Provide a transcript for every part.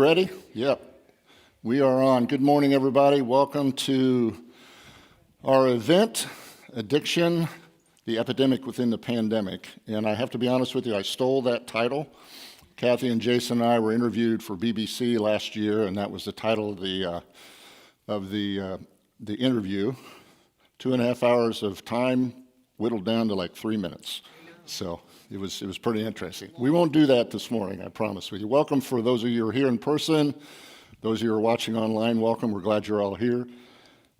ready? Yep. We are on. Good morning, everybody. Welcome to our event, Addiction, the Epidemic Within the Pandemic. And I have to be honest with you, I stole that title. Kathy and Jason and I were interviewed for BBC last year, and that was the title of the interview. 2.5 hours of time whittled down to like 3 minutes. So it was pretty interesting. We won't do that this morning, I promise with you. Welcome for those of you who are here in person. Those of you who are watching online, welcome. We're glad you're all here.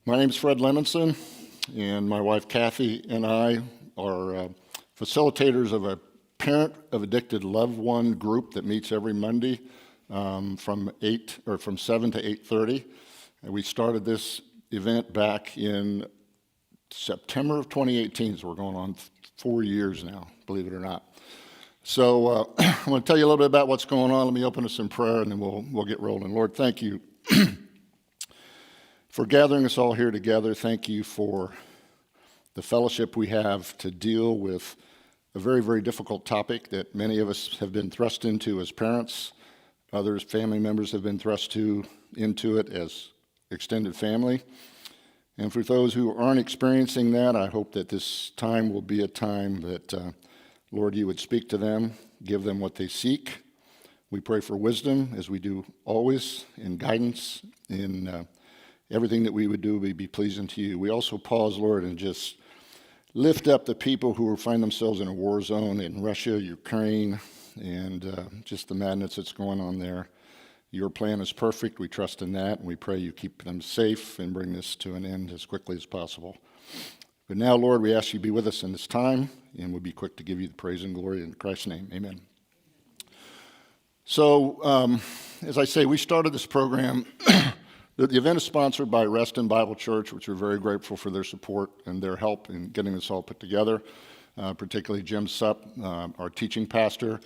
My name is Fred Lemonson, and my wife Kathy and I are facilitators of a parent of addicted loved one group that meets every Monday from 7 to 8:30. And we started this event back in September of 2018, so we're going on 4 years now, believe it or not. So I'm going to tell you a little bit about what's going on. Let me open us in prayer, and then we'll get rolling. Lord, thank you for gathering us all here together. Thank you for the fellowship we have to deal with a very, very difficult topic that many of us have been thrust into as parents. Others, family members, have been thrust into it as extended family. And for those who aren't experiencing that, I hope that this time will be a time that, Lord, you would speak to them, give them what they seek. We pray for wisdom, as we do always, and guidance in everything that we would do would be pleasing to you. We also pause, Lord, and just lift up the people who find themselves in a war zone in Russia, Ukraine, and just the madness that's going on there. Your plan is perfect. We trust in that, and we pray you keep them safe and bring this to an end as quickly as possible. But now, Lord, we ask you to be with us in this time, and we'll be quick to give you the praise and glory in Christ's name. Amen. So, as I say, we started this program. The event is sponsored by Reston Bible Church, which we're very grateful for their support and their help in getting this all put together, particularly Jim Supp, our teaching pastor,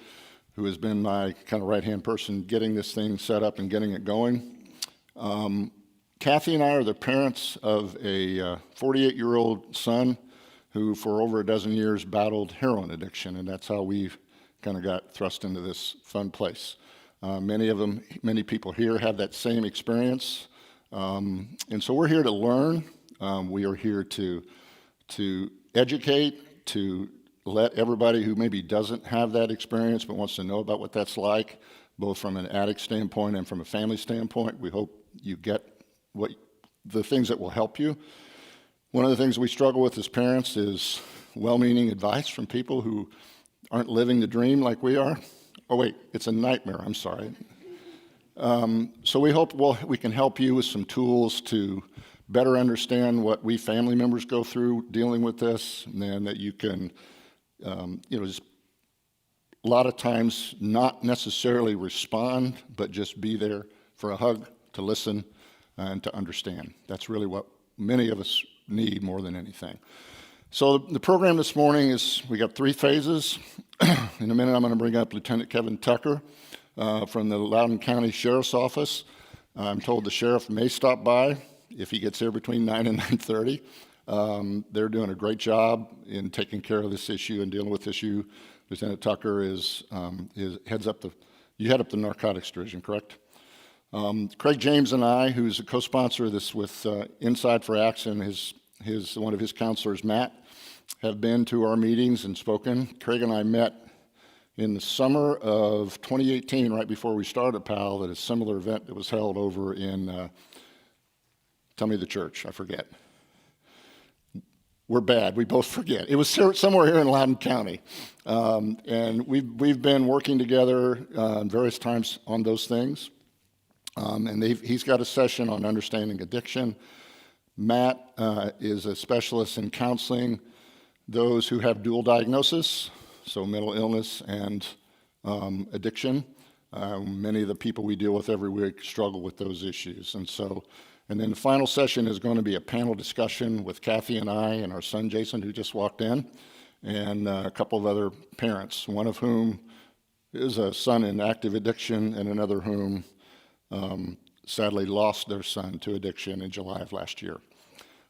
who has been my kind of right-hand person getting this thing set up and getting it going. Kathy and I are the parents of a 48-year-old son who for over a dozen years battled heroin addiction, and that's how we kind of got thrust into this fun place. Many people here have that same experience, and so we're here to learn. We are here to educate, to let everybody who maybe doesn't have that experience but wants to know about what that's like, both from an addict standpoint and from a family standpoint. We hope you get the things that will help you. One of the things we struggle with as parents is well-meaning advice from people who aren't living the dream like we are. Oh wait, it's a nightmare, I'm sorry. So we hope we can help you with some tools to better understand what we family members go through dealing with this, and then that you can just a lot of times not necessarily respond, but just be there for a hug, to listen, and to understand. That's really what many of us need more than anything. So the program this morning is, we got 3 phases. In a minute, I'm going to bring up Lieutenant Kevin Tucker from the Loudoun County Sheriff's Office. I'm told the sheriff may stop by if he gets here between 9 and 9:30. They're doing a great job in taking care of this issue and dealing with this issue. Lieutenant Tucker you head up the narcotics division, correct? Craig James and I, who's a co-sponsor of this with Inside for Acts, and one of his counselors, Matt, have been to our meetings and spoken. Craig and I met in the summer of 2018, right before we started PAL, at a similar event that was held over in, tell me the church, I forget. We're bad, we both forget. It was somewhere here in Loudoun County. And we've been working together various times on those things. And he's got a session on understanding addiction. Matt is a specialist in counseling those who have dual diagnosis, so mental illness and addiction. Many of the people we deal with every week struggle with those issues. And then the final session is going to be a panel discussion with Kathy and I and our son Jason, who just walked in, and a couple of other parents, one of whom is a son in active addiction, and another whom sadly lost their son to addiction in July of last year.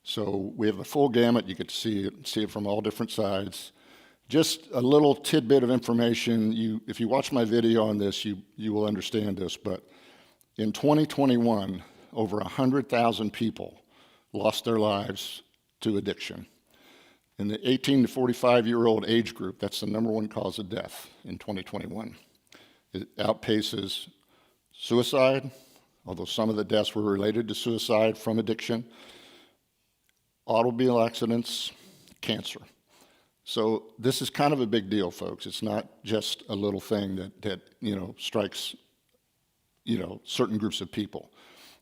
So we have a full gamut. You get to see it from all different sides. Just a little tidbit of information. If you watch my video on this, you will understand this, but In 2021, over 100,000 people lost their lives to addiction. In the 18 to 45-year-old age group, that's the number one cause of death in 2021. It outpaces suicide, although some of the deaths were related to suicide from addiction, automobile accidents, cancer. So this is kind of a big deal, folks. It's not just a little thing that strikes certain groups of people.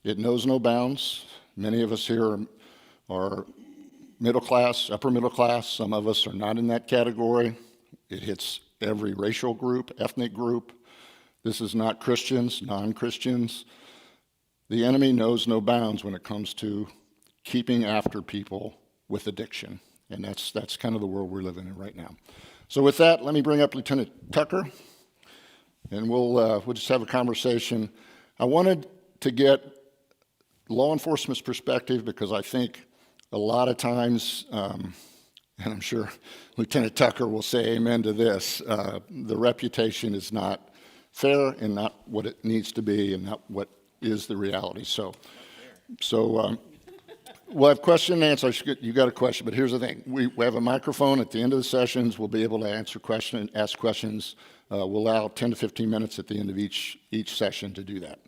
It knows no bounds. Many of us here are middle class, upper middle class. Some of us are not in that category. It hits every racial group, ethnic group. This is not Christians, non-Christians. The enemy knows no bounds when it comes to keeping after people with addiction. And that's kind of the world we're living in right now. So with that, let me bring up Lieutenant Tucker, and we'll just have a conversation. I wanted to get law enforcement's perspective because I think a lot of times, and I'm sure Lieutenant Tucker will say amen to this, the reputation is not fair and not what it needs to be and not what is the reality. So we'll have question and answer. You got a question, but here's the thing. We have a microphone at the end of the sessions. We'll be able to ask questions. We'll allow 10 to 15 minutes at the end of each session to do that.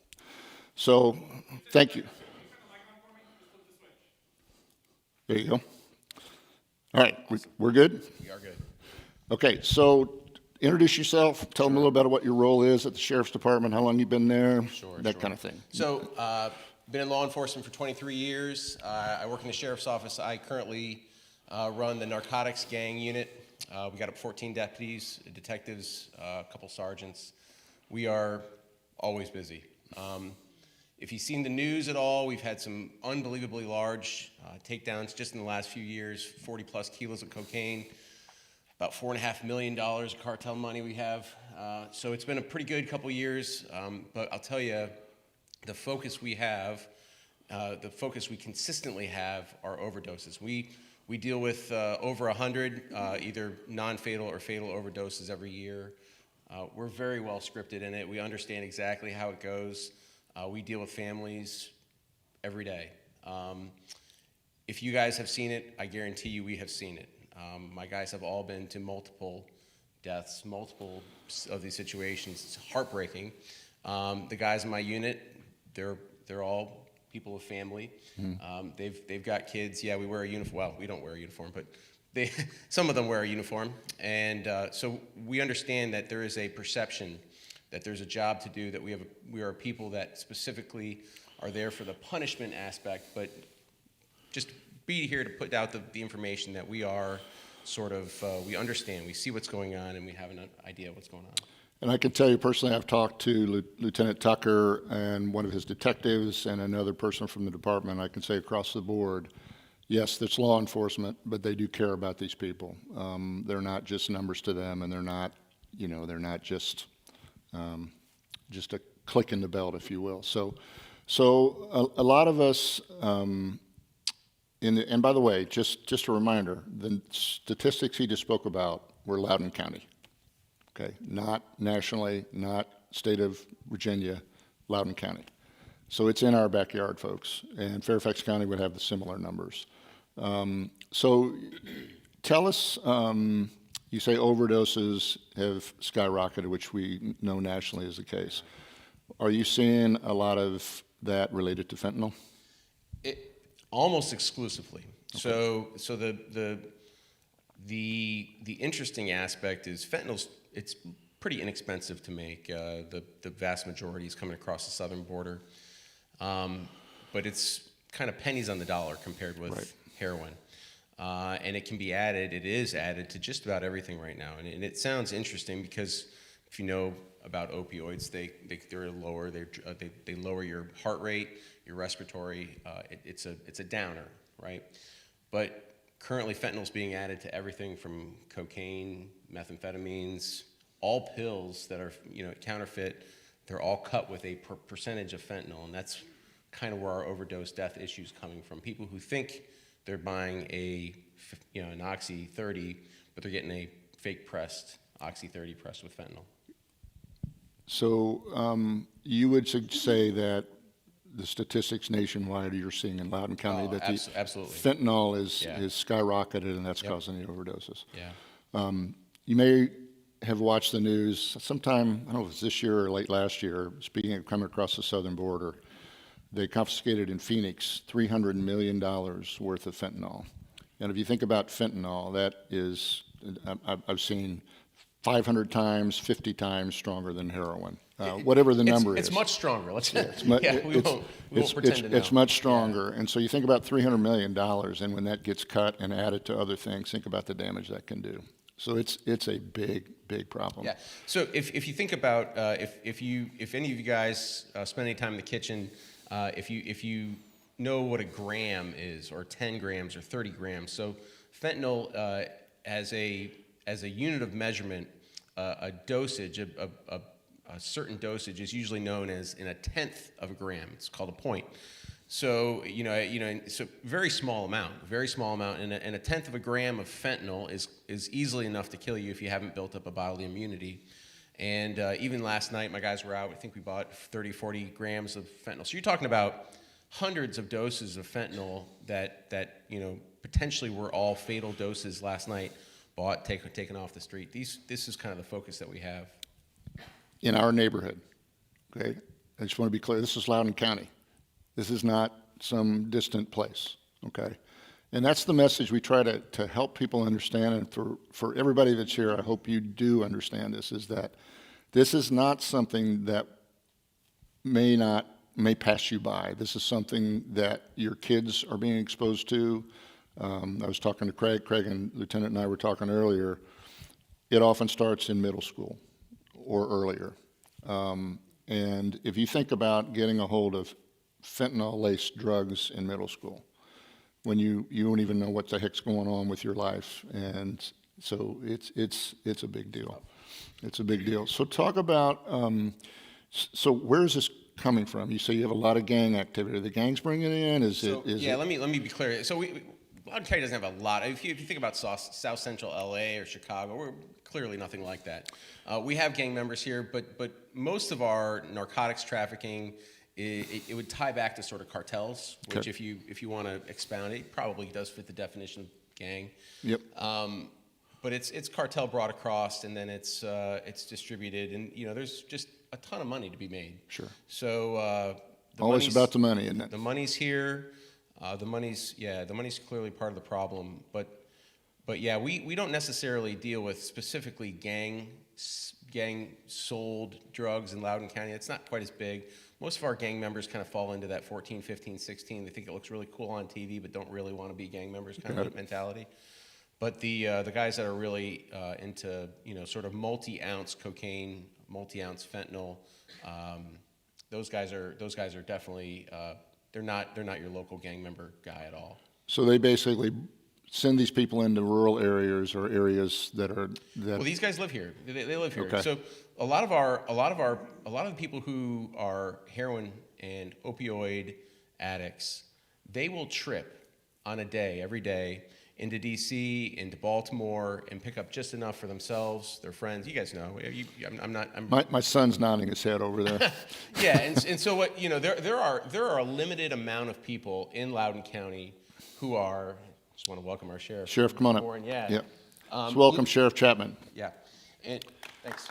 So thank you. There you go. All right, we're good? We are good. Okay, so introduce yourself. Tell them a little bit about what your role is at the Sheriff's Department, how long you've been there, that kind of thing. So, been in law enforcement for 23 years. I work in the Sheriff's Office. I currently run the narcotics gang unit. We got up 14 deputies, detectives, a couple sergeants. We are always busy. If you've seen the news at all, we've had some unbelievably large takedowns just in the last few years, 40 plus kilos of cocaine, about $4.5 million of cartel money we have. So it's been a pretty good couple years, but I'll tell you, the focus we have, the focus we consistently have are overdoses. We deal with over 100 either non-fatal or fatal overdoses every year. We're very well scripted in it. We understand exactly how it goes. We deal with families every day. If you guys have seen it, I guarantee you we have seen it. My guys have all been to multiple deaths, multiple of these situations. It's heartbreaking. The guys in my unit, they're all people of family. They've got kids. Yeah, we wear a uniform. Well, we don't wear a uniform, but some of them wear a uniform. And so we understand that there is a perception that there's a job to do, that we are people that specifically are there for the punishment aspect, but just be here to put out the information that we are sort of, we understand, we see what's going on, and we have an idea of what's going on. And I can tell you personally, I've talked to Lieutenant Tucker and one of his detectives and another person from the department. I can say across the board, yes, it's law enforcement, but they do care about these people. They're not just numbers to them, and they're not just a click in the belt, if you will. So a lot of us, and by the way, just a reminder, the statistics he just spoke about were Loudoun County. Okay, not nationally, not state of Virginia, Loudoun County. So it's in our backyard, folks, and Fairfax County would have the similar numbers. So tell us, you say overdoses have skyrocketed, which we know nationally is the case. Are you seeing a lot of that related to fentanyl? Almost exclusively. Okay. So the interesting aspect is fentanyl's, it's pretty inexpensive to make. The vast majority is coming across the southern border, but it's kind of pennies on the dollar compared with heroin. And it can be added, it is added to just about everything right now. And it sounds interesting because if you know about opioids, they're lower, they lower your heart rate, your respiratory, it's a downer, right? But currently fentanyl is being added to everything from cocaine, methamphetamines, all pills that are counterfeit. They're all cut with a percentage of fentanyl, and that's kind of where our overdose death issue is coming from. People who think they're buying an Oxy 30, but they're getting a fake pressed Oxy 30 pressed with fentanyl. So you would say that the statistics nationwide you're seeing in Loudoun County that the Absolutely. fentanyl is Yeah. skyrocketed and that's Yep. causing the overdoses. Yeah. You may have watched the news sometime, I don't know if it was this year or late last year, speaking of coming across the southern border, they confiscated in Phoenix $300 million worth of fentanyl. And if you think about fentanyl, that is, I've seen 500 times, 50 times stronger than heroin, whatever the number is. It's much stronger. Let's. It's mu- Yeah, we it's- won't pretend to know. It's much stronger. And so you think about $300 million, and when that gets cut and added to other things, think about the damage that can do. So it's a big problem. Yeah. So if you think about if any of you guys spend any time in the kitchen, if you know what a gram is, or 10 grams or 30 grams, so fentanyl as a unit of measurement, a dosage, a certain dosage is usually known as in a tenth of a gram. It's called a point. So so very small amount, and a tenth of a gram of fentanyl is easily enough to kill you if you haven't built up a bodily immunity. And even last night, my guys were out. I think we bought 30, 40 grams of fentanyl. So you're talking about hundreds of doses of fentanyl that potentially were all fatal doses last night, bought, taken off the street. This is kind of the focus that we have. In our neighborhood, okay? I just want to be clear, this is Loudoun County. This is not some distant place, okay? And that's the message we try to help people understand, and for everybody that's here, I hope you do understand this, is that this is not something that may pass you by. This is something that your kids are being exposed to. I was talking to Craig and Lieutenant and I were talking earlier. It often starts in middle school or earlier. And if you think about getting a hold of fentanyl-laced drugs in middle school, when you don't even know what the heck's going on with your life, and so it's a big deal. It's a big deal. So talk about, so where is this coming from? You say you have a lot of gang activity. Are the gangs bringing it in? Let me be clear. So Loudoun County doesn't have a lot. If you think about South Central LA or Chicago, we're clearly nothing like that. We have gang members here, but most of our narcotics trafficking, it would tie back to sort of cartels, which if you want to expound it, probably does fit the definition of gang. Yep. But it's cartel brought across, and then it's distributed, and there's just a ton of money to be made. Sure. So Always about the money, isn't it? The money's here. The money's clearly part of the problem, but yeah, we don't necessarily deal with specifically gang sold drugs in Loudoun County. It's not quite as big. Most of our gang members kind of fall into that 14, 15, 16. They think it looks really cool on TV, but don't really want to be gang members kind of mentality. But the guys that are really into sort of multi-ounce cocaine, multi-ounce fentanyl, those guys are definitely they're not your local gang member guy at all. So they basically send these people into rural areas or areas that are Well, these guys live here. They live here. Okay. So a lot of the people who are heroin and opioid addicts, they will trip on a day, every day, into D.C., into Baltimore, and pick up just enough for themselves, their friends. You guys know. My son's nodding his head over there. Yeah, and so what there are a limited amount of people in Loudoun County who are. Just want to welcome our sheriff. Sheriff, come on up. Yeah. Yep. So welcome, Sheriff Chapman. Yeah. And thanks.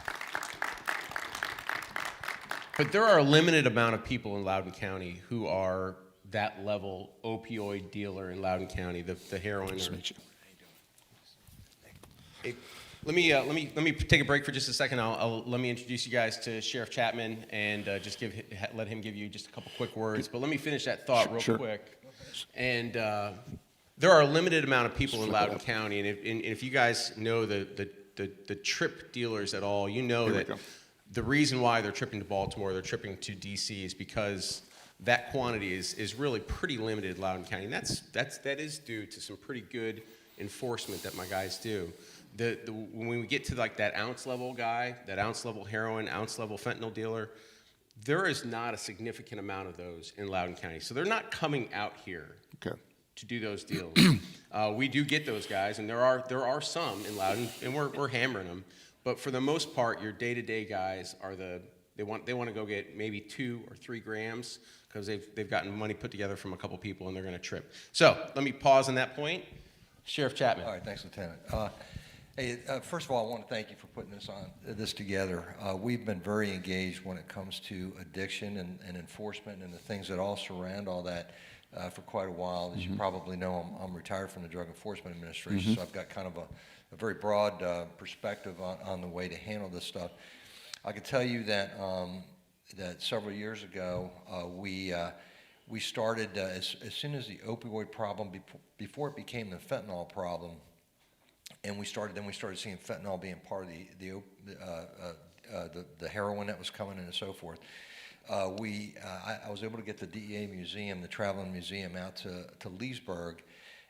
But there are a limited amount of people in Loudoun County who are that level opioid dealer in Loudoun County, the heroin. Nice to meet you. Hey, let me take a break for just a second. Let me introduce you guys to Sheriff Chapman and just let him give you just a couple quick words. But let me finish that thought real quick. And there are a limited amount of people in Loudoun County, and if you guys know the trip dealers at all, you know that the reason why they're tripping to Baltimore, they're tripping to D.C. is because that quantity is really pretty limited in Loudoun County, and that is due to some pretty good enforcement that my guys do. When we get to like that ounce level guy, that ounce level heroin, ounce level fentanyl dealer, there is not a significant amount of those in Loudoun County, so they're not coming out here to do those deals. We do get those guys, and there are some in Loudoun, and we're hammering them. But for the most part, your day-to-day guys are They want to go get maybe 2 or 3 grams because they've gotten money put together from a couple people and they're going to trip. So let me pause on that point. Sheriff Chapman. All right, thanks, Lieutenant. First of all, I want to thank you for putting this together. We've been very engaged when it comes to addiction and enforcement and the things that all surround all that for quite a while. As you probably know, I'm retired from the Drug Enforcement Administration, so I've got kind of a very broad perspective on the way to handle this stuff. I can tell you that that several years ago, we started as soon as the opioid problem, before it became the fentanyl problem, and we started seeing fentanyl being part of the heroin that was coming in and so forth. I was able to get the DEA museum, the traveling museum, out to Leesburg,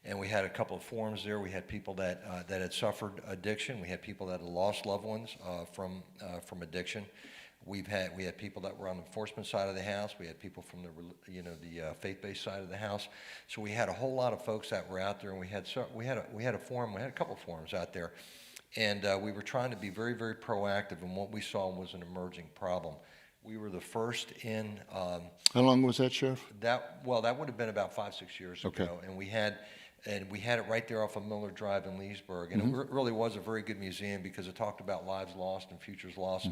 and we had a couple of forums there. We had people that had suffered addiction. We had people that had lost loved ones from addiction. We had people that were on the enforcement side of the house. We had people from the faith-based side of the house. So we had a whole lot of folks that were out there, and we had a forum. We had a couple of forums out there, and we were trying to be very, very proactive. And what we saw was an emerging problem. We were the first in. How long was that, Sheriff? That would have been about 5-6 years ago, and we had it right there off of Miller Drive in Leesburg, and it really was a very good museum because it talked about lives lost and futures lost,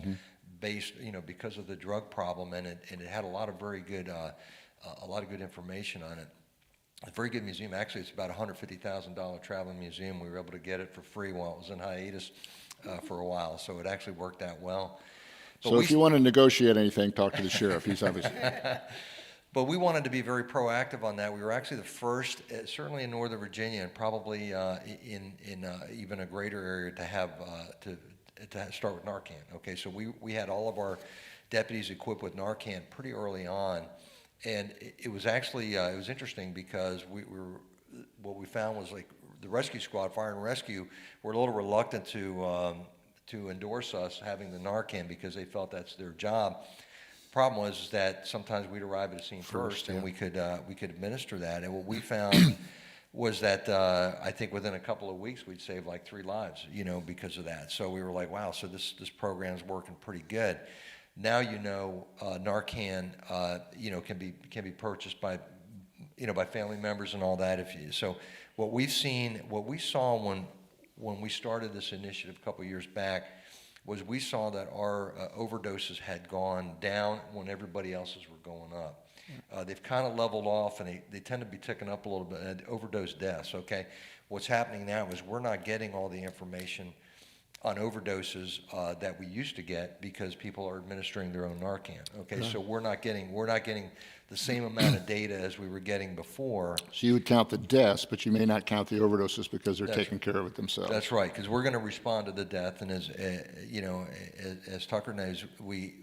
based because of the drug problem, and it had a lot of very good information on it. A very good museum. Actually, it's about $150,000 traveling museum. We were able to get it for free while it was in hiatus for a while, so it actually worked out well. But so if you want to negotiate anything, talk to the sheriff. He's obviously. But we wanted to be very proactive on that. We were actually the first, certainly in Northern Virginia, and probably in even a greater area, to have to start with Narcan. Okay, so we had all of our deputies equipped with Narcan pretty early on, and it was actually it was interesting because what we found was, like, the rescue squad, fire and rescue, were a little reluctant to endorse us having the Narcan because they felt that's their job. Problem was that sometimes we'd arrive at a scene first, and we could administer that. And what we found was that I think within a couple of weeks we'd save like 3 lives, because of that. So we were like, wow, so this program's working pretty good. Now Narcan can be purchased by by family members and all that. So what we saw when we started this initiative a couple of years back was we saw that our overdoses had gone down when everybody else's were going up. They've kind of leveled off, and they tend to be ticking up a little bit. Overdose deaths, okay? What's happening now is we're not getting all the information on overdoses that we used to get because people are administering their own Narcan, okay? So we're not getting the same amount of data as we were getting before. So you would count the deaths, but you may not count the overdoses because they're taking care of it themselves. That's right, because we're going to respond to the death, and as Tucker knows, we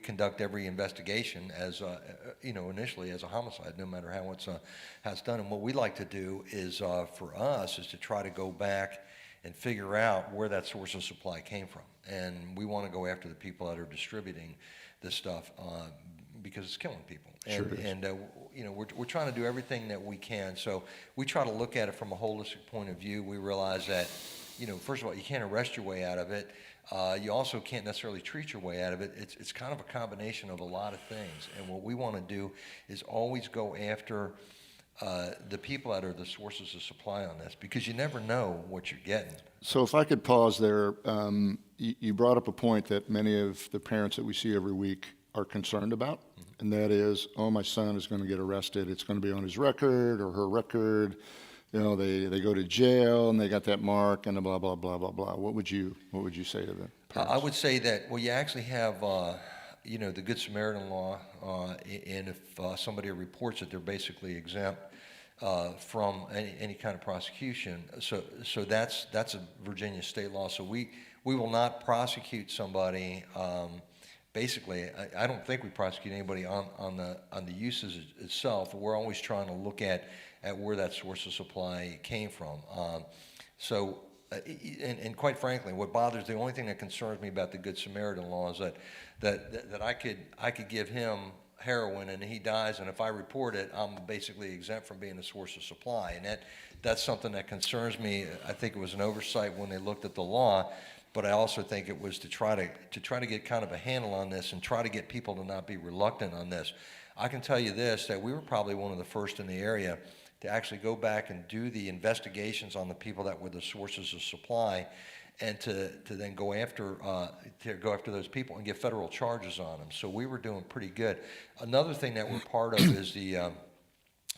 conduct every investigation as initially as a homicide, no matter how it's done. And what we like to do is for us is to try to go back and figure out where that source of supply came from, and we want to go after the people that are distributing this stuff because it's killing people. Sure is. And we're trying to do everything that we can. So we try to look at it from a holistic point of view. We realize that, first of all, you can't arrest your way out of it. You also can't necessarily treat your way out of it. It's kind of a combination of a lot of things. And what we want to do is always go after the people that are the sources of supply on this, because you never know what you're getting. So if I could pause there, you brought up a point that many of the parents that we see every week are concerned about, and that is, oh, my son is going to get arrested. It's going to be on his record or her record. They go to jail and they got that mark and blah, blah, blah, blah, blah. What would you say to the parents? I would say that, you actually have, the Good Samaritan Law, and if somebody reports it, they're basically exempt from any kind of prosecution. So that's a Virginia state law. So we will not prosecute somebody. Basically, I don't think we prosecute anybody on the uses itself. We're always trying to look at where that source of supply came from. And quite frankly, the only thing that concerns me about the Good Samaritan Law is that I could give him heroin and he dies, and if I report it, I'm basically exempt from being a source of supply, and that's something that concerns me. I think it was an oversight when they looked at the law, but I also think it was to try to get kind of a handle on this and try to get people to not be reluctant on this. I can tell you this, that we were probably one of the first in the area to actually go back and do the investigations on the people that were the sources of supply, and to then go after those people and get federal charges on them. So we were doing pretty good. Another thing that we're part of is the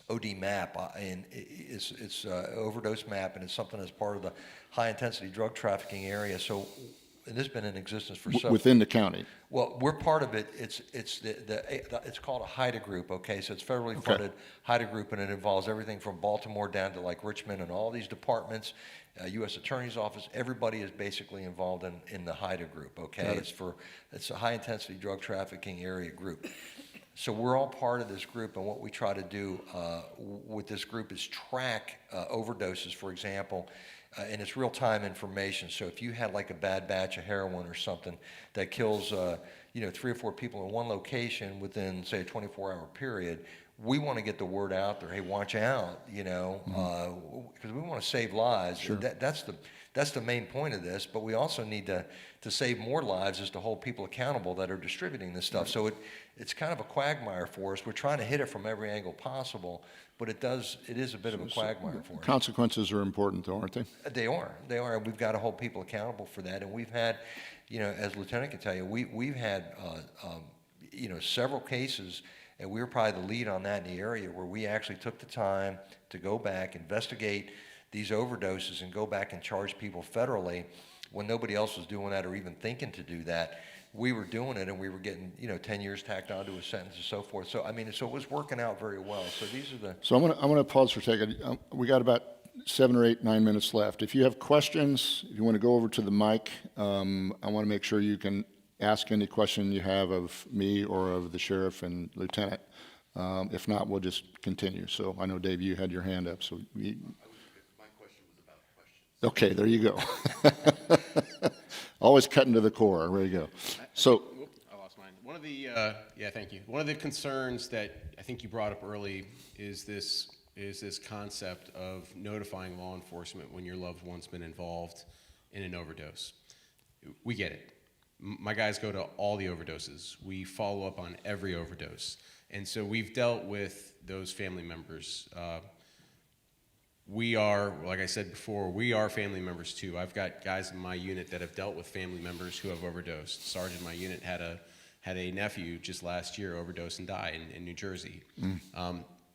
OD map, and it's Overdose Map, and it's something that's part of the high intensity drug trafficking area. So, and this has been in existence for several. Within the county? Well, we're part of it. It's called a HIDA group, okay? So it's federally funded HIDA group, and it involves everything from Baltimore down to like Richmond and all these departments, U.S. Attorney's Office. Everybody is basically involved in the HIDA group, okay? It's a high intensity drug trafficking area group. So we're all part of this group, and what we try to do with this group is track overdoses, for example, and it's real-time information. So if you had like a bad batch of heroin or something that kills, 3 or 4 people in one location within, say, a 24-hour period, we want to get the word out there. Hey, watch out, because we want to save lives. Sure. That's the main point of this. But we also need to save more lives, is to hold people accountable that are distributing this stuff. So it's kind of a quagmire for us. We're trying to hit it from every angle possible, but it is a bit of a quagmire for us. Consequences are important, though, aren't they? They are. We've got to hold people accountable for that. And we've had, as Lieutenant can tell you, we've had, several cases, and we were probably the lead on that in the area, where we actually took the time to go back, investigate these overdoses, and go back and charge people federally when nobody else was doing that or even thinking to do that. We were doing it, and we were getting, 10 years tacked onto a sentence and so forth. So, so it was working out very well. So these are the... So I'm gonna pause for a second. We got about 7 or 8, 9 minutes left. If you have questions, if you want to go over to the mic, I want to make sure you can ask any question you have of me or of the sheriff and lieutenant. If not, we'll just continue. So I know, Dave, you had your hand up. So My question was about questions. Okay, there you go. Always cutting to the core. There you go. So, I lost mine. One of the thank you. One of the concerns that I think you brought up early is this concept of notifying law enforcement when your loved one's been involved in an overdose. We get it. My guys go to all the overdoses. We follow up on every overdose, and so we've dealt with those family members. We are, like I said before, we are family members too. I've got guys in my unit that have dealt with family members who have overdosed. Sergeant in my unit had a nephew just last year overdose and die in New Jersey.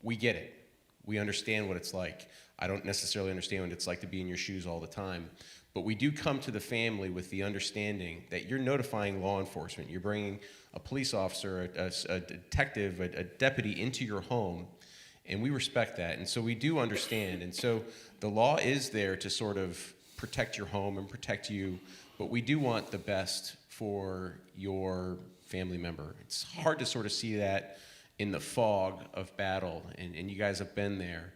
We get it. We understand what it's like. I don't necessarily understand what it's like to be in your shoes all the time, but we do come to the family with the understanding that you're notifying law enforcement. You're bringing a police officer, a detective, a deputy into your home. And we respect that, and so we do understand. And so the law is there to sort of protect your home and protect you, but we do want the best for your family member. It's hard to sort of see that in the fog of battle, and you guys have been there.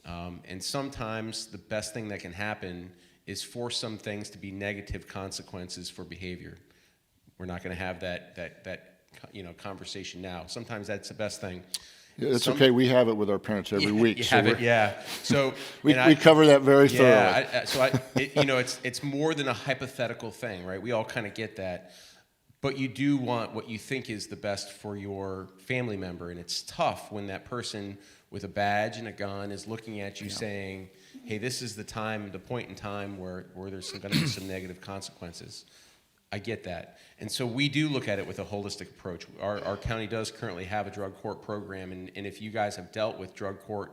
And sometimes the best thing that can happen is for some things to be negative consequences for behavior. We're not going to have that conversation now. Sometimes that's the best thing. yeah, it's okay. We have it with our parents every week. You So have it, yeah. So we cover that very thoroughly. Yeah, it's more than a hypothetical thing, right? We all kind of get that, but you do want what you think is the best for your family member, and it's tough when that person with a badge and a gun is looking at you saying, "Hey, this is the point in time where there's going to be some negative consequences." I get that. And so we do look at it with a holistic approach. Our county does currently have a drug court program, and if you guys have dealt with drug court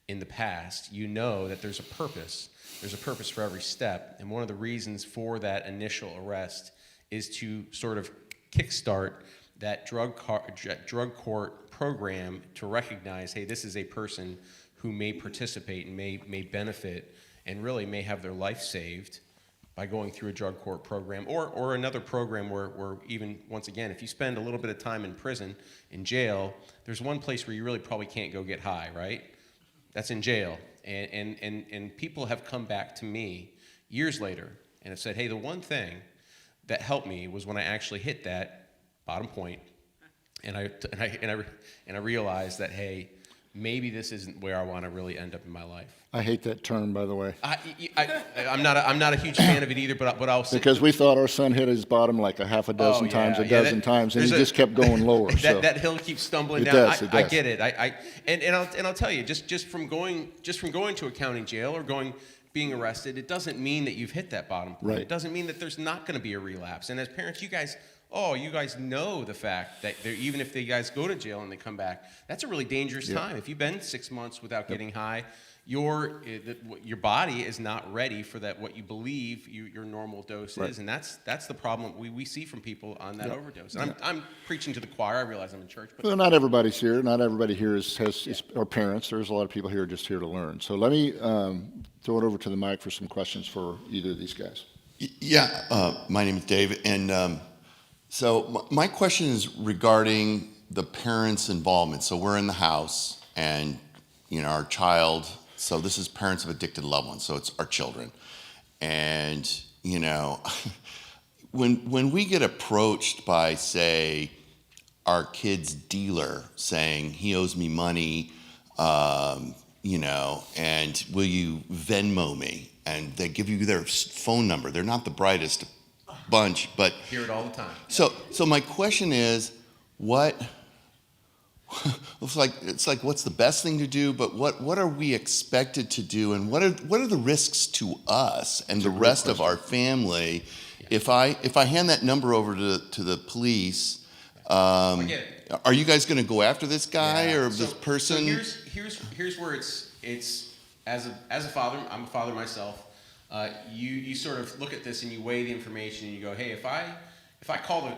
in the past, you know that there's a purpose. There's a purpose for every step. And one of the reasons for that initial arrest is to sort of kickstart that drug court program to recognize, hey, this is a person who may participate and may benefit and really may have their life saved by going through a drug court program, or another program where even, once again, if you spend a little bit of time in prison, in jail, there's one place where you really probably can't go get high, right? That's in jail. And people have come back to me years later and have said, hey, the one thing that helped me was when I actually hit that bottom point, and I realized that, hey, maybe this isn't where I want to really end up in my life. I hate that term, by the way, I'm not a huge fan of it either, but I'll say, because we thought our son hit his bottom like a half a dozen times, a dozen times, and he just kept going lower. So that hill keeps stumbling It down. does, it I does. get it. And I'll tell you, just from going to a county jail or being arrested, it doesn't mean that you've hit that bottom point. Right. It doesn't mean that there's not going to be a relapse. And as parents, you guys know the fact that even if the guys go to jail and they come back, that's a really dangerous time. If you've been 6 months without getting high, your body is not ready for that, what you believe your normal dose is, and that's the problem we see from people on that overdose. And I'm preaching to the choir. I realize I'm in church, but well, not everybody's here. Not everybody here is parents. There's a lot of people here just here to learn. So let me throw it over to the mic for some questions for either of these guys. Yeah, my name is Dave, and so my question is regarding the parents' involvement. So we're in the house, and our child. So this is parents of addicted loved ones. So it's our children, and when we get approached by, say, our kid's dealer saying he owes me money, and will you Venmo me? And they give you their phone number. They're not the brightest bunch, but hear it all the time. So my question is, it's like what's the best thing to do? But what are we expected to do, and what are the risks to us and the rest of our family if I hand that number over to the police? Are you guys going to go after this guy or this person? So here's where it's as a father. I'm a father myself. You sort of look at this and you weigh the information and you go, hey, if I call the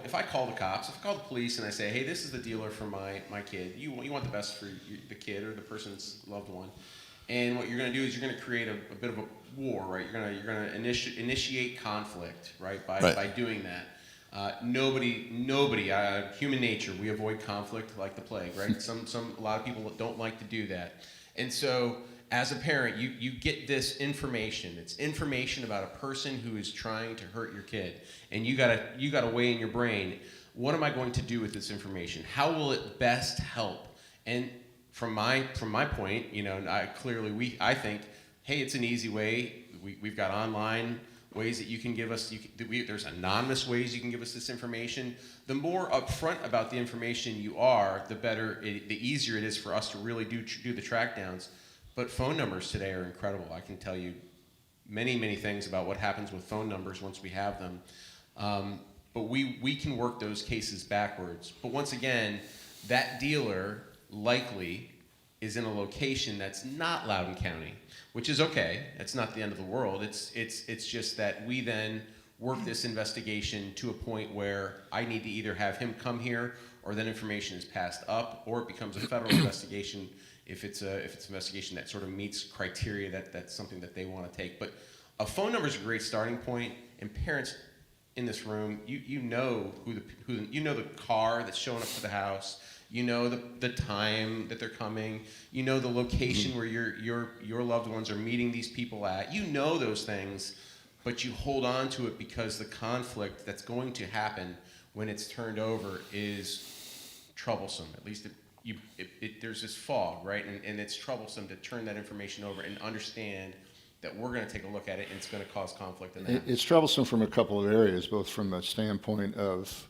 cops, if I call the police and I say, hey, this is the dealer for my kid, you want the best for the kid or the person's loved one, and what you're going to do is you're going to create a bit of a war, right? You're going to initiate conflict, right? By doing that. Nobody, human nature, we avoid conflict like the plague, right? A lot of people don't like to do that, and so as a parent, you get this information. It's information about a person who is trying to hurt your kid, and you gotta weigh in your brain, what am I going to do with this information? How will it best help? And from my point, I think, hey, it's an easy way. We've got online ways that you can give us. There's anonymous ways you can give us this information. The more upfront about the information you are, the better, the easier it is for us to really do the track downs. But phone numbers today are incredible. I can tell you many, many things about what happens with phone numbers once we have them. But we can work those cases backwards. But once again, that dealer likely is in a location that's not Loudoun County, which is okay. It's not the end of the world. It's just that we then work this investigation to a point where I need to either have him come here, or that information is passed up, or it becomes a federal investigation. If it's an investigation that sort of meets criteria, that's something that they want to take. But a phone number is a great starting point. And parents in this room, you know the car that's showing up to the house. You know the time that they're coming. You know the location where your loved ones are meeting these people at. You know those things, but you hold on to it because the conflict that's going to happen when it's turned over is troublesome. At least there's this fog, right? And it's troublesome to turn that information over and understand that we're going to take a look at it, and it's going to cause conflict in that. It's troublesome from a couple of areas, both from the standpoint of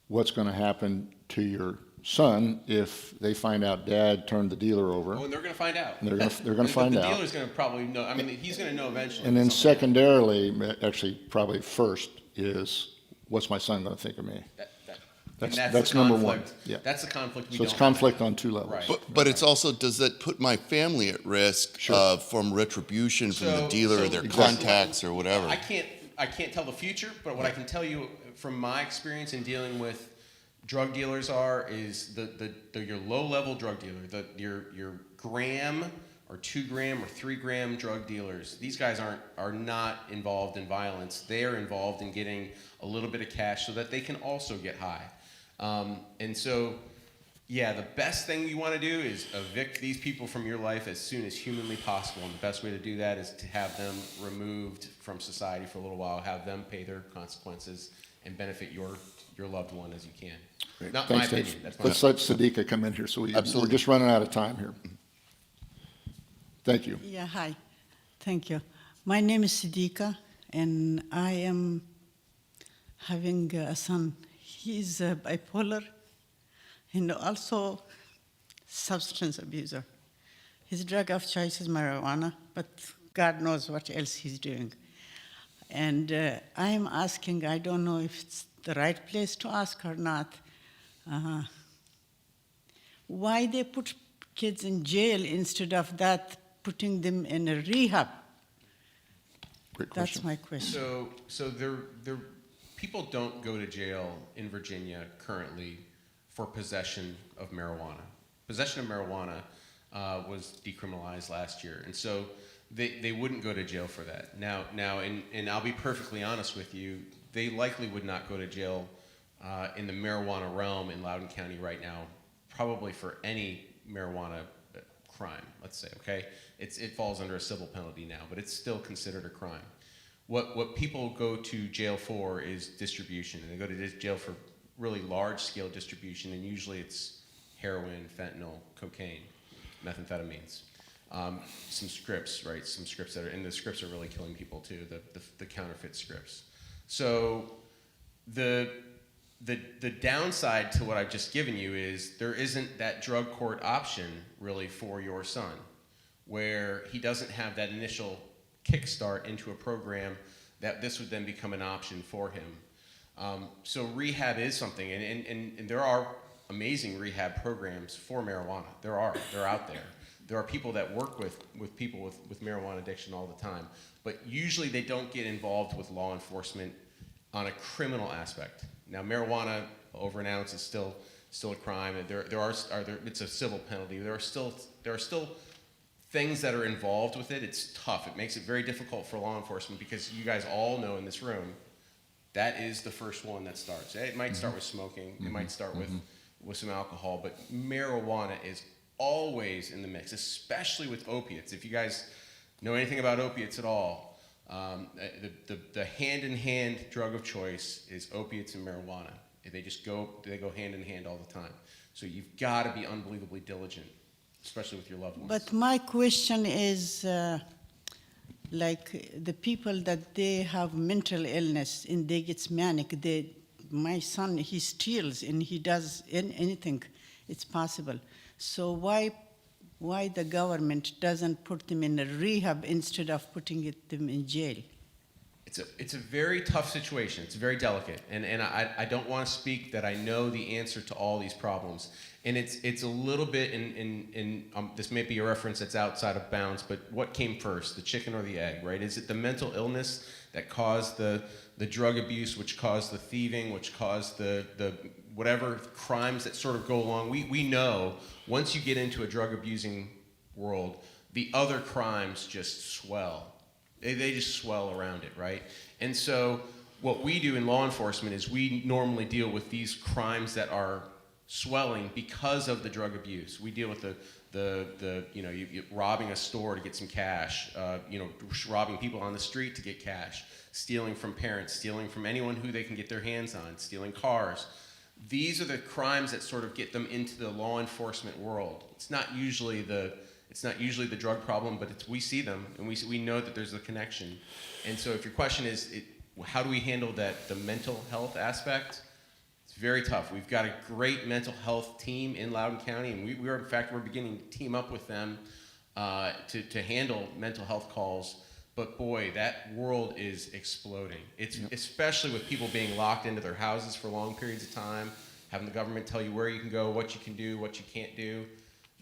what's going to happen to your son if they find out dad turned the dealer over. Oh, and they're going to find out. They're going to find out. The dealer's going to probably know. I mean, he's going to know eventually. And then secondarily, actually probably first, is what's my son going to think of me? That's number one. Yeah. That's the conflict. So it's conflict on two levels. Right. But it's also, does that put my family at risk from retribution from the dealer or their contacts or whatever? I can't tell the future, but what I can tell you from my experience in dealing with drug dealers is your low-level drug dealer, your gram or 2 gram or 3 gram drug dealers. These guys are not involved in violence. They are involved in getting a little bit of cash so that they can also get high. And so, yeah, the best thing you want to do is evict these people from your life as soon as humanly possible. And the best way to do that is to have them removed from society for a little while, have them pay their consequences, and benefit your loved one as you can. Great. Not Thanks, my Dave. opinion. That's my Let's let Sadiqa come in here. So we're Absolutely. just running out of time here. Thank you. Yeah, hi. Thank you. My name is Siddiqa, and I am having a son. He's bipolar and also substance abuser. His drug of choice is marijuana, but God knows what else he's doing. And I am asking, I don't know if it's the right place to ask or not, why they put kids in jail instead of that putting them in a rehab? Great question. That's my question. So people don't go to jail in Virginia currently for possession of marijuana. Possession of marijuana was decriminalized last year, and so they wouldn't go to jail for that. Now, and I'll be perfectly honest with you, they likely would not go to jail in the marijuana realm in Loudoun County right now, probably for any marijuana crime, let's say, okay? It falls under a civil penalty now, but it's still considered a crime. What people go to jail for is distribution, and they go to jail for really large-scale distribution, and usually it's heroin, fentanyl, cocaine, methamphetamines. Some scripts, right? Some scripts and the scripts are really killing people too, the counterfeit scripts. So the downside to what I've just given you is there isn't that drug court option really for your son, where he doesn't have that initial kickstart into a program that this would then become an option for him. So rehab is something, and there are amazing rehab programs for marijuana. They're out there. There are people that work with people with marijuana addiction all the time, but usually they don't get involved with law enforcement on a criminal aspect. Now, marijuana over an ounce is still a crime. It's a civil penalty. There are still things that are involved with it. It's tough. It makes it very difficult for law enforcement because you guys all know in this room that is the first one that starts. It might start with smoking. It might start with some alcohol, but marijuana is always in the mix, especially with opiates. If you guys know anything about opiates at all, the hand-in-hand drug of choice is opiates and marijuana. They go hand in hand all the time. So you've got to be unbelievably diligent, especially with your loved ones. But my question is, like the people that they have mental illness and they get manic, my son, he steals and he does anything, it's possible. So why the government doesn't put them in a rehab instead of putting them in jail? It's a very tough situation. It's very delicate, and I don't want to speak that I know the answer to all these problems. And it's a little bit this may be a reference that's outside of bounds, but what came first, the chicken or the egg, right? Is it the mental illness that caused the drug abuse, which caused the thieving, which caused the whatever crimes that sort of go along? We know once you get into a drug abusing world, the other crimes just swell. They just swell around it, right? And so what we do in law enforcement is we normally deal with these crimes that are swelling because of the drug abuse. We deal with the you robbing a store to get some cash, robbing people on the street to get cash, stealing from parents, stealing from anyone who they can get their hands on, stealing cars. These are the crimes that sort of get them into the law enforcement world. It's not usually the drug problem, but we see them, and we know that there's a connection. And so if your question is, how do we handle the mental health aspect? It's very tough. We've got a great mental health team in Loudoun County, and we're beginning to team up with them to handle mental health calls. But boy, that world is exploding. It's especially with people being locked into their houses for long periods of time, having the government tell you where you can go, what you can do, what you can't do.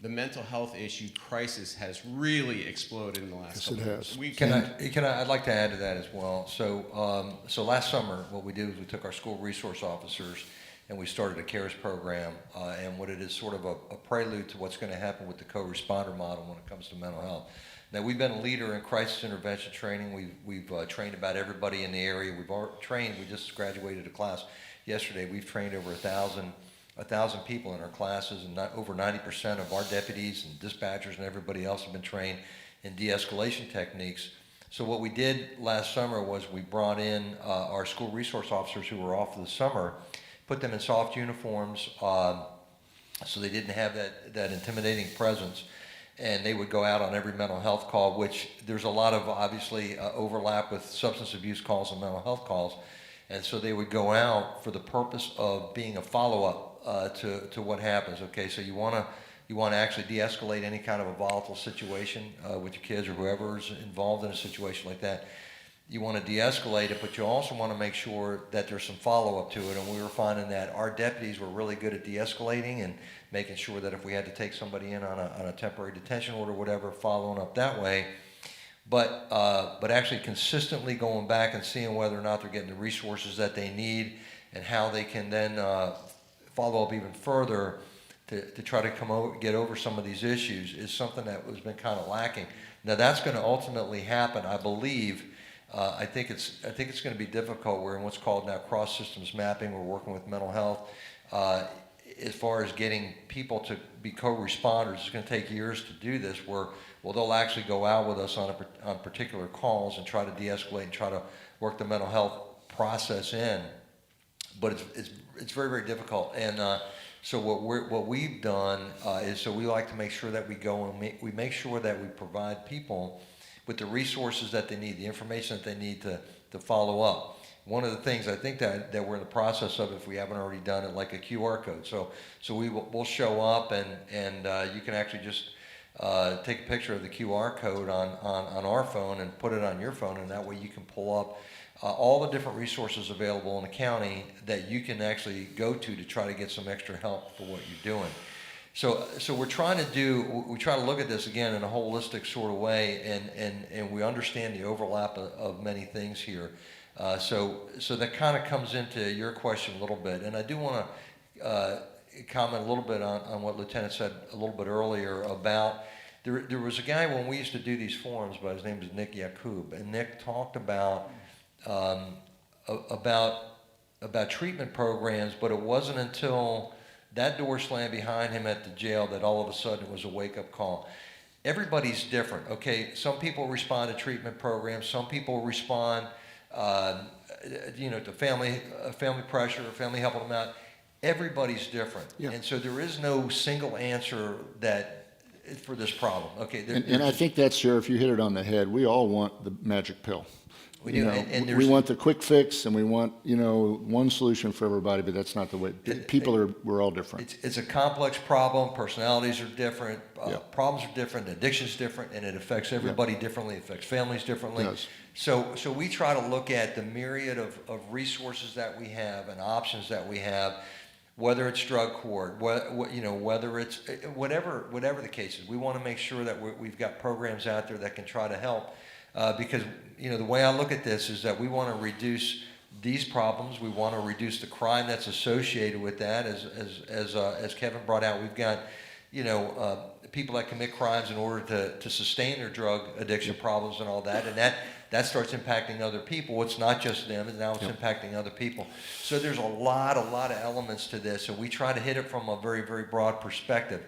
The mental health issue crisis has really exploded in the last couple of years. I'd like to add to that as well. So last summer, what we did was we took our school resource officers and we started a CARES program, and what it is sort of a prelude to what's going to happen with the co-responder model when it comes to mental health. Now, we've been a leader in crisis intervention training. We've trained about everybody in the area. We just graduated a class yesterday. We've trained over 1,000 people in our classes, and over 90% of our deputies and dispatchers and everybody else have been trained in de-escalation techniques. So what we did last summer was we brought in our school resource officers who were off for the summer, put them in soft uniforms so they didn't have that intimidating presence. and they would go out on every mental health call, which there's a lot of obviously overlap with substance abuse calls and mental health calls. And so they would go out for the purpose of being a follow-up to what happens. Okay, so you want to actually de-escalate any kind of a volatile situation with your kids or whoever's involved in a situation like that. You want to de-escalate it, but you also want to make sure that there's some follow-up to it. And we were finding that our deputies were really good at de-escalating and making sure that if we had to take somebody in on a temporary detention order or whatever, following up that way. But actually consistently going back and seeing whether or not they're getting the resources that they need and how they can then follow up even further to try to get over some of these issues is something that has been kind of lacking. Now that's going to ultimately happen, I believe. I think it's going to be difficult. We're in what's called now cross-systems mapping. We're working with mental health. As far as getting people to be co-responders, it's going to take years to do this, where they'll actually go out with us on particular calls and try to de-escalate and try to work the mental health process in. But it's very, very difficult. And so what we've done is, so we like to make sure that we go and we make sure that we provide people with the resources that they need, the information that they need to follow up. One of the things I think that we're in the process of, if we haven't already done it, like a QR code. So we'll show up and you can actually just take a picture of the QR code on our phone and put it on your phone, and that way you can pull up all the different resources available in the county that you can actually go to try to get some extra help for what you're doing. So we try to look at this again in a holistic sort of way, and we understand the overlap of many things here. So that kind of comes into your question a little bit, and I do want to comment a little bit on what Lieutenant said a little bit earlier about there was a guy when we used to do these forums, but his name is Nick Yakub, and Nick talked about treatment programs, but it wasn't until that door slammed behind him at the jail that all of a sudden it was a wake-up call. Everybody's different, okay? Some people respond to treatment programs. Some people respond, to family pressure, family helping them out. Everybody's different. Yeah. And so there is no single answer for this problem, okay? And I think that's, Sheriff, you hit it on the head. We all want the magic pill. We do, we want the quick fix, and we want, one solution for everybody, but that's not the way. We're all different. It's a complex problem. Personalities are different. Problems are different. Addiction's different, and it affects everybody differently. It affects families differently. It does. So we try to look at the myriad of resources that we have and options that we have, whether it's drug court, whether it's whatever the case is. We want to make sure that we've got programs out there that can try to help. Because the way I look at this is that we want to reduce these problems. We want to reduce the crime that's associated with that. As Kevin brought out, we've got people that commit crimes in order to sustain their drug addiction problems and all that, and that starts impacting other people. It's not just them, and now it's impacting other people. So there's a lot of elements to this, and we try to hit it from a very, very broad perspective.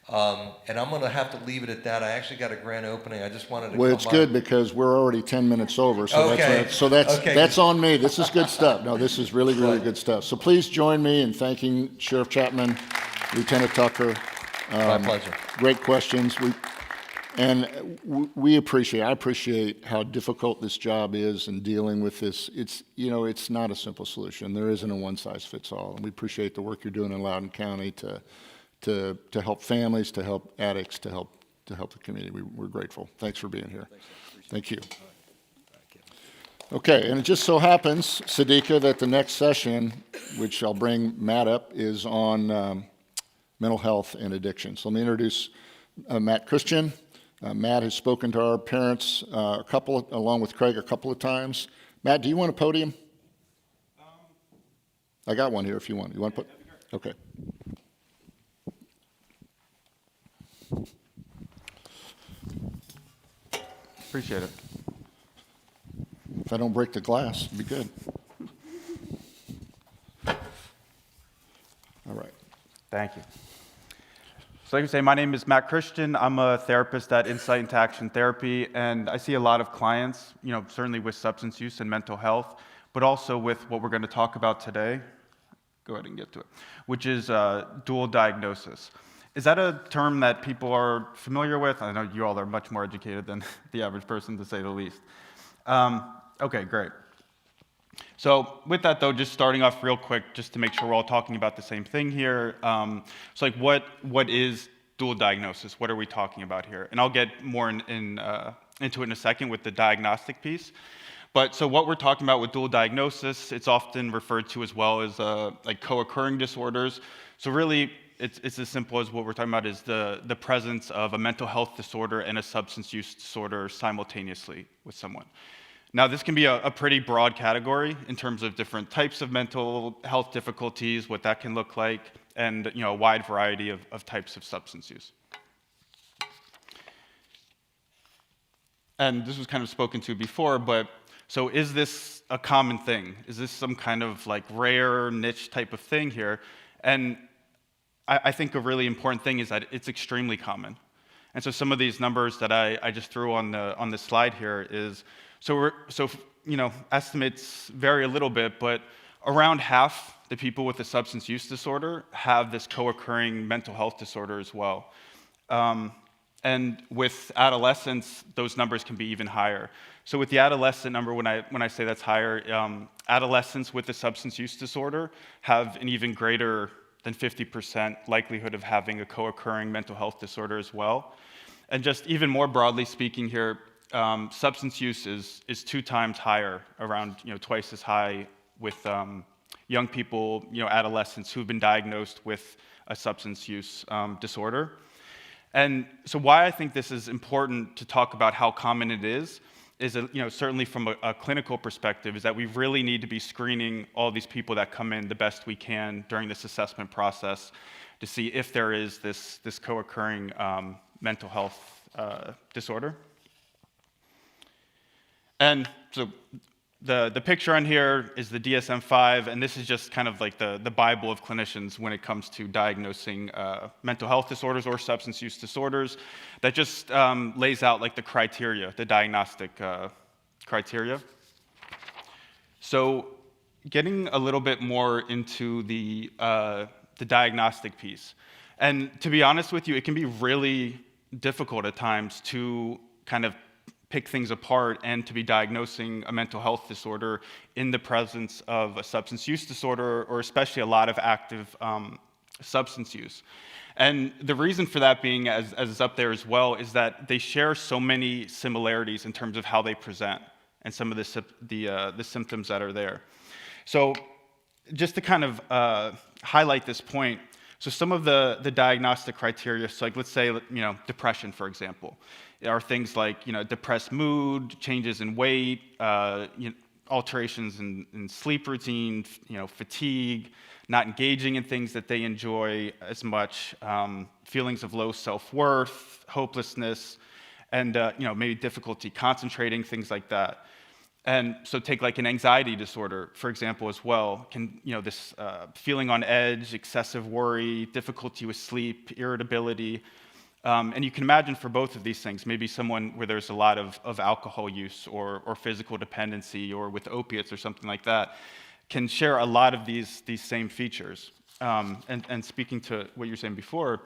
And I'm going to have to leave it at that. I actually got a grand opening. I just wanted to. Well, it's good because we're already 10 minutes over, so that's on me. This is good stuff. No, this is really, really good stuff. So please join me in thanking Sheriff Chapman, Lieutenant Tucker. My pleasure. Great questions. I appreciate how difficult this job is in dealing with this. It's not a simple solution. There isn't a one-size-fits-all, and we appreciate the work you're doing in Loudoun County to help families, to help addicts, to help the community. We're grateful. Thanks for being here. Thank you. Okay, and it just so happens, Siddiqa, that the next session, which I'll bring Matt up, is on mental health and addiction. So let me introduce Matt Christian. Matt has spoken to our parents along with Craig a couple of times. Matt, do you want a podium? I got one here if you want. You want to put? Okay. Appreciate it. If I don't break the glass, it'd be good. All right. Thank you. So like I say, my name is Matt Christian. I'm a therapist at Insight into Action Therapy, and I see a lot of clients, certainly with substance use and mental health, but also with what we're going to talk about today. Go ahead and get to it, which is dual diagnosis. Is that a term that people are familiar with? I know you all are much more educated than the average person, to say the least. Okay, great. So with that, though, just starting off real quick, just to make sure we're all talking about the same thing here. So like, what is dual diagnosis? What are we talking about here? And I'll get more into it in a second with the diagnostic piece. But so what we're talking about with dual diagnosis, it's often referred to as well as like co-occurring disorders. So really, it's as simple as what we're talking about is the presence of a mental health disorder and a substance use disorder simultaneously with someone. Now, this can be a pretty broad category in terms of different types of mental health difficulties, what that can look like, and a wide variety of types of substance use. And this was kind of spoken to before, but so is this a common thing? Is this some kind of like rare niche type of thing here? And I think a really important thing is that it's extremely common. And so some of these numbers that I just threw on this slide here is, estimates vary a little bit, but around half the people with a substance use disorder have this co-occurring mental health disorder as well. And with adolescents, those numbers can be even higher. So with the adolescent number, when I say that's higher, adolescents with a substance use disorder have an even greater than 50% likelihood of having a co-occurring mental health disorder as well. And just even more broadly speaking here, substance use is 2 times higher, around twice as high with young people, adolescents who've been diagnosed with a substance use disorder. And so why I think this is important to talk about how common it is certainly from a clinical perspective, is that we really need to be screening all these people that come in the best we can during this assessment process to see if there is this co-occurring mental health disorder. And so the picture on here is the DSM-5, and this is just kind of like the Bible of clinicians when it comes to diagnosing mental health disorders or substance use disorders. That just lays out like the criteria, the diagnostic criteria. So getting a little bit more into the diagnostic piece. And to be honest with you, it can be really difficult at times to kind of pick things apart and to be diagnosing a mental health disorder in the presence of a substance use disorder, or especially a lot of active substance use. And the reason for that being, as is up there as well, is that they share so many similarities in terms of how they present and some of the symptoms that are there. So just to kind of highlight this point, so some of the diagnostic criteria, so like let's say, depression, for example, are things like, depressed mood, changes in weight, alterations in sleep routine, fatigue, not engaging in things that they enjoy as much, feelings of low self-worth, hopelessness, and maybe difficulty concentrating, things like that. And so take like an anxiety disorder, for example, as well, can, this feeling on edge, excessive worry, difficulty with sleep, irritability. And you can imagine for both of these things, maybe someone where there's a lot of alcohol use or physical dependency or with opiates or something like that, can share a lot of these same features. And speaking to what you were saying before,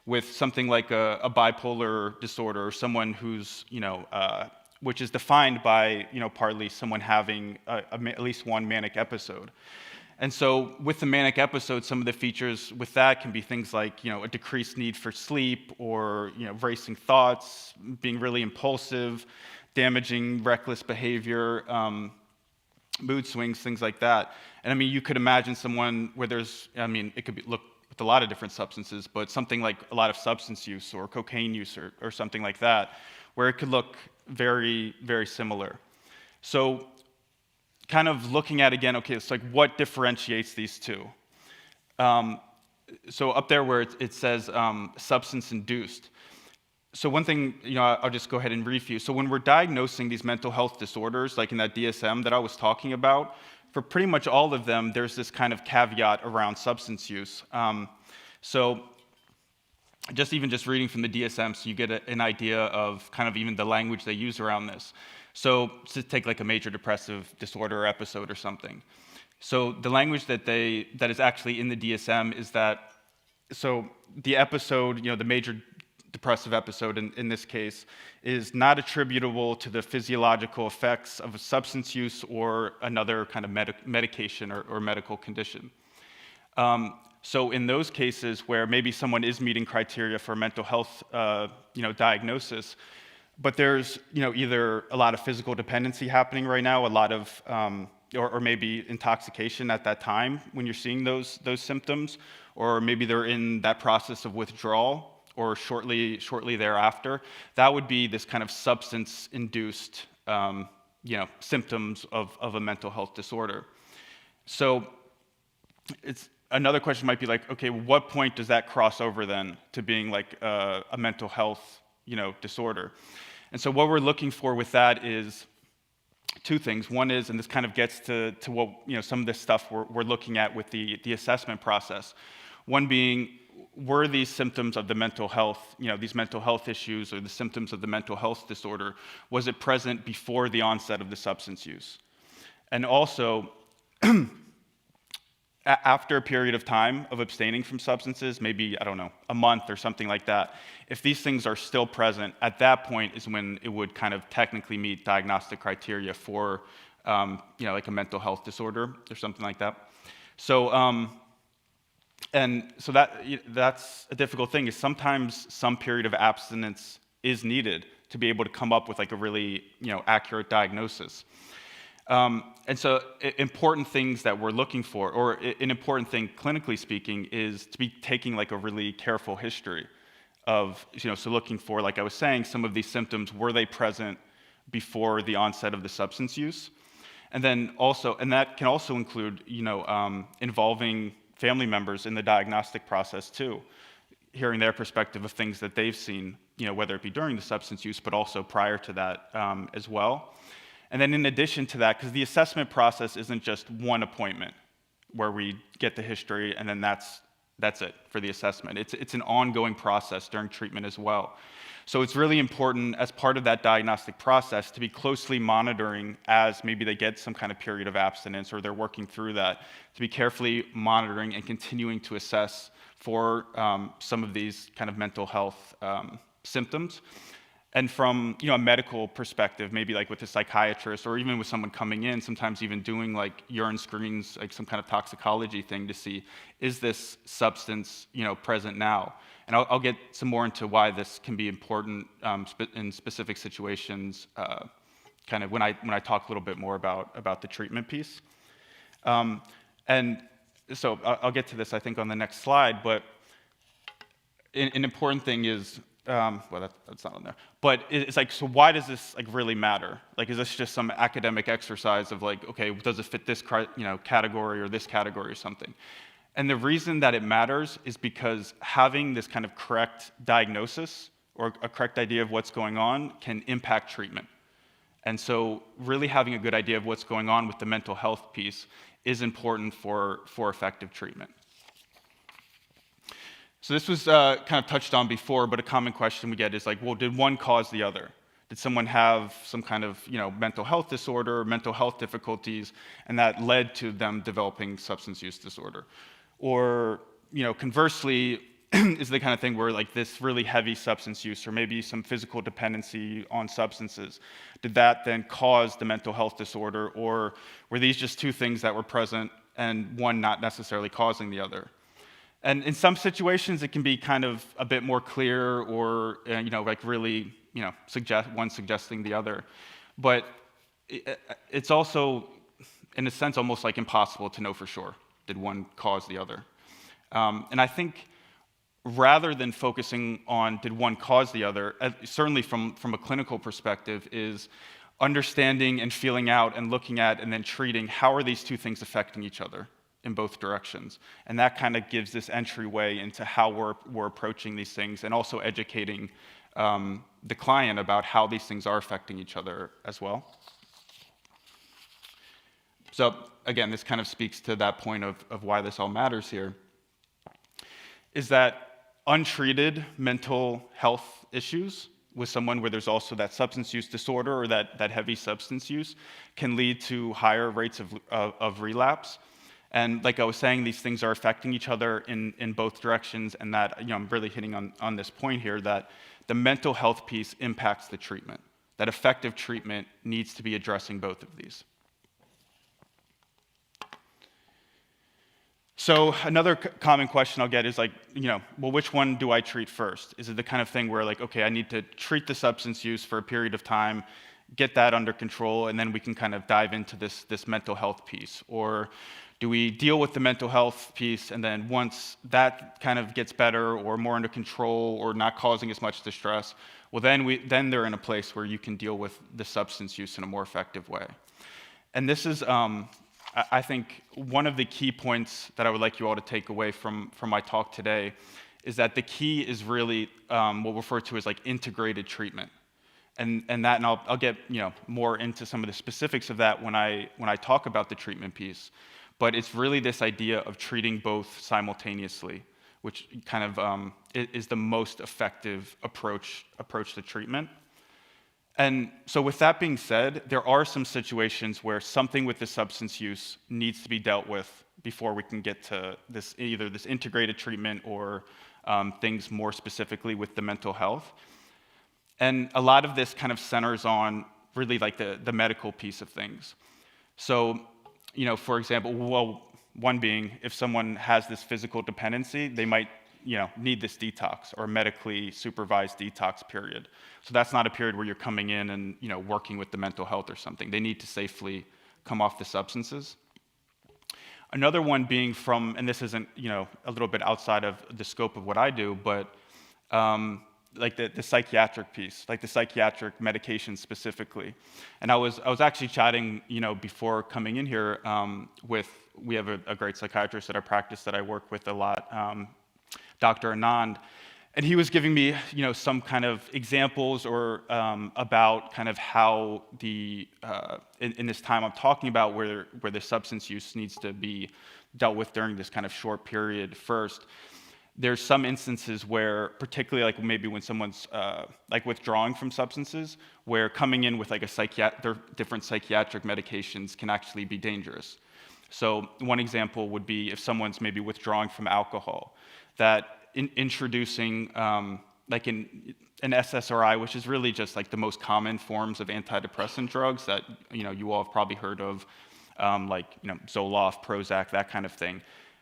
with something like a bipolar disorder or someone who's, which is defined by, partly someone having at least one manic episode. And so with the manic episode, some of the features with that can be things like, a decreased need for sleep or, racing thoughts, being really impulsive, damaging, reckless behavior, mood swings, things like that. And you could imagine someone where there's, it could look with a lot of different substances, but something like a lot of substance use or cocaine use or something like that, where it could look very, very similar. So kind of looking at, again, okay, it's like what differentiates these two? So up there where it says substance-induced. So one thing, I'll just go ahead and brief you. So when we're diagnosing these mental health disorders, like in that DSM that I was talking about, for pretty much all of them, there's this kind of caveat around substance use. So just reading from the DSM, so you get an idea of kind of even the language they use around this. So to take like a major depressive disorder or episode or something. So the language that is actually in the DSM is that so the episode, the major depressive episode in this case, is not attributable to the physiological effects of a substance use or another kind of medication or medical condition. So in those cases where maybe someone is meeting criteria for mental health, diagnosis, but there's, either a lot of physical dependency happening right now, a lot of, or maybe intoxication at that time when you're seeing those symptoms, or maybe they're in that process of withdrawal, or shortly thereafter, that would be this kind of substance-induced, symptoms of a mental health disorder. So it's another question might be like, okay, what point does that cross over then to being like a mental health, disorder? And so what we're looking for with that is two things. One is, and this kind of gets to what, some of this stuff we're looking at with the assessment process. One being, were these symptoms of the mental health, these mental health issues or the symptoms of the mental health disorder, was it present before the onset of the substance use? And also, after a period of time of abstaining from substances, maybe, I don't know, a month or something like that, if these things are still present, at that point is when it would kind of technically meet diagnostic criteria for, like a mental health disorder or something like that. So, and so that's a difficult thing, is sometimes some period of abstinence is needed to be able to come up with like a really, accurate diagnosis. And so important things that we're looking for, or an important thing clinically speaking, is to be taking like a really careful history of, so looking for, like I was saying, some of these symptoms, were they present before the onset of the substance use? And then also, and that can also include, involving family members in the diagnostic process too, hearing their perspective of things that they've seen, whether it be during the substance use, but also prior to that as well. And then in addition to that, because the assessment process isn't just one appointment where we get the history and then that's it for the assessment. It's an ongoing process during treatment as well. So it's really important as part of that diagnostic process to be closely monitoring as maybe they get some kind of period of abstinence or they're working through that, to be carefully monitoring and continuing to assess for some of these kind of mental health symptoms. And from a medical perspective, maybe like with a psychiatrist or even with someone coming in, sometimes even doing like urine screens, like some kind of toxicology thing to see, is this substance present now? And I'll get some more into why this can be important in specific situations, kind of when I talk a little bit more about the treatment piece. And so I'll get to this, I think, on the next slide. But an important thing is, well, that's not on there. But it's like, so why does this like really matter? Like, is this just some academic exercise of like, okay, does it fit this category or this category or something? And the reason that it matters is because having this kind of correct diagnosis or a correct idea of what's going on can impact treatment. And so really having a good idea of what's going on with the mental health piece is important for effective treatment. So this was kind of touched on before, but a common question we get is like, well, did one cause the other? Did someone have some kind of mental health disorder, mental health difficulties, and that led to them developing substance use disorder? Or conversely, is the kind of thing where like this really heavy substance use or maybe some physical dependency on substances, did that then cause the mental health disorder, or were these just two things that were present and one not necessarily causing the other? And in some situations, it can be kind of a bit more clear, or like really, one suggesting the other. But it's also, in a sense, almost like impossible to know for sure. Did one cause the other? And I think rather than focusing on did one cause the other, certainly from a clinical perspective, is understanding and feeling out and looking at and then treating how are these two things affecting each other in both directions. And that kind of gives this entryway into how we're approaching these things, and also educating the client about how these things are affecting each other as well. So again, this kind of speaks to that point of why this all matters here, is that untreated mental health issues with someone where there's also that substance use disorder or that heavy substance use can lead to higher rates of relapse. And like I was saying, these things are affecting each other in both directions, and that, I'm really hitting on this point here, that the mental health piece impacts the treatment. That effective treatment needs to be addressing both of these. So another common question I'll get is like, well, which one do I treat first? Is it the kind of thing where like, okay, I need to treat the substance use for a period of time, get that under control, and then we can kind of dive into this mental health piece? Or do we deal with the mental health piece, and then once that kind of gets better or more under control or not causing as much distress, well, then they're in a place where you can deal with the substance use in a more effective way. And this is, I think, one of the key points that I would like you all to take away from my talk today is that the key is really what we refer to as like integrated treatment. And I'll get more into some of the specifics of that when I talk about the treatment piece. But it's really this idea of treating both simultaneously, which kind of is the most effective approach to treatment. And so with that being said, there are some situations where something with the substance use needs to be dealt with before we can get to either this integrated treatment or things more specifically with the mental health. And a lot of this kind of centers on really like the medical piece of things. So, for example, well, one being if someone has this physical dependency, they might need this detox or medically supervised detox period. So that's not a period where you're coming in and working with the mental health or something. They need to safely come off the substances. Another one being and this isn't a little bit outside of the scope of what I do, but like the psychiatric piece, like the psychiatric medication specifically. And I was actually chatting before coming in here we have a great psychiatrist at our practice that I work with a lot, Dr. Anand, and he was giving me, some kind of examples or about kind of how in this time I'm talking about where the substance use needs to be dealt with during this kind of short period first. There's some instances where, particularly like maybe when someone's like withdrawing from substances, where coming in with like different psychiatric medications can actually be dangerous. So one example would be if someone's maybe withdrawing from alcohol, that introducing like an SSRI, which is really just like the most common forms of antidepressant drugs that you all have probably heard of, like Zoloft, Prozac, that kind of thing,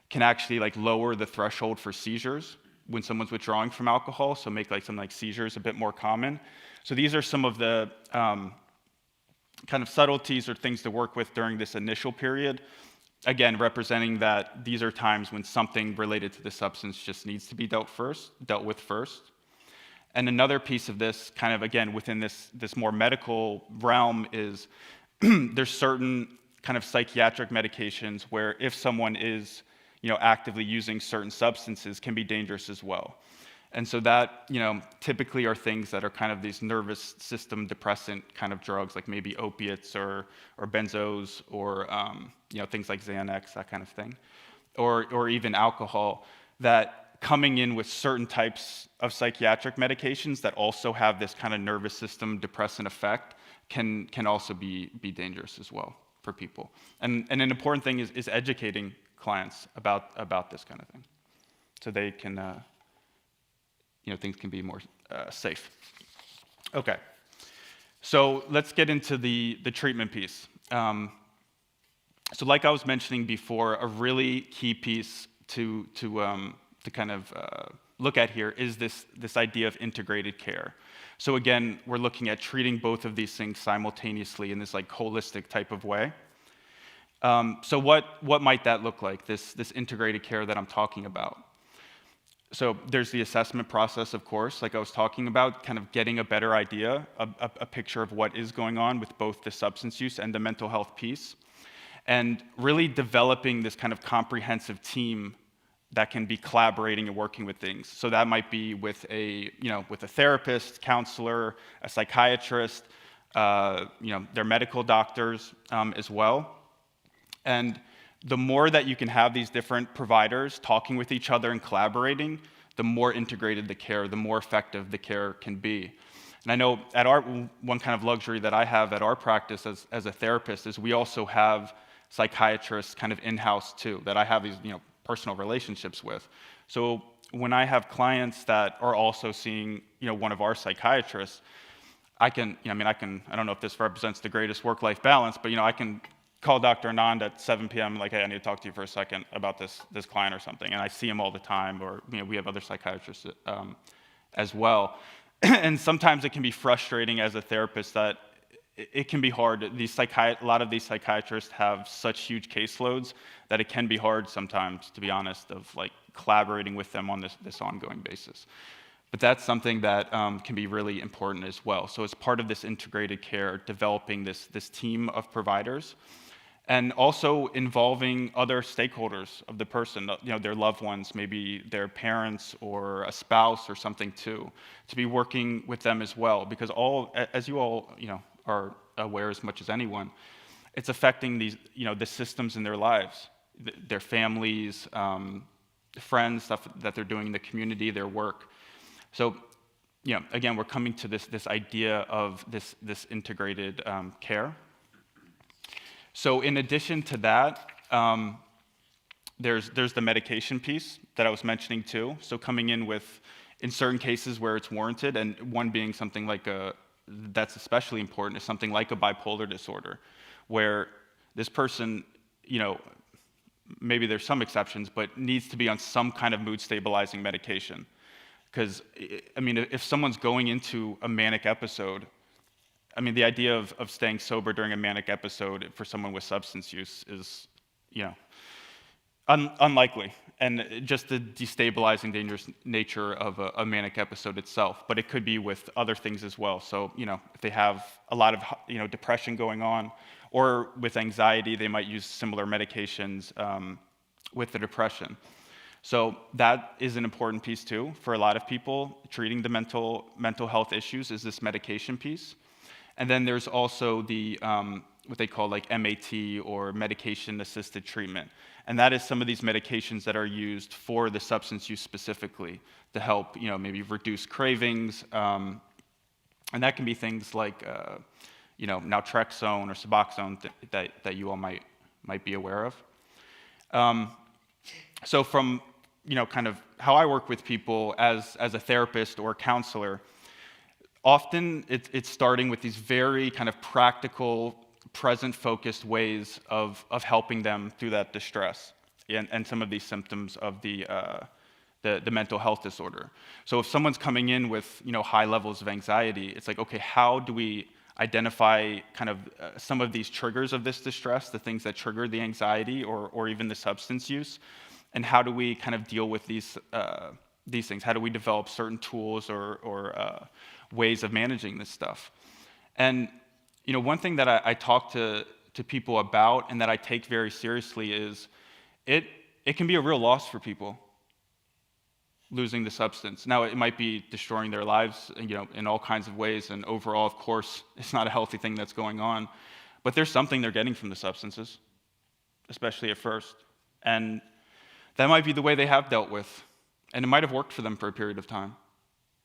can actually like lower the threshold for seizures when someone's withdrawing from alcohol, so make like something like seizures a bit more common. So these are some of the kind of subtleties or things to work with during this initial period. Again, representing that these are times when something related to the substance just needs to be dealt with first. And another piece of this, kind of again within this more medical realm, is there's certain kind of psychiatric medications where if someone is actively using certain substances can be dangerous as well. And so that, typically are things that are kind of these nervous system depressant kind of drugs, like maybe opiates or benzos or, things like Xanax, that kind of thing, or even alcohol, that coming in with certain types of psychiatric medications that also have this kind of nervous system depressant effect can also be dangerous as well for people. And an important thing is educating clients about this kind of thing, so they can, things can be more safe. Okay, so let's get into the treatment piece. So like I was mentioning before, a really key piece to kind of look at here is this idea of integrated care. So again, we're looking at treating both of these things simultaneously in this like holistic type of way. So what might that look like, this integrated care that I'm talking about? So there's the assessment process, of course, like I was talking about, kind of getting a better idea, a picture of what is going on with both the substance use and the mental health piece, and really developing this kind of comprehensive team that can be collaborating and working with things. So that might be with a therapist, counselor, a psychiatrist, their medical doctors as well. And the more that you can have these different providers talking with each other and collaborating, the more integrated the care, the more effective the care can be. And I know one kind of luxury that I have at our practice as a therapist is we also have psychiatrists kind of in-house too, that I have these, personal relationships with. So when I have clients that are also seeing, one of our psychiatrists, I don't know if this represents the greatest work-life balance, but, I can call Dr. Anand at 7 p.m. like, hey, I need to talk to you for a second about this client or something, and I see him all the time, or, we have other psychiatrists as well. And sometimes it can be frustrating as a therapist that it can be hard. A lot of these psychiatrists have such huge caseloads that it can be hard sometimes, to be honest, of like collaborating with them on this ongoing basis. But that's something that can be really important as well. So as part of this integrated care, developing this team of providers, and also involving other stakeholders of the person, their loved ones, maybe their parents or a spouse or something too, to be working with them as well. Because as you all, are aware as much as anyone, it's affecting these, the systems in their lives, their families, friends, stuff that they're doing in the community, their work. So, again, we're coming to this idea of this integrated care. So in addition to that, there's the medication piece that I was mentioning too. So coming in with, in certain cases where it's warranted, and one being something like that's especially important, is something like a bipolar disorder, where this person, maybe there's some exceptions, but needs to be on some kind of mood stabilizing medication. Because, if someone's going into a manic episode, the idea of staying sober during a manic episode for someone with substance use is, unlikely. And just the destabilizing, dangerous nature of a manic episode itself. But it could be with other things as well. So, if they have a lot of, depression going on, or with anxiety, they might use similar medications with the depression. So that is an important piece too for a lot of people treating the mental health issues, is this medication piece. And then there's also the what they call like MAT, or medication-assisted treatment. And that is some of these medications that are used for the substance use specifically to help, maybe reduce cravings. And that can be things like, naltrexone or Suboxone that you all might be aware of. So from, kind of how I work with people as a therapist or counselor, often it's starting with these very kind of practical, present-focused ways of helping them through that distress and some of these symptoms of the mental health disorder. So if someone's coming in with, high levels of anxiety, it's like, okay, how do we identify kind of some of these triggers of this distress, the things that trigger the anxiety or even the substance use, and how do we kind of deal with these things? How do we develop certain tools or ways of managing this stuff? And one thing that I talk to people about and that I take very seriously is it can be a real loss for people, losing the substance. Now, it might be destroying their lives, in all kinds of ways, and overall, of course, it's not a healthy thing that's going on, but there's something they're getting from the substances, especially at first. And that might be the way they have dealt with, and it might have worked for them for a period of time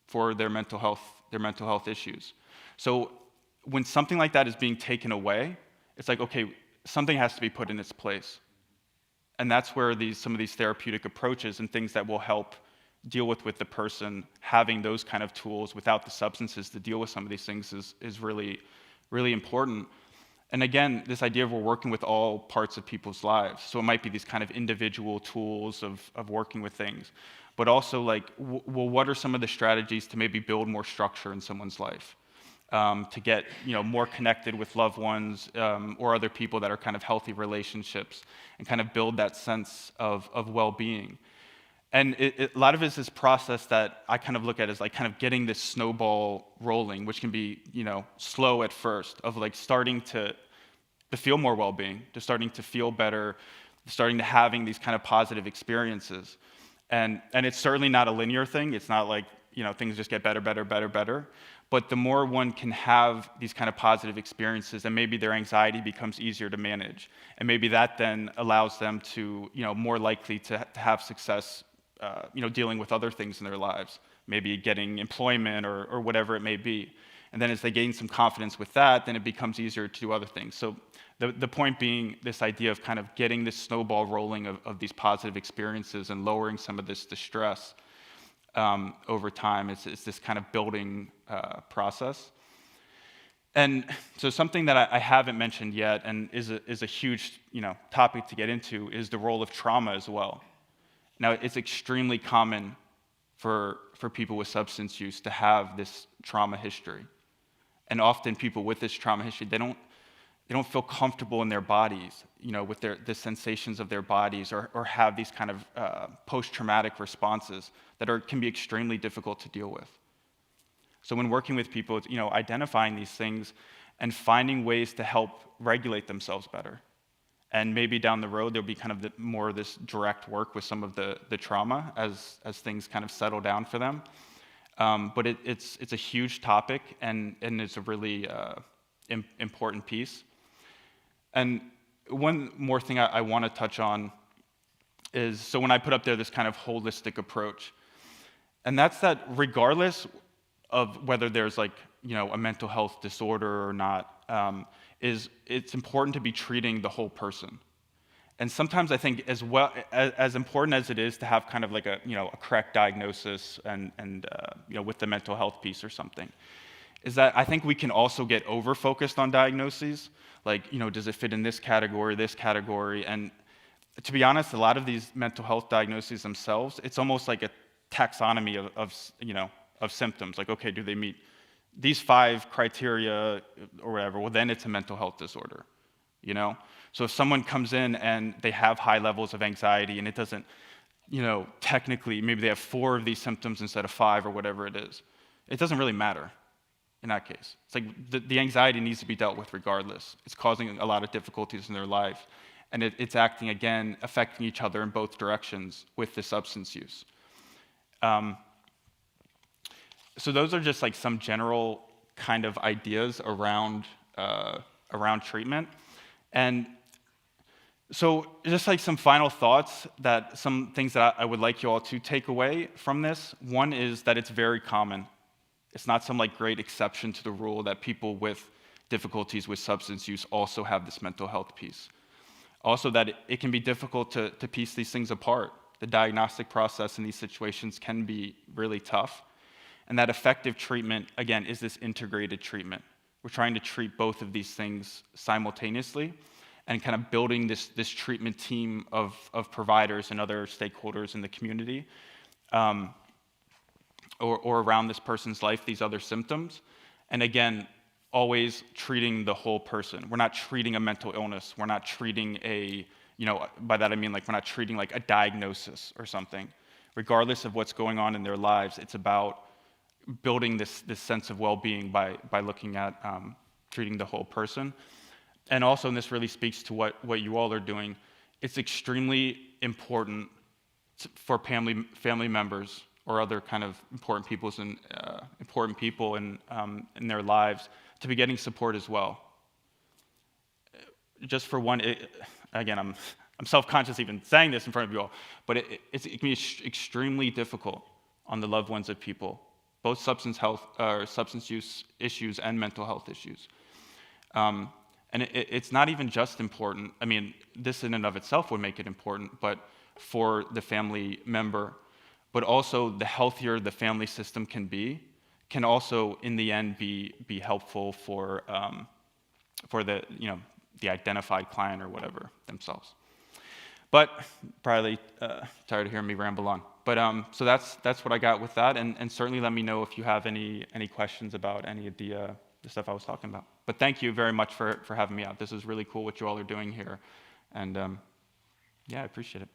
for their mental health issues. So when something like that is being taken away, it's like, okay, something has to be put in its place. And that's where some of these therapeutic approaches and things that will help deal with the person having those kind of tools without the substances to deal with some of these things is really, really important. And again, this idea of we're working with all parts of people's lives. So it might be these kind of individual tools of working with things, but also like, well, what are some of the strategies to maybe build more structure in someone's life? To get more connected with loved ones or other people that are kind of healthy relationships, and kind of build that sense of well-being. And a lot of it is this process that I kind of look at as like kind of getting this snowball rolling, which can be slow at first, of like starting to feel more well-being, to starting to feel better, starting to having these kind of positive experiences. And it's certainly not a linear thing. It's not like things just get better. But the more one can have these kind of positive experiences, and maybe their anxiety becomes easier to manage. And maybe that then allows them to, more likely to have success, dealing with other things in their lives, maybe getting employment or whatever it may be. And then as they gain some confidence with that, then it becomes easier to do other things. So the point being this idea of kind of getting this snowball rolling of these positive experiences and lowering some of this distress over time. It's this kind of building process. And so something that I haven't mentioned yet and is a huge topic to get into is the role of trauma as well. Now, it's extremely common for people with substance use to have this trauma history. And often people with this trauma history, they don't feel comfortable in their bodies, with the sensations of their bodies, or have these kind of post-traumatic responses that can be extremely difficult to deal with. So when working with people, it's, identifying these things and finding ways to help regulate themselves better. And maybe down the road, there'll be kind of more of this direct work with some of the trauma as things kind of settle down for them. But it's a huge topic, and it's a really important piece. And one more thing I want to touch on is, so when I put up there this kind of holistic approach, and that's that regardless of whether there's a mental health disorder or not, it's important to be treating the whole person. And sometimes I think as important as it is to have kind of like a correct diagnosis and with the mental health piece or something, is that I think we can also get over-focused on diagnoses. Does it fit in this category? And to be honest, a lot of these mental health diagnoses themselves, it's almost like a taxonomy of symptoms. Okay, do they meet these 5 criteria or whatever? Well, then it's a mental health disorder, So if someone comes in and they have high levels of anxiety and it doesn't, technically, maybe they have 4 of these symptoms instead of 5 or whatever it is, it doesn't really matter in that case. It's like the anxiety needs to be dealt with regardless. It's causing a lot of difficulties in their life. And it's acting, again, affecting each other in both directions with the substance use. So those are just some general kind of ideas around treatment. And so just some final thoughts, some things that I would like you all to take away from this. One is that it's very common. It's not some great exception to the rule that people with difficulties with substance use also have this mental health piece. Also that it can be difficult to piece these things apart. The diagnostic process in these situations can be really tough. And that effective treatment, again, is this integrated treatment. We're trying to treat both of these things simultaneously and kind of building this treatment team of providers and other stakeholders in the community or around this person's life, these other symptoms. And again, always treating the whole person. We're not treating a mental illness. We're not treating by that I mean we're not treating a diagnosis or something. Regardless of what's going on in their lives, it's about building this sense of well-being by looking at treating the whole person. And also, and this really speaks to what you all are doing, it's extremely important for family members or other kind of important people in their lives to be getting support as well. Just for one, again, I'm self-conscious even saying this in front of you all, but it can be extremely difficult on the loved ones of people, both substance use issues and mental health issues. And it's not even just important. I mean, this in and of itself would make it important, but for the family member, but also the healthier the family system can also in the end be helpful for the the identified client or whatever themselves. But probably tired of hearing me ramble on. But so that's what I got with that, and certainly let me know if you have any questions about any of the stuff I was talking about. But thank you very much for having me out. This is really cool what you all are doing here, and yeah, I appreciate it.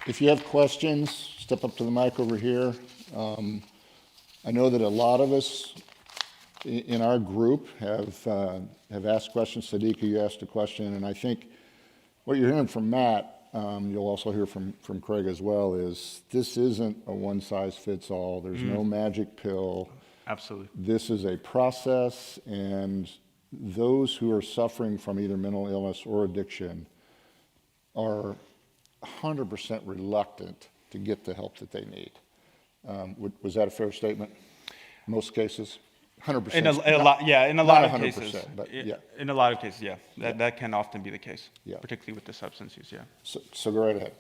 If you have questions, step up to the mic over here. I know that a lot of us in our group have asked questions. Sadiqa, you asked a question, and I think what you're hearing from Matt, you'll also hear from Craig as well, is this isn't a one-size-fits-all. There's no magic pill. Absolutely. This is a process, and those who are suffering from either mental illness or addiction are 100% reluctant to get the help that they need. Was that a fair statement? Most cases? 100%. In a lot, yeah, in a Not lot of 100%, cases. but yeah. In a lot of cases, yeah. That can often be the case, Yeah. particularly with the substance use, yeah. So go right ahead.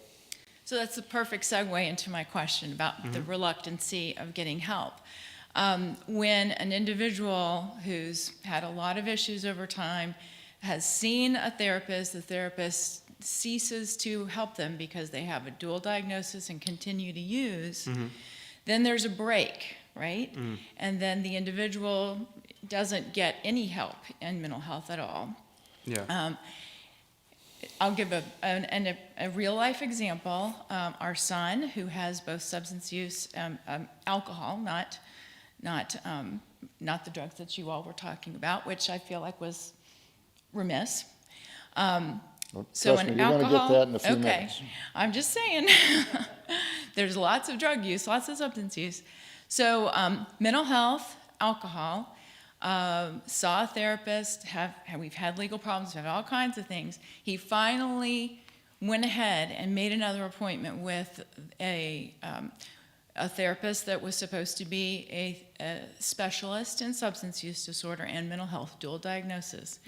So that's the perfect segue into my question about the reluctancy of getting help. When an individual who's had a lot of issues over time has seen a therapist, the therapist ceases to help them because they have a dual diagnosis and continue to use, then there's a break, right? And then the individual doesn't get any help in mental health at all. Yeah. I'll give a real life example. Our son, who has both substance use, alcohol, not the drugs that you all were talking about, which I feel like was remiss. Well, trust me, you're going to get that in a few minutes. I'm just saying, there's lots of drug use, lots of substance use. So mental health, alcohol, saw a therapist, we've had legal problems, we've had all kinds of things. He finally went ahead and made another appointment with a therapist that was supposed to be a specialist in substance use disorder and mental health, dual diagnosis.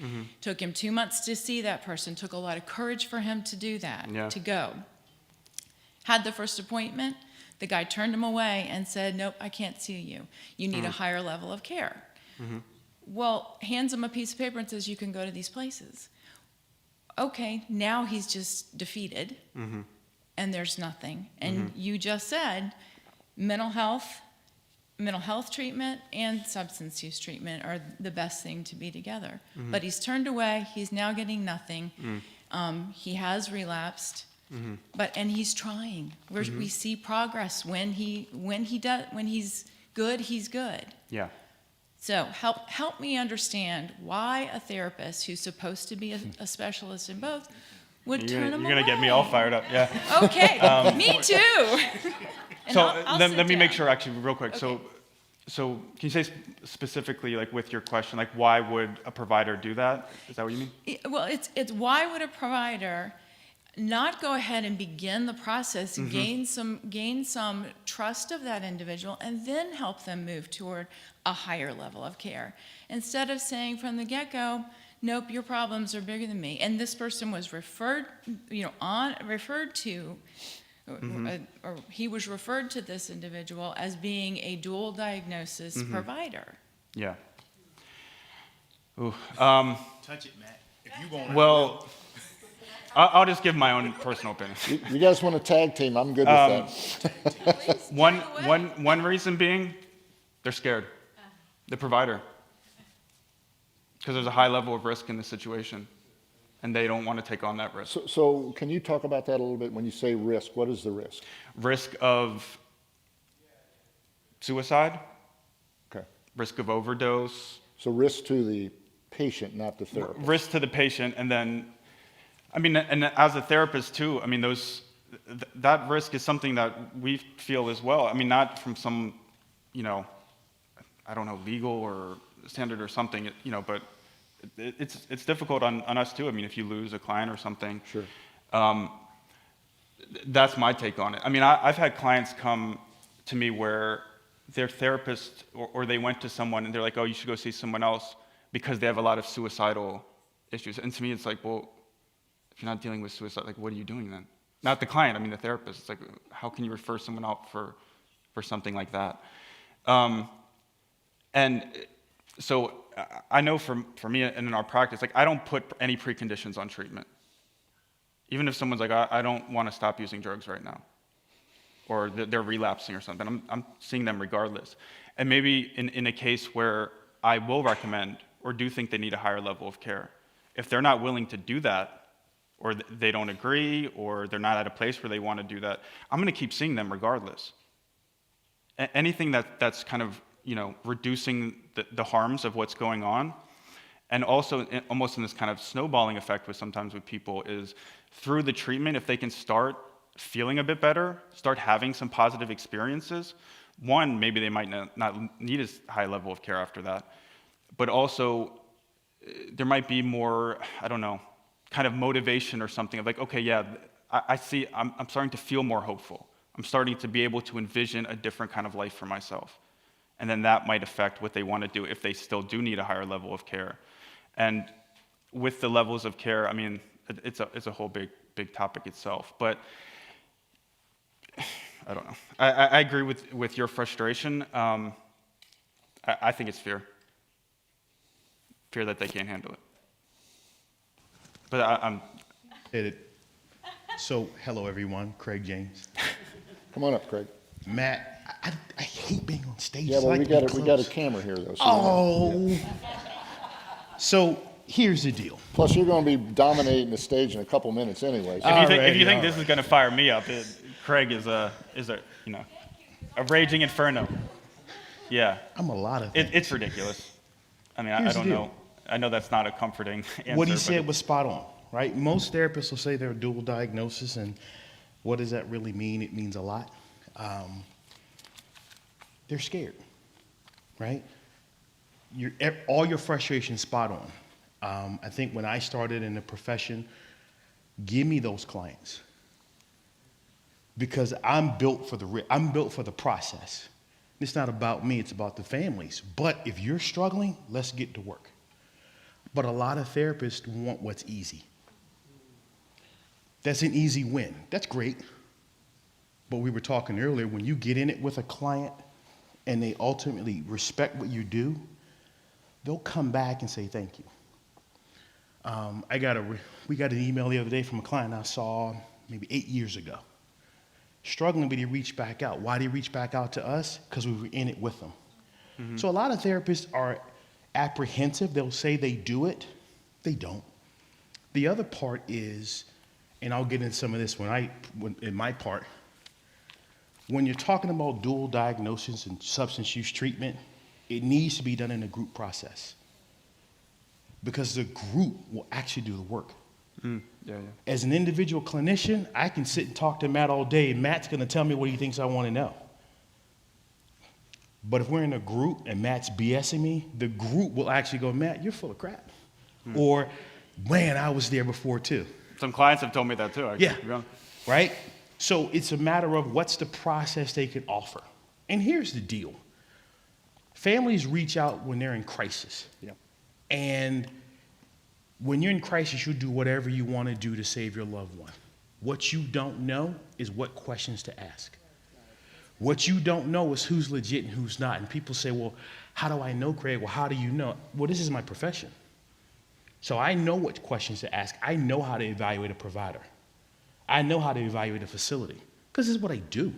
Took him 2 months to see that person, took a lot of courage for him to do that, to go. Had the first appointment, the guy turned him away and said, nope, I can't see you. You need a higher level of care. Well, hands him a piece of paper and says, you can go to these places. Okay, now he's just defeated, and there's nothing. And you just said, mental health treatment and substance use treatment are the best thing to be together. But he's turned away, he's now getting nothing. He has relapsed, and he's trying. We see progress when he's good, he's good. Yeah. So help me understand why a therapist who's supposed to be a specialist in both would turn him away. You're going to get me all fired up, yeah. Okay, me too. And So I'll let sit me make down. sure, actually, real quick. Okay. So can you say specifically, like with your question, like why would a provider do that? Is that what you mean? Well, it's why would a provider not go ahead and begin the process, gain some trust of that individual, and then help them move toward a higher level of care, instead of saying from the get-go, nope, your problems are bigger than me. And this person was referred to, or he was referred to this individual as being a dual diagnosis provider. Yeah. Ooh, Touch it, Matt. If you want. well, I'll just give my own personal opinion. You guys want to tag team? I'm good with that. One reason being, they're scared. The provider. Because there's a high level of risk in the situation, and they don't want to take on that risk. So can you talk about that a little bit? When you say risk, what is the risk? Risk of suicide, Okay. risk of overdose, So risk to the patient, not the therapist. risk to the patient, and then, I mean, and as a therapist too, I mean, that risk is something that we feel as well. I mean, not from some, I don't know, legal or standard or something, but it's difficult on us too. I mean, if you lose a client or something. Sure. That's my take on it. I mean, I've had clients come to me where their therapist, or they went to someone and they're like, oh, you should go see someone else because they have a lot of suicidal issues. And to me, it's like, well, if you're not dealing with suicide, like, what are you doing then? Not the client, I mean the therapist. It's like, how can you refer someone out for something like that? And so I know for me and in our practice, like, I don't put any preconditions on treatment. Even if someone's like, I don't want to stop using drugs right now, or they're relapsing or something, I'm seeing them regardless. And maybe in a case where I will recommend or do think they need a higher level of care, if they're not willing to do that, or they don't agree, or they're not at a place where they want to do that, I'm going to keep seeing them regardless. Anything that's kind of, reducing the harms of what's going on, and also almost in this kind of snowballing effect sometimes with people, is through the treatment, if they can start feeling a bit better, start having some positive experiences, one, maybe they might not need as high level of care after that, but also there might be more, I don't know, kind of motivation or something of like, okay, yeah, I see, I'm starting to feel more hopeful. I'm starting to be able to envision a different kind of life for myself. And then that might affect what they want to do if they still do need a higher level of care. And with the levels of care, I mean, it's a whole big topic itself. But I don't know. I agree with your frustration. I think it's fear. Fear that they can't handle it. But I'm Hit it. So, hello everyone, Craig James. Come on up, Craig. Matt, I hate being on stage. Yeah, I well, like we to be got a close. camera here, though. So Oh. So, here's the deal. Plus, you're going to be dominating the stage in a couple minutes anyway. So. if you think Alrighty, this is going to fire me up, Craig is a raging inferno. Yeah, I'm a lot of things. it's ridiculous. I mean, I Here's the don't deal. know. I know that's not a comforting answer. What he but said was spot on, right? Most therapists will say they're a dual diagnosis, and what does that really mean? It means a lot. They're scared, right? All your frustration spot on. I think when I started in the profession, give me those clients because I'm built for the process. It's not about me; it's about the families. But if you're struggling, let's get to work. But a lot of therapists want what's easy. That's an easy win. That's great. But we were talking earlier, when you get in it with a client and they ultimately respect what you do, they'll come back and say thank you. We got an email the other day from a client I saw maybe 8 years ago. Struggling, but he reached back out. Why did he reach back out to us? Because we were in it with him. Mm-hmm. So a lot of therapists are apprehensive. They'll say they do it. They don't. The other part is, and I'll get into some of this in my part, when you're talking about dual diagnosis and substance use treatment, it needs to be done in a group process because the group will actually do the work. Yeah. As an individual clinician, I can sit and talk to Matt all day, and Matt's going to tell me what he thinks I want to know. But if we're in a group and Matt's BSing me, the group will actually go, Matt, you're full of crap. Or, man, I was there before too. Some clients have told me that too. Yeah. Right? So it's a matter of what's the process they can offer. And here's the deal. Families reach out when they're in crisis. Yeah. And when you're in crisis, you do whatever you want to do to save your loved one. What you don't know is what questions to ask. What you don't know is who's legit and who's not. And people say, well, how do I know, Craig? Well, how do you know? Well, this is my profession. So I know what questions to ask. I know how to evaluate a provider. I know how to evaluate a facility because this is what I do.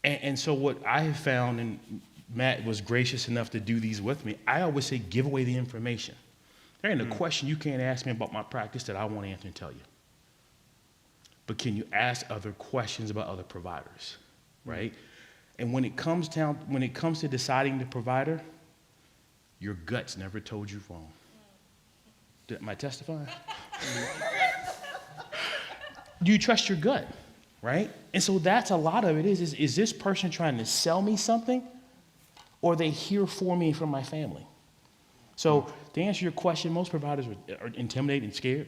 And so what I have found, and Matt was gracious enough to do these with me, I always say give away the information. There ain't a question you can't ask me about my practice that I won't answer and tell you. But can you ask other questions about other providers, right? And when it comes to deciding the provider, your guts never told you wrong. Am I testifying? Do you trust your gut, right? And so that's a lot of it is this person trying to sell me something, or are they here for me and for my family? So to answer your question, most providers are intimidated and scared.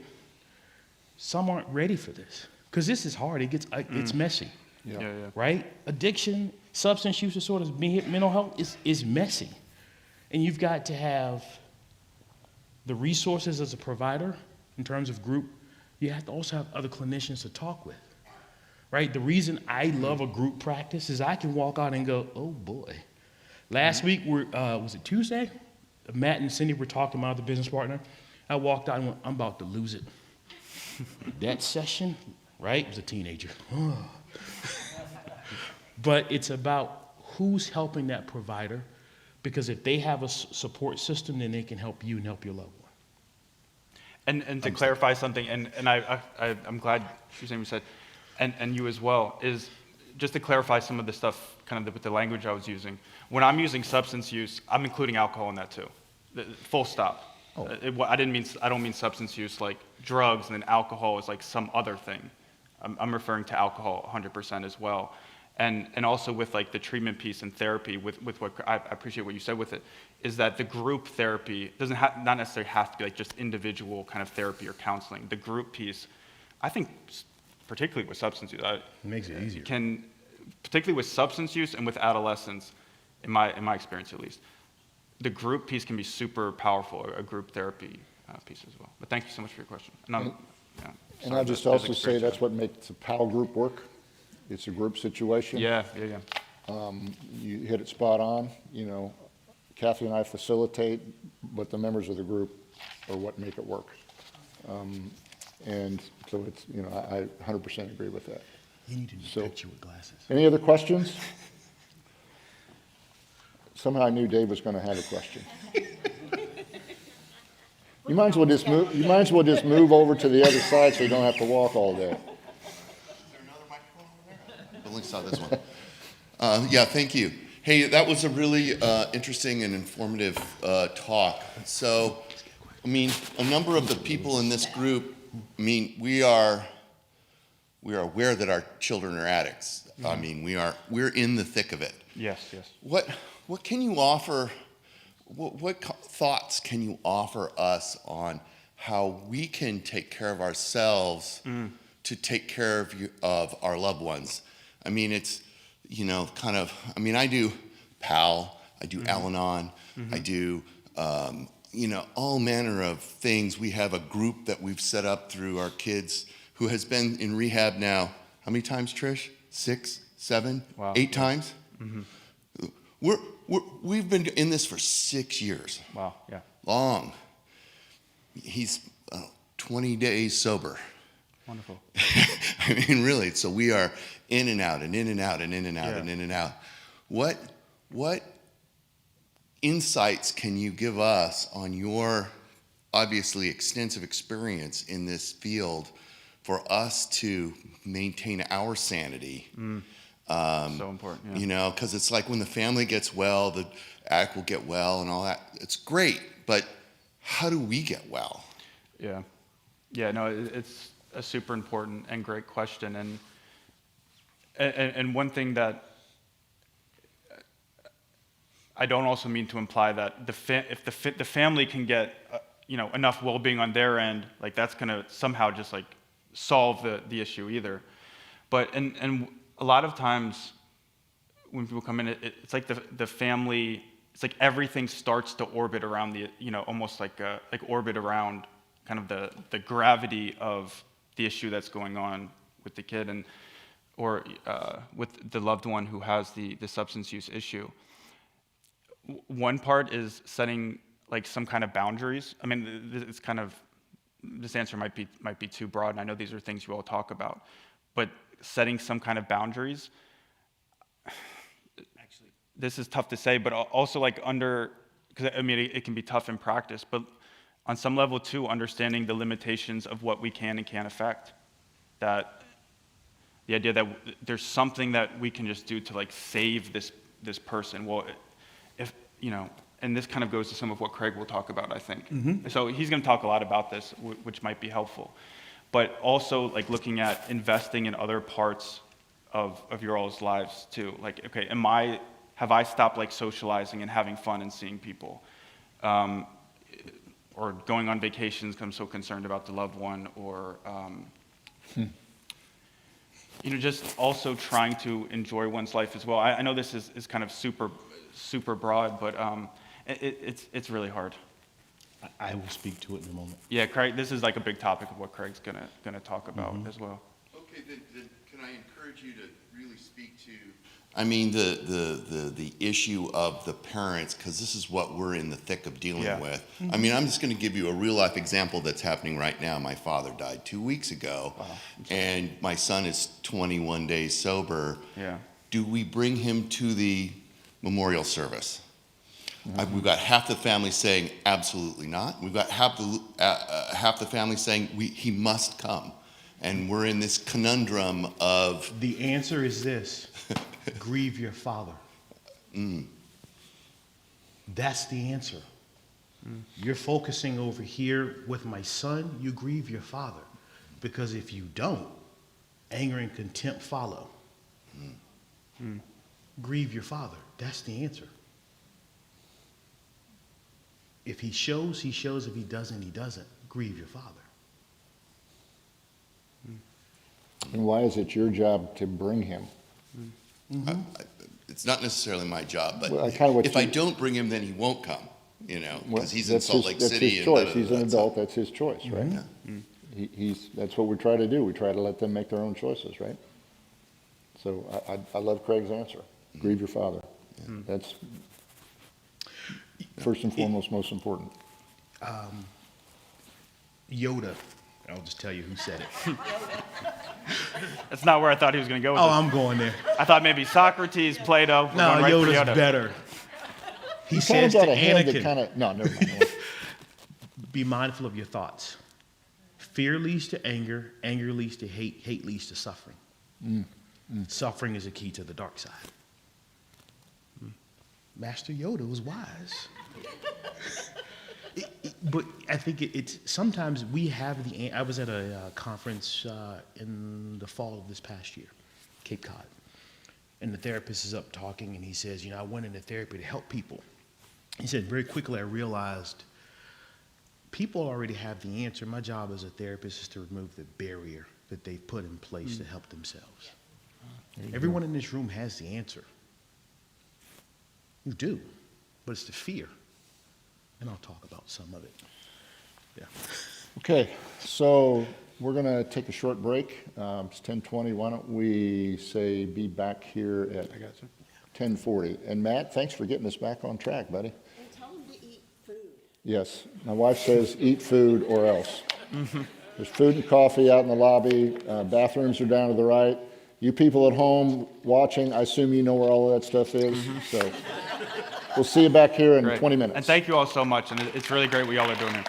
Some aren't ready for this because this is hard. It's messy, Yeah. right? Addiction, substance use disorders, mental health is messy. And you've got to have the resources as a provider in terms of group. You have to also have other clinicians to talk with, right? The reason I love a group practice is I can walk out and go, oh boy. Last week, was it Tuesday? Matt and Cindy were talking, my other business partner. I walked out and went, I'm about to lose it. That session, right, was a teenager. But it's about who's helping that provider, because if they have a support system, then they can help you and help your loved one. And to clarify something, and I'm glad you said, and you as well, is just to clarify some of the stuff, kind of with the language I was using. When I'm using substance use, I'm including alcohol in that too. Full stop. Oh. I don't mean substance use like drugs, and then alcohol is like some other thing. I'm referring to alcohol 100% as well. And also with like the treatment piece and therapy, with what I appreciate what you said with it, is that the group therapy doesn't not necessarily have to be like just individual kind of therapy or counseling. The group piece, I think particularly with substance use, It makes it easier. particularly with substance use and with adolescents, in my experience at least, the group piece can be super powerful, a group therapy piece as well. But thank you so much for your question. And And sorry, I'll just there's also say experience that's there. what makes a PAL group work. It's a group situation. Yeah. You hit it spot on, you know. Kathy and I facilitate, but the members of the group are what make it work. And so it's, you know, I 100% agree with that. You need to So- detect you with glasses. Any other questions? Somehow I knew Dave was going to have a question. You might as well just move over to the other side so you don't have to walk all day. I only saw this one. Yeah, thank you. Hey, that was a really interesting and informative talk. So, I mean, a number of the people in this group, I mean, we are aware that our children are addicts. I mean, we're in the thick of it. Yes. What can you offer? What thoughts can you offer us on how we can take care of ourselves to take care of our loved ones? I mean, it's, you know, kind of, I mean, I do PAL, I do Al-Anon, I do, you know, all manner of things. We have a group that we've set up through our kids who has been in rehab now, how many times, Trish? 6, 7, Wow. 8 times? We've been in this for 6 years. Wow. Yeah. Long. He's 20 days sober. Wonderful. I mean, really. So we are in and out and in and out and in and out Yeah. and in and out. What insights can you give us on your obviously extensive experience in this field for us to maintain our sanity? So important. Yeah. You know, because it's like when the family gets well, the addict will get well and all that. It's great, but how do we get well? Yeah, no, it's a super important and great question. And one thing that I don't also mean to imply that if the family can get you know, enough well-being on their end, like that's gonna somehow just like solve the issue either. But and a lot of times when people come in, it's like the family, it's like everything starts to orbit around the, you know, almost like orbit around kind of the gravity of the issue that's going on with the kid or with the loved one who has the substance use issue. One part is setting like some kind of boundaries. I mean, it's kind of, this answer might be too broad, and I know these are things you all talk about, but setting some kind of boundaries, actually, this is tough to say, but also like because I mean, it can be tough in practice, but on some level too, understanding the limitations of what we can and can't affect. That the idea that there's something that we can just do to like save this person. Well, if, you know, and this kind of goes to some of what Craig will talk about, I think. So he's going to talk a lot about this, which might be helpful. But also like looking at investing in other parts of your all's lives too. Like, okay, have I stopped like socializing and having fun and seeing people? Or going on vacations because I'm so concerned about the loved one, or you know, just also trying to enjoy one's life as well. I know this is kind of super broad, but it's really hard. I will speak to it in a moment. Yeah, Craig, this is like a big topic of what Craig's gonna talk about as well. Okay, then can I encourage you to really speak to, I mean, the issue of the parents, because this is what we're in the thick of dealing with. I mean, I'm just going to give you a real life example that's happening right now. My father died 2 weeks ago, and my son is 21 days sober. Yeah. Do we bring him to the memorial service? We've got half the family saying absolutely not. We've got half the family saying he must come. And we're in this conundrum of... The answer is this: grieve your father. That's the answer. You're focusing over here with my son, you grieve your father. Because if you don't, anger and contempt follow. Grieve your father. That's the answer. If he shows, he shows. If he doesn't, he doesn't. Grieve your father. And why is it your job to bring him? It's not necessarily my job, but Well, kinda what if I you- don't bring him, then he won't come, Well, because he's in that's Salt his- Lake that's City. his and choice. da-da-da-da. He's an So- adult, that's his choice, right? That's what we try to do. We try to let them make their own choices, right? So I love Craig's answer. Grieve your father. That's first and foremost, most important. Yoda. I'll just tell you who said it. That's not where I thought he was going to go with Oh, this. I'm going there. I thought maybe Socrates, Plato. We're No, going right for Yoda's Yoda. better. He Kind says of to got a hand that Anakin, kind of, no, never mind. be mindful of your thoughts. Fear leads to anger, anger leads to hate, hate leads to suffering. Suffering is a key to the dark side. Master Yoda was wise. But I think it's sometimes we have I was at a conference in the fall of this past year, Cape Cod. And the therapist is up talking and he says, I went into therapy to help people. He said, very quickly I realized people already have the answer. My job as a therapist is to remove the barrier that they've put in place to help themselves. Everyone in this room has the answer. You do, but it's the fear. And I'll talk about some of it. Yeah. Okay, so we're going to take a short break. It's 10:20. Why don't we say be back here at 10:40? And Matt, thanks for getting us back on track, buddy. And tell them to eat food. Yes, my wife says eat food or else. There's food and coffee out in the lobby. Bathrooms are down to the right. You people at home watching, I assume you know where all of that stuff is. So we'll see you back here in Great. 20 minutes. And thank you all so much. And it's really great what y'all are doing here.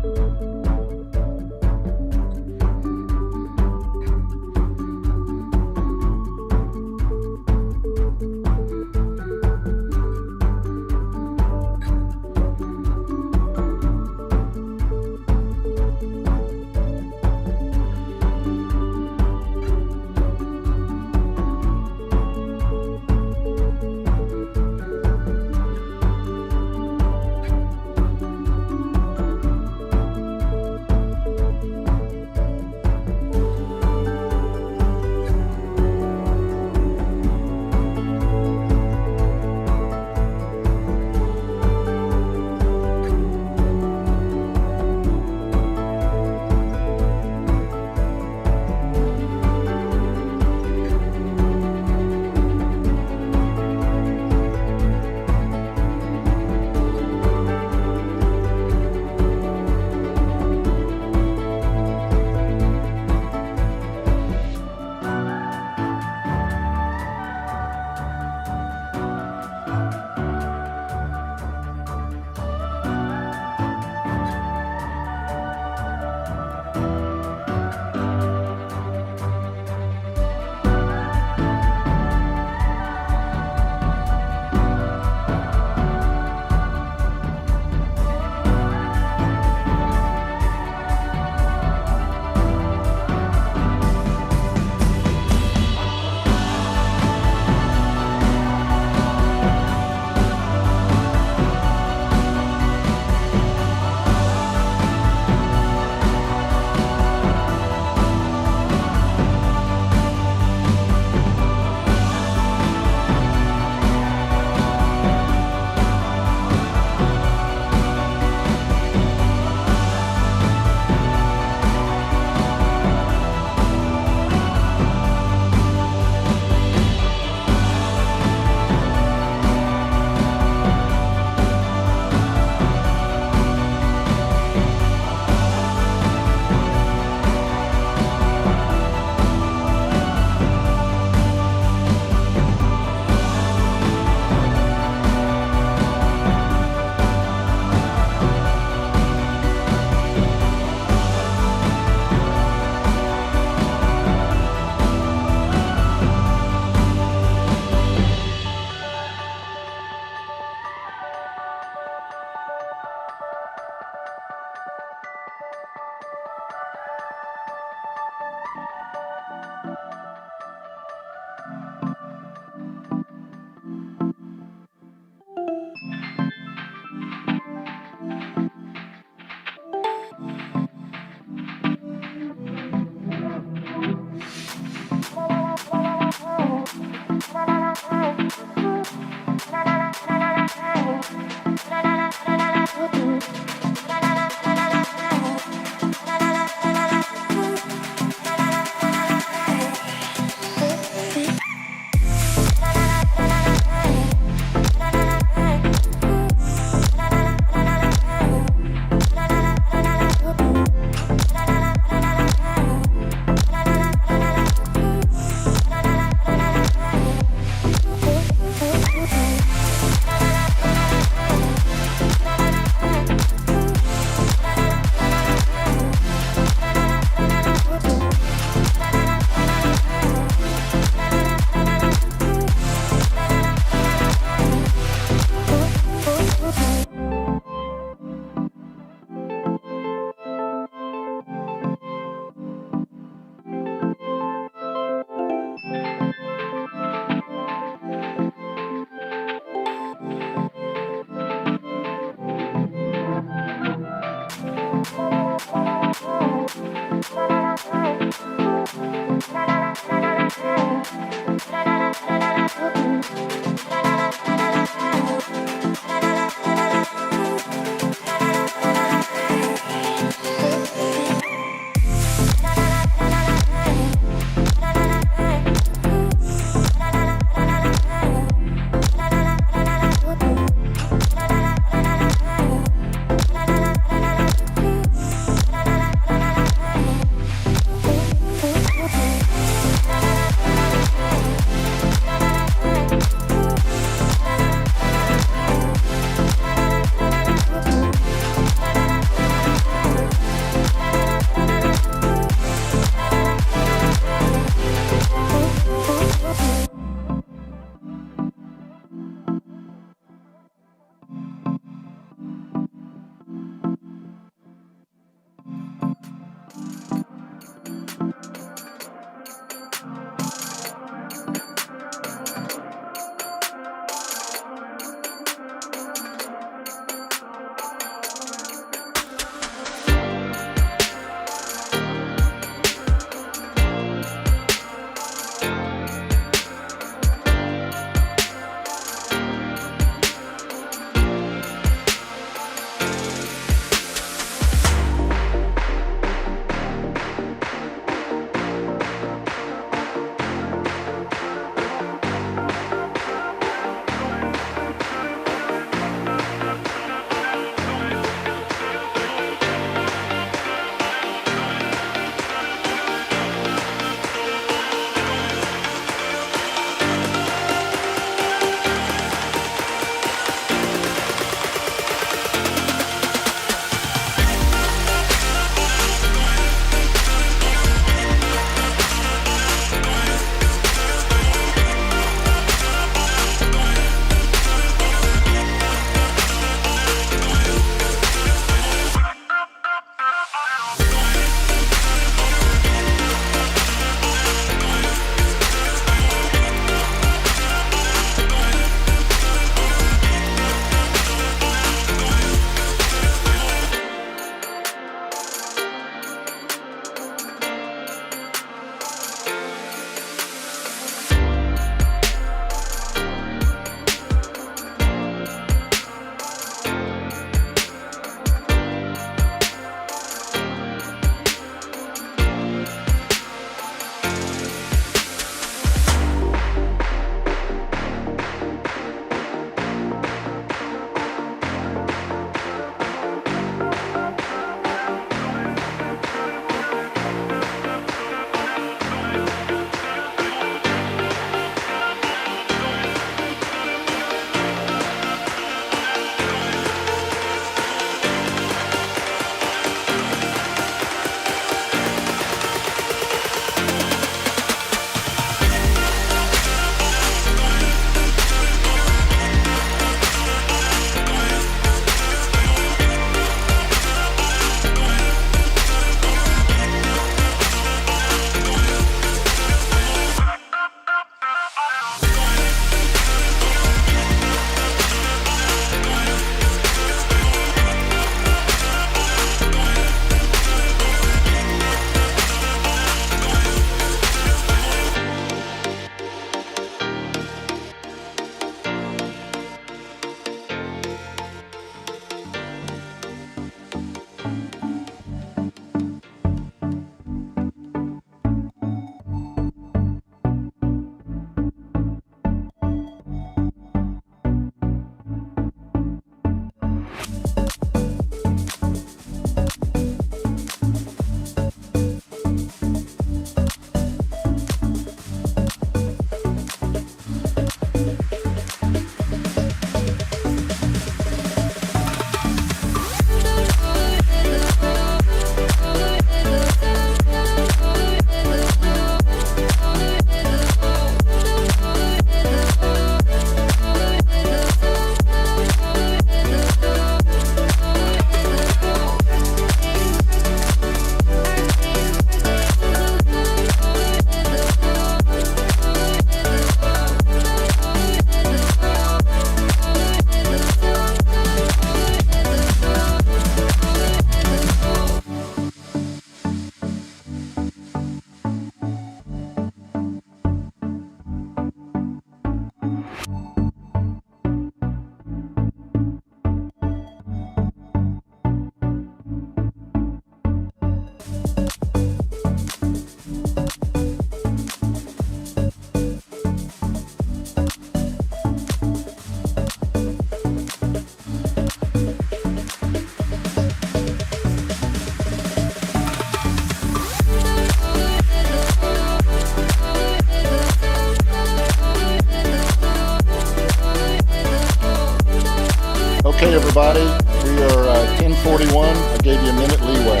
10:41, I gave you a minute leeway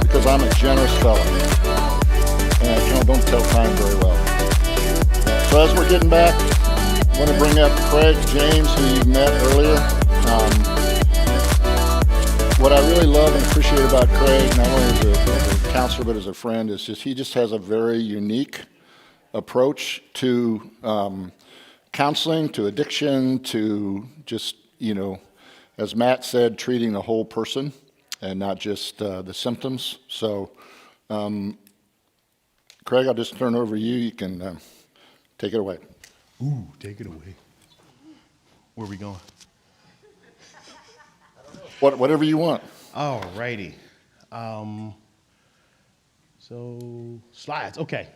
because I'm a generous fellow. And I don't tell time very well. So as we're getting back, I want to bring up Craig James, who you met earlier. What I really love and appreciate about Craig, not only as a counselor but as a friend, is just he just has a very unique approach to counseling, to addiction, to just, as Matt said, treating the whole person and not just the symptoms. So, Craig, I'll just turn it over to you. You can take it away. Ooh, take it away. Where are we going? Whatever you want. All righty. So slides, okay.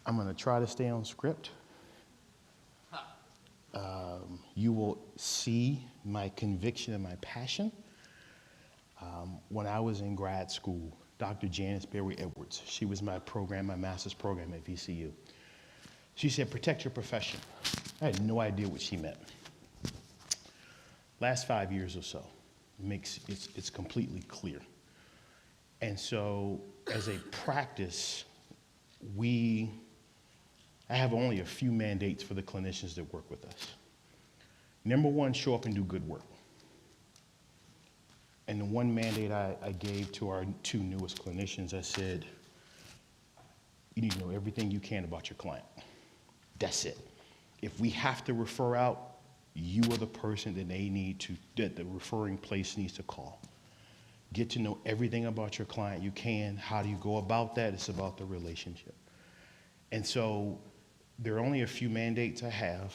I'm gonna try to stay on script. You will see my conviction and my passion. When I was in grad school, Dr. Janice Berry Edwards, she was my master's program at VCU. She said, protect your profession. I had no idea what she meant. Last 5 years or so, it's completely clear. And so as a practice, I have only a few mandates for the clinicians that work with us. Number one, show up and do good work. And the one mandate I gave to our two newest clinicians, I said, you need to know everything you can about your client. That's it. If we have to refer out, you are the person that the referring place needs to call. Get to know everything about your client you can. How do you go about that? It's about the relationship. And so there are only a few mandates I have.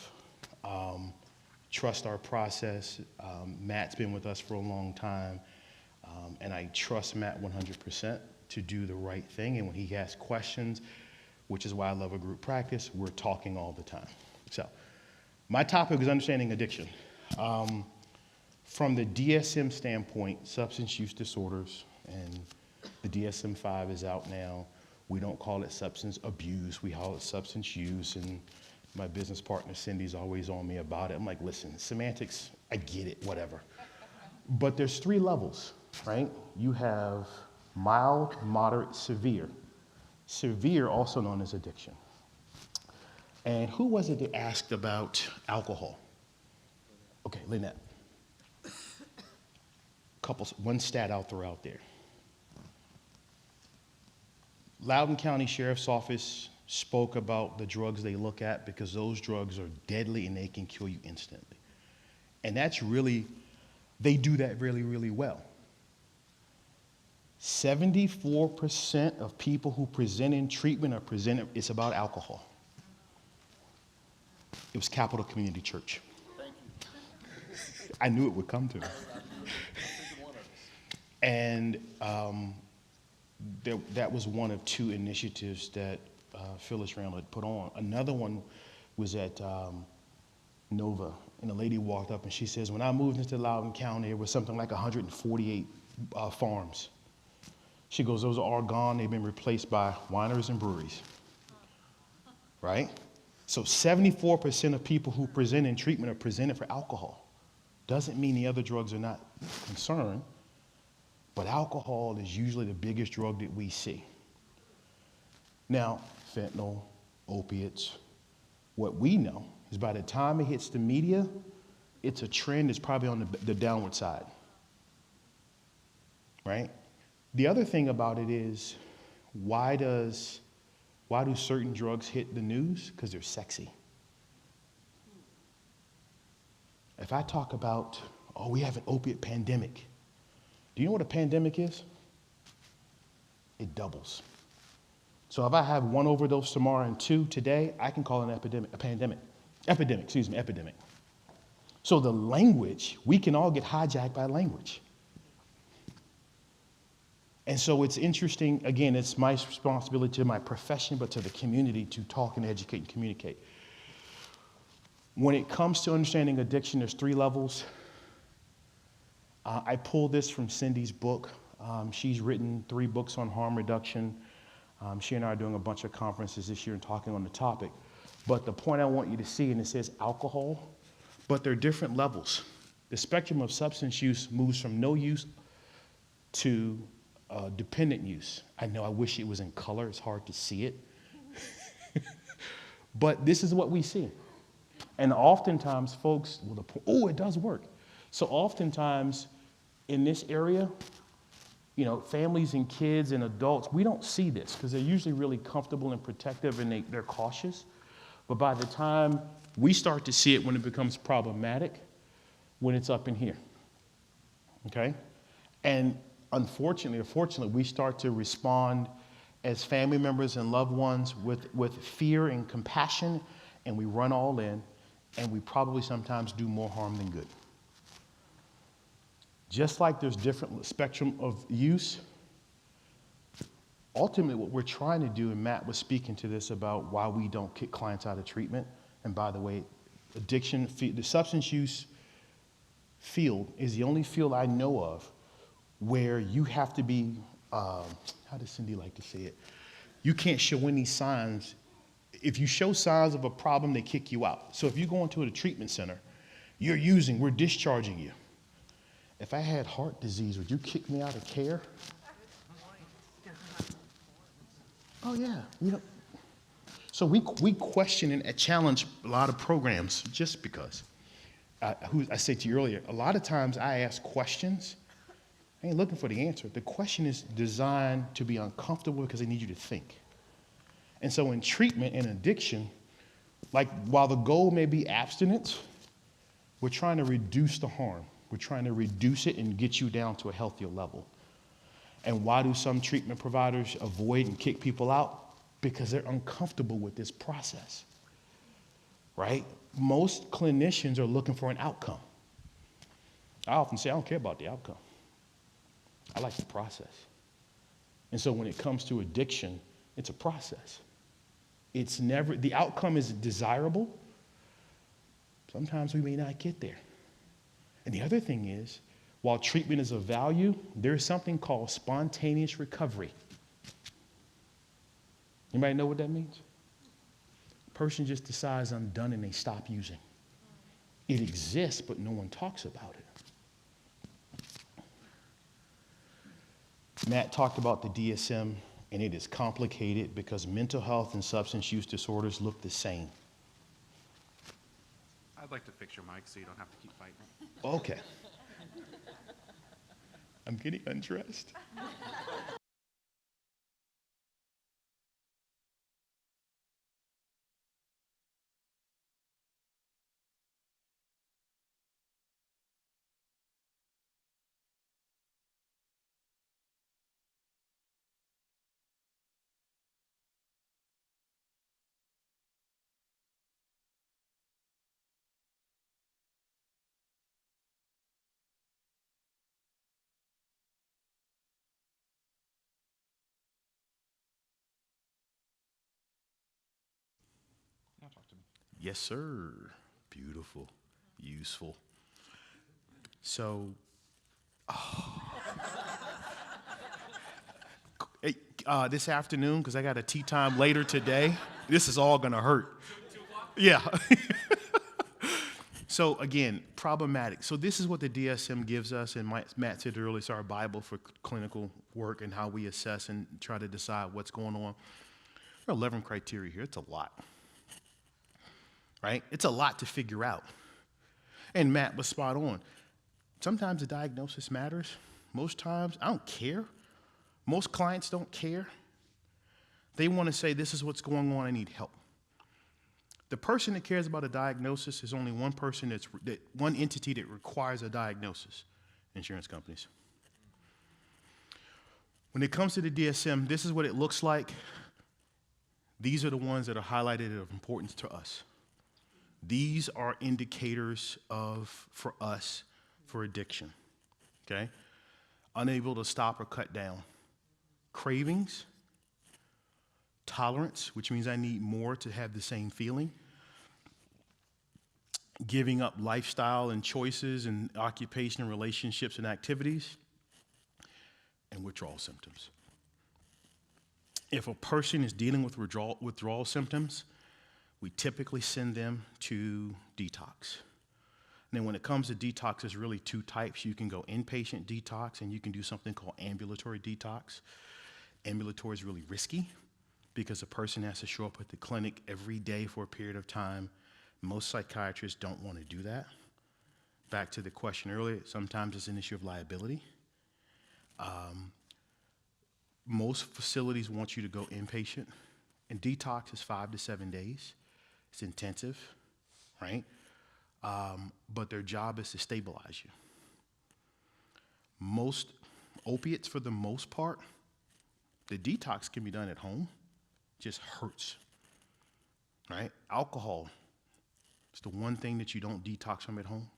Trust our process. Matt's been with us for a long time, and I trust Matt 100% to do the right thing. And when he asks questions, which is why I love a group practice, we're talking all the time. So my topic is understanding addiction. From the DSM standpoint, substance use disorders, and the DSM-5 is out now. We don't call it substance abuse, we call it substance use, and my business partner Cindy's always on me about it. I'm like, listen, semantics, I get it, whatever. But there's 3 levels, right? You have mild, moderate, severe. Severe, also known as addiction. And who was it that asked about alcohol? Okay, Lynette. One stat I'll throw out there. Loudoun County Sheriff's Office spoke about the drugs they look at because those drugs are deadly and they can kill you instantly. And that's really, they do that really, really well. 74% of people who present in treatment it's about alcohol. It was Capital Community Church. Thank you. I knew it would come to me. And that was one of 2 initiatives that Phyllis Randall had put on. Another one was at Nova, and a lady walked up and she says, when I moved into Loudoun County, it was something like 148 farms. She goes, those are all gone. They've been replaced by wineries and breweries, right? So 74% of people who present in treatment are presented for alcohol. Doesn't mean the other drugs are not concerned, but alcohol is usually the biggest drug that we see. Now, fentanyl, opiates, what we know is by the time it hits the media, it's a trend that's probably on the downward side, right? The other thing about it is, why do certain drugs hit the news? Because they're sexy. If I talk about, we have an opiate pandemic. Do you know what a pandemic is? It doubles. So if I have 1 overdose tomorrow and 2 today, I can call it an epidemic. So the language, we can all get hijacked by language. And so it's interesting, again, it's my responsibility to my profession, but to the community to talk and educate and communicate. When it comes to understanding addiction, there's 3 levels. I pulled this from Cindy's book. She's written 3 books on harm reduction. She and I are doing a bunch of conferences this year and talking on the topic. But the point I want you to see, and it says alcohol, but there are different levels. The spectrum of substance use moves from no use to dependent use. I know I wish it was in color. It's hard to see it. But this is what we see. And oftentimes folks, oh, it does work. So oftentimes in this area, you know, families and kids and adults, we don't see this because they're usually really comfortable and protective and they're cautious. But by the time we start to see it when it becomes problematic, when it's up in here, okay? And unfortunately or fortunately, we start to respond as family members and loved ones with fear and compassion, and we run all in, and we probably sometimes do more harm than good. Just like there's different spectrum of use, ultimately what we're trying to do, and Matt was speaking to this about why we don't kick clients out of treatment, and by the way, addiction, the substance use field is the only field I know of where you have to be, how does Cindy like to say it? You can't show any signs. If you show signs of a problem, they kick you out. So if you go into a treatment center, we're discharging you. If I had heart disease, would you kick me out of care? Oh yeah, So we question and challenge a lot of programs just because. I said to you earlier, a lot of times I ask questions. I ain't looking for the answer. The question is designed to be uncomfortable because they need you to think. And so in treatment and addiction, like while the goal may be abstinence, we're trying to reduce the harm. We're trying to reduce it and get you down to a healthier level. And why do some treatment providers avoid and kick people out? Because they're uncomfortable with this process, right? Most clinicians are looking for an outcome. I often say, I don't care about the outcome. I like the process. And so when it comes to addiction, it's a process. It's never, the outcome is desirable. Sometimes we may not get there. And the other thing is, while treatment is of value, there's something called spontaneous recovery. Anybody know what that means? A person just decides I'm done and they stop using. It exists, but no one talks about it. Matt talked about the DSM, and it is complicated because mental health and substance use disorders look the same. I'd like to fix your mic so you don't have to keep fighting. Okay. I'm getting undressed. Now talk to me. Yes, sir. Beautiful. Useful. So, hey, this afternoon, because I got a tea time later today, this is all going to hurt. Yeah. So again, problematic. So this is what the DSM gives us, and Matt said earlier, it's our Bible for clinical work and how we assess and try to decide what's going on. There are 11 criteria here. It's a lot, right? It's a lot to figure out. And Matt was spot on. Sometimes the diagnosis matters. Most times, I don't care. Most clients don't care. They want to say, this is what's going on, I need help. The person that cares about a diagnosis is only one person, one entity that requires a diagnosis: insurance companies. When it comes to the DSM, this is what it looks like. These are the ones that are highlighted of importance to us. These are indicators for us, for addiction, okay? Unable to stop or cut down. Cravings, tolerance, which means I need more to have the same feeling. Giving up lifestyle and choices and occupation and relationships and activities. And withdrawal symptoms. If a person is dealing with withdrawal symptoms, we typically send them to detox. And then when it comes to detox, there's really two types. You can go inpatient detox, and you can do something called ambulatory detox. Ambulatory is really risky because a person has to show up at the clinic every day for a period of time. Most psychiatrists don't want to do that. Back to the question earlier, sometimes it's an issue of liability. Most facilities want you to go inpatient, and detox is 5 to 7 days. It's intensive, right? But their job is to stabilize you. Most opiates, for the most part, the detox can be done at home, just hurts, right? Alcohol, it's the one thing that you don't detox from at home.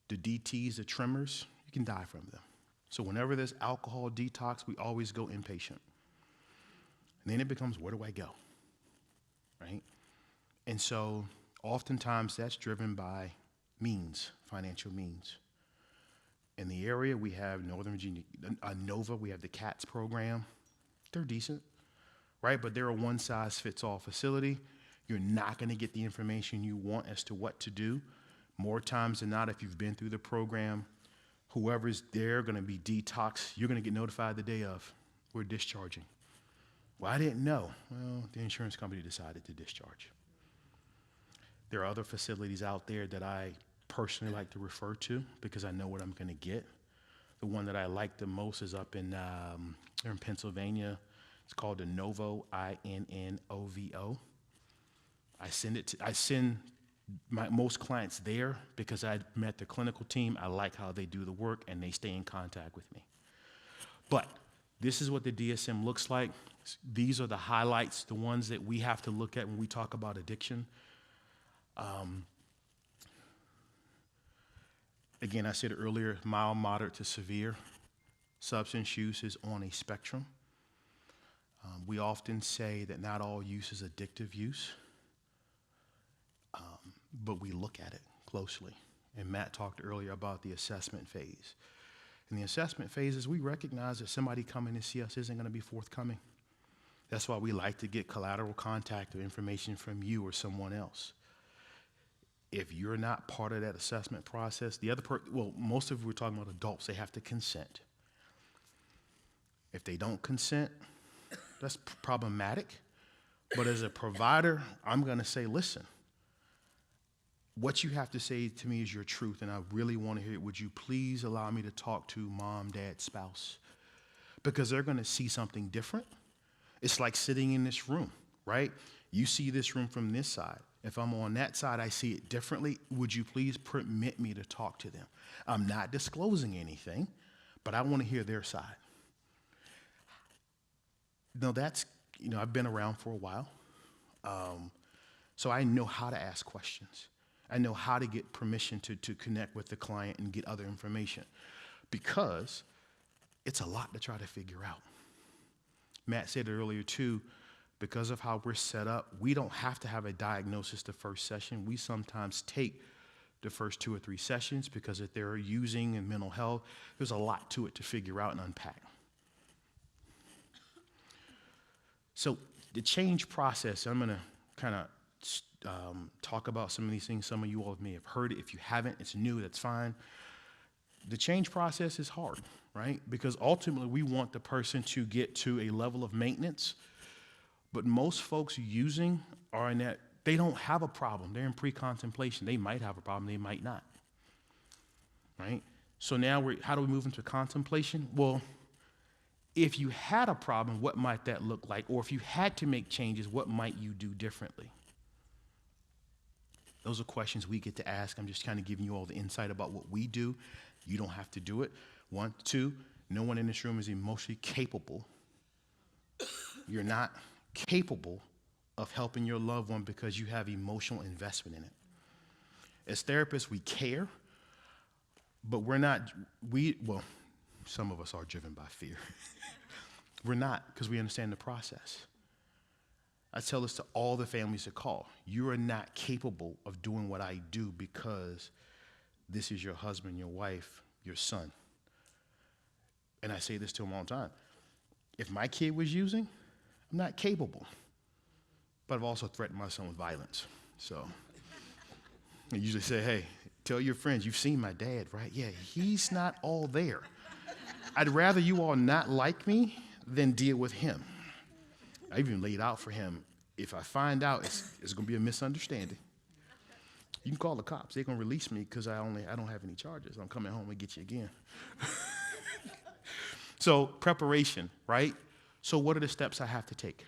The DTs, the tremors, you can die from them. So whenever there's alcohol detox, we always go inpatient. And then it becomes, where do I go, right? And so oftentimes that's driven by means, financial means. In the area, we have Northern Virginia, NOVA, we have the CATS program. They're decent, right? But they're a one-size-fits-all facility. You're not going to get the information you want as to what to do. More times than not, if you've been through the program, whoever's there going to be detox, you're going to get notified the day of, we're discharging. Well, I didn't know. Well, the insurance company decided to discharge. There are other facilities out there that I personally like to refer to because I know what I'm going to get. The one that I like the most is up in Pennsylvania. It's called the Novo, INNOVO. I send my most clients there because I met the clinical team. I like how they do the work, and they stay in contact with me. But this is what the DSM looks like. These are the highlights, the ones that we have to look at when we talk about addiction. Again, I said earlier, mild, moderate to severe. Substance use is on a spectrum. We often say that not all use is addictive use, but we look at it closely. And Matt talked earlier about the assessment phase. In the assessment phases, we recognize that somebody coming to see us isn't going to be forthcoming. That's why we like to get collateral contact or information from you or someone else. If you're not part of that assessment process, most of we're talking about adults, they have to consent. If they don't consent, that's problematic. But as a provider, I'm going to say, listen, what you have to say to me is your truth, and I really want to hear it. Would you please allow me to talk to mom, dad, spouse? Because they're going to see something different. It's like sitting in this room, right? You see this room from this side. If I'm on that side, I see it differently. Would you please permit me to talk to them? I'm not disclosing anything, but I want to hear their side. Now I've been around for a while, so I know how to ask questions. I know how to get permission to connect with the client and get other information because it's a lot to try to figure out. Matt said it earlier too, because of how we're set up, we don't have to have a diagnosis the first session. We sometimes take the first 2 or 3 sessions because if they're using in mental health, there's a lot to it to figure out and unpack. So the change process, I'm going to kind of talk about some of these things. Some of you all may have heard it. If you haven't, it's new, that's fine. The change process is hard, right? Because ultimately we want the person to get to a level of maintenance. But most folks using are in that, they don't have a problem. They're in pre-contemplation. They might have a problem, they might not, right? So now how do we move into contemplation? Well, if you had a problem, what might that look like? Or if you had to make changes, what might you do differently? Those are questions we get to ask. I'm just kind of giving you all the insight about what we do. You don't have to do it. 1, 2, no one in this room is emotionally capable. You're not capable of helping your loved one because you have emotional investment in it. As therapists, we care, but some of us are driven by fear. We're not, because we understand the process. I tell this to all the families that call. You are not capable of doing what I do because this is your husband, your wife, your son. And I say this to them all the time. If my kid was using, I'm not capable, but I've also threatened my son with violence. So I usually say, hey, Tell your friends, you've seen my dad, right? Yeah, he's not all there. I'd rather you all not like me than deal with him. I even laid out for him, if I find out, it's going to be a misunderstanding. You can call the cops. They're going to release me because I don't have any charges. I'm coming home and get you again. So preparation, right? So what are the steps I have to take?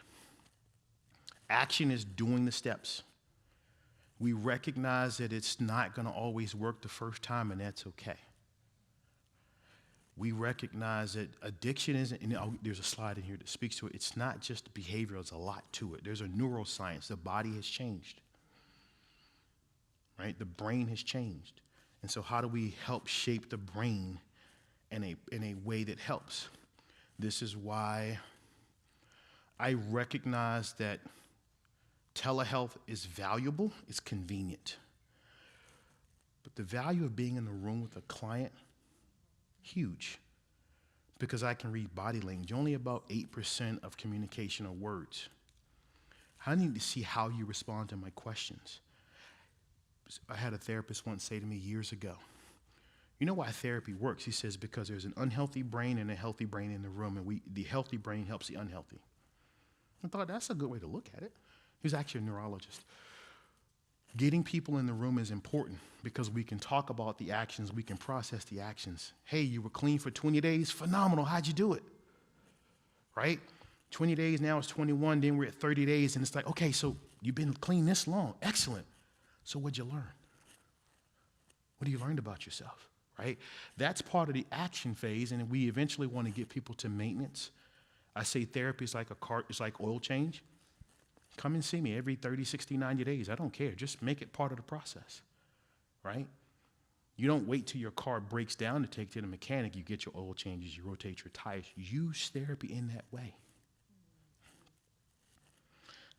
Action is doing the steps. We recognize that it's not going to always work the first time, and that's okay. We recognize that addiction isn't, and there's a slide in here that speaks to it. It's not just behavioral, there's a lot to it. There's a neuroscience. The body has changed, right? The brain has changed. And so how do we help shape the brain in a way that helps? This is why I recognize that telehealth is valuable, it's convenient. But the value of being in the room with a client, huge. Because I can read body language. Only about 8% of communication are words. I need to see how you respond to my questions. I had a therapist once say to me years ago, you know why therapy works? He says, because there's an unhealthy brain and a healthy brain in the room, and the healthy brain helps the unhealthy. I thought that's a good way to look at it. He was actually a neurologist. Getting people in the room is important because we can talk about the actions, we can process the actions. Hey, you were clean for 20 days? Phenomenal, how'd you do it? Right? 20 days, now it's 21, then we're at 30 days, and it's like, okay, so you've been clean this long, excellent. So what'd you learn? What have you learned about yourself, right? That's part of the action phase, and we eventually want to get people to maintenance. I say therapy is like a car, it's like oil change. Come and see me every 30, 60, 90 days. I don't care. Just make it part of the process, right? You don't wait till your car breaks down to take to the mechanic. You get your oil changes, you rotate your tires. Use therapy in that way.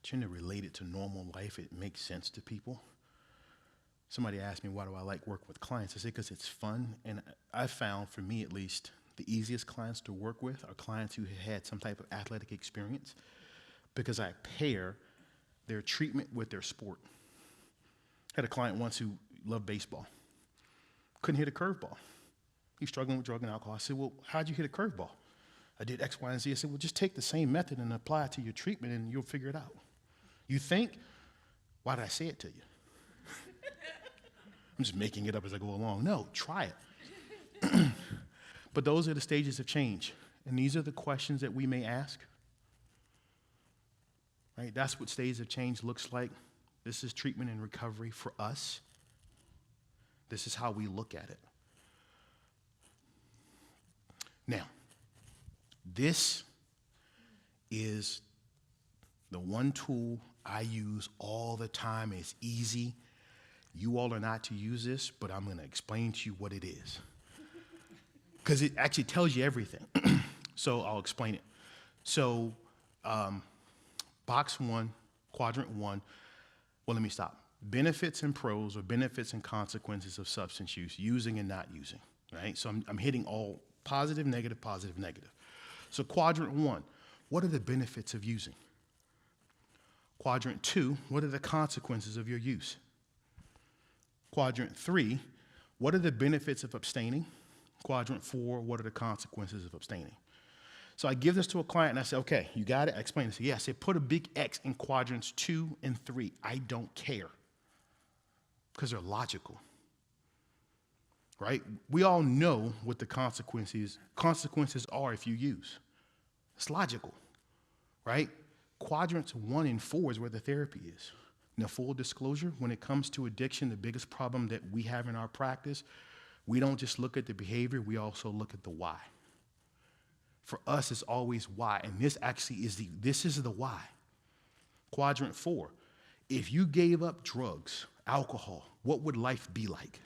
Trying to relate it to normal life, it makes sense to people. Somebody asked me, why do I like working with clients? I say, because it's fun. And I found, for me at least, the easiest clients to work with are clients who had some type of athletic experience, because I pair their treatment with their sport. I had a client once who loved baseball. Couldn't hit a curveball. He's struggling with drug and alcohol. I said, well, how'd you hit a curveball? I did X, Y, and Z. I said, well, just take the same method and apply it to your treatment and you'll figure it out. You think, why did I say it to you? I'm just making it up as I go along. No, try it. But those are the stages of change. And these are the questions that we may ask. Right? That's what stages of change looks like. This is treatment and recovery for us. This is how we look at it. Now, this is the one tool I use all the time. It's easy. You all are not to use this, but I'm going to explain to you what it is. Because it actually tells you everything. So I'll explain it. So, box 1, quadrant 1, well, let me stop. Benefits and pros, or benefits and consequences of substance use, using and not using, right? So I'm hitting all positive, negative, positive, negative. So quadrant 1, what are the benefits of using? Quadrant 2, what are the consequences of your use? Quadrant 3, what are the benefits of abstaining? Quadrant 4, what are the consequences of abstaining? So I give this to a client and I say, okay, you got it? I explain this. Yeah, I say, put a big X in quadrants 2 and 3. I don't care. Because they're logical. Right? We all know what the consequences are if you use. It's logical. Right? Quadrants 1 and 4 is where the therapy is. Now, full disclosure, when it comes to addiction, the biggest problem that we have in our practice, we don't just look at the behavior, we also look at the why. For us, it's always why, and this actually is the why. Quadrant 4, if you gave up drugs, alcohol, what would life be like?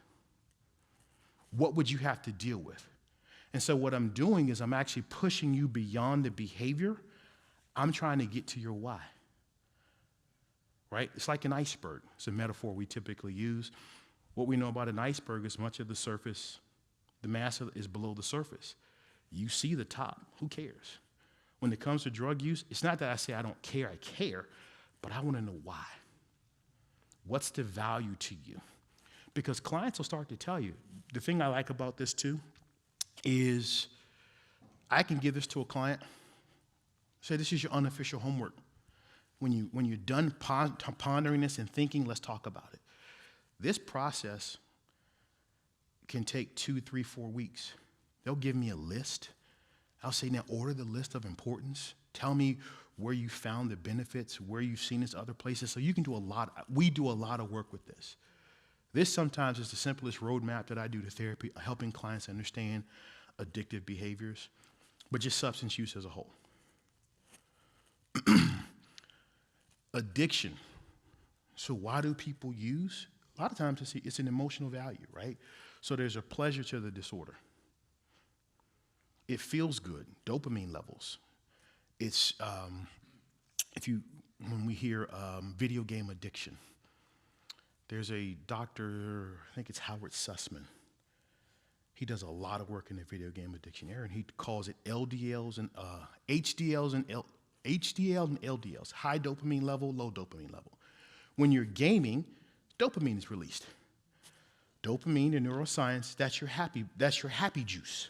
What would you have to deal with? And so what I'm doing is I'm actually pushing you beyond the behavior. I'm trying to get to your why. Right? It's like an iceberg. It's a metaphor we typically use. What we know about an iceberg is much of the surface, the mass is below the surface. You see the top. Who cares? When it comes to drug use, it's not that I say I don't care, I care, but I want to know why. What's the value to you? Because clients will start to tell you. The thing I like about this too is I can give this to a client, say this is your unofficial homework. When you're done pondering this and thinking, let's talk about it. This process can take 2, 3, 4 weeks. They'll give me a list. I'll say, now order the list of importance. Tell me where you found the benefits, where you've seen this other places. So you can do we do a lot of work with this. This sometimes is the simplest roadmap that I do to therapy, helping clients understand addictive behaviors, but just substance use as a whole. Addiction. So why do people use? A lot of times it's an emotional value, right? So there's a pleasure to the disorder. It feels good, dopamine levels. It's, when we hear video game addiction, there's a doctor, I think it's Howard Sussman. He does a lot of work in the video game addiction area, and he calls it LDLs and HDLs and LDLs, high dopamine level, low dopamine level. When you're gaming, dopamine is released. Dopamine in neuroscience, that's your happy juice,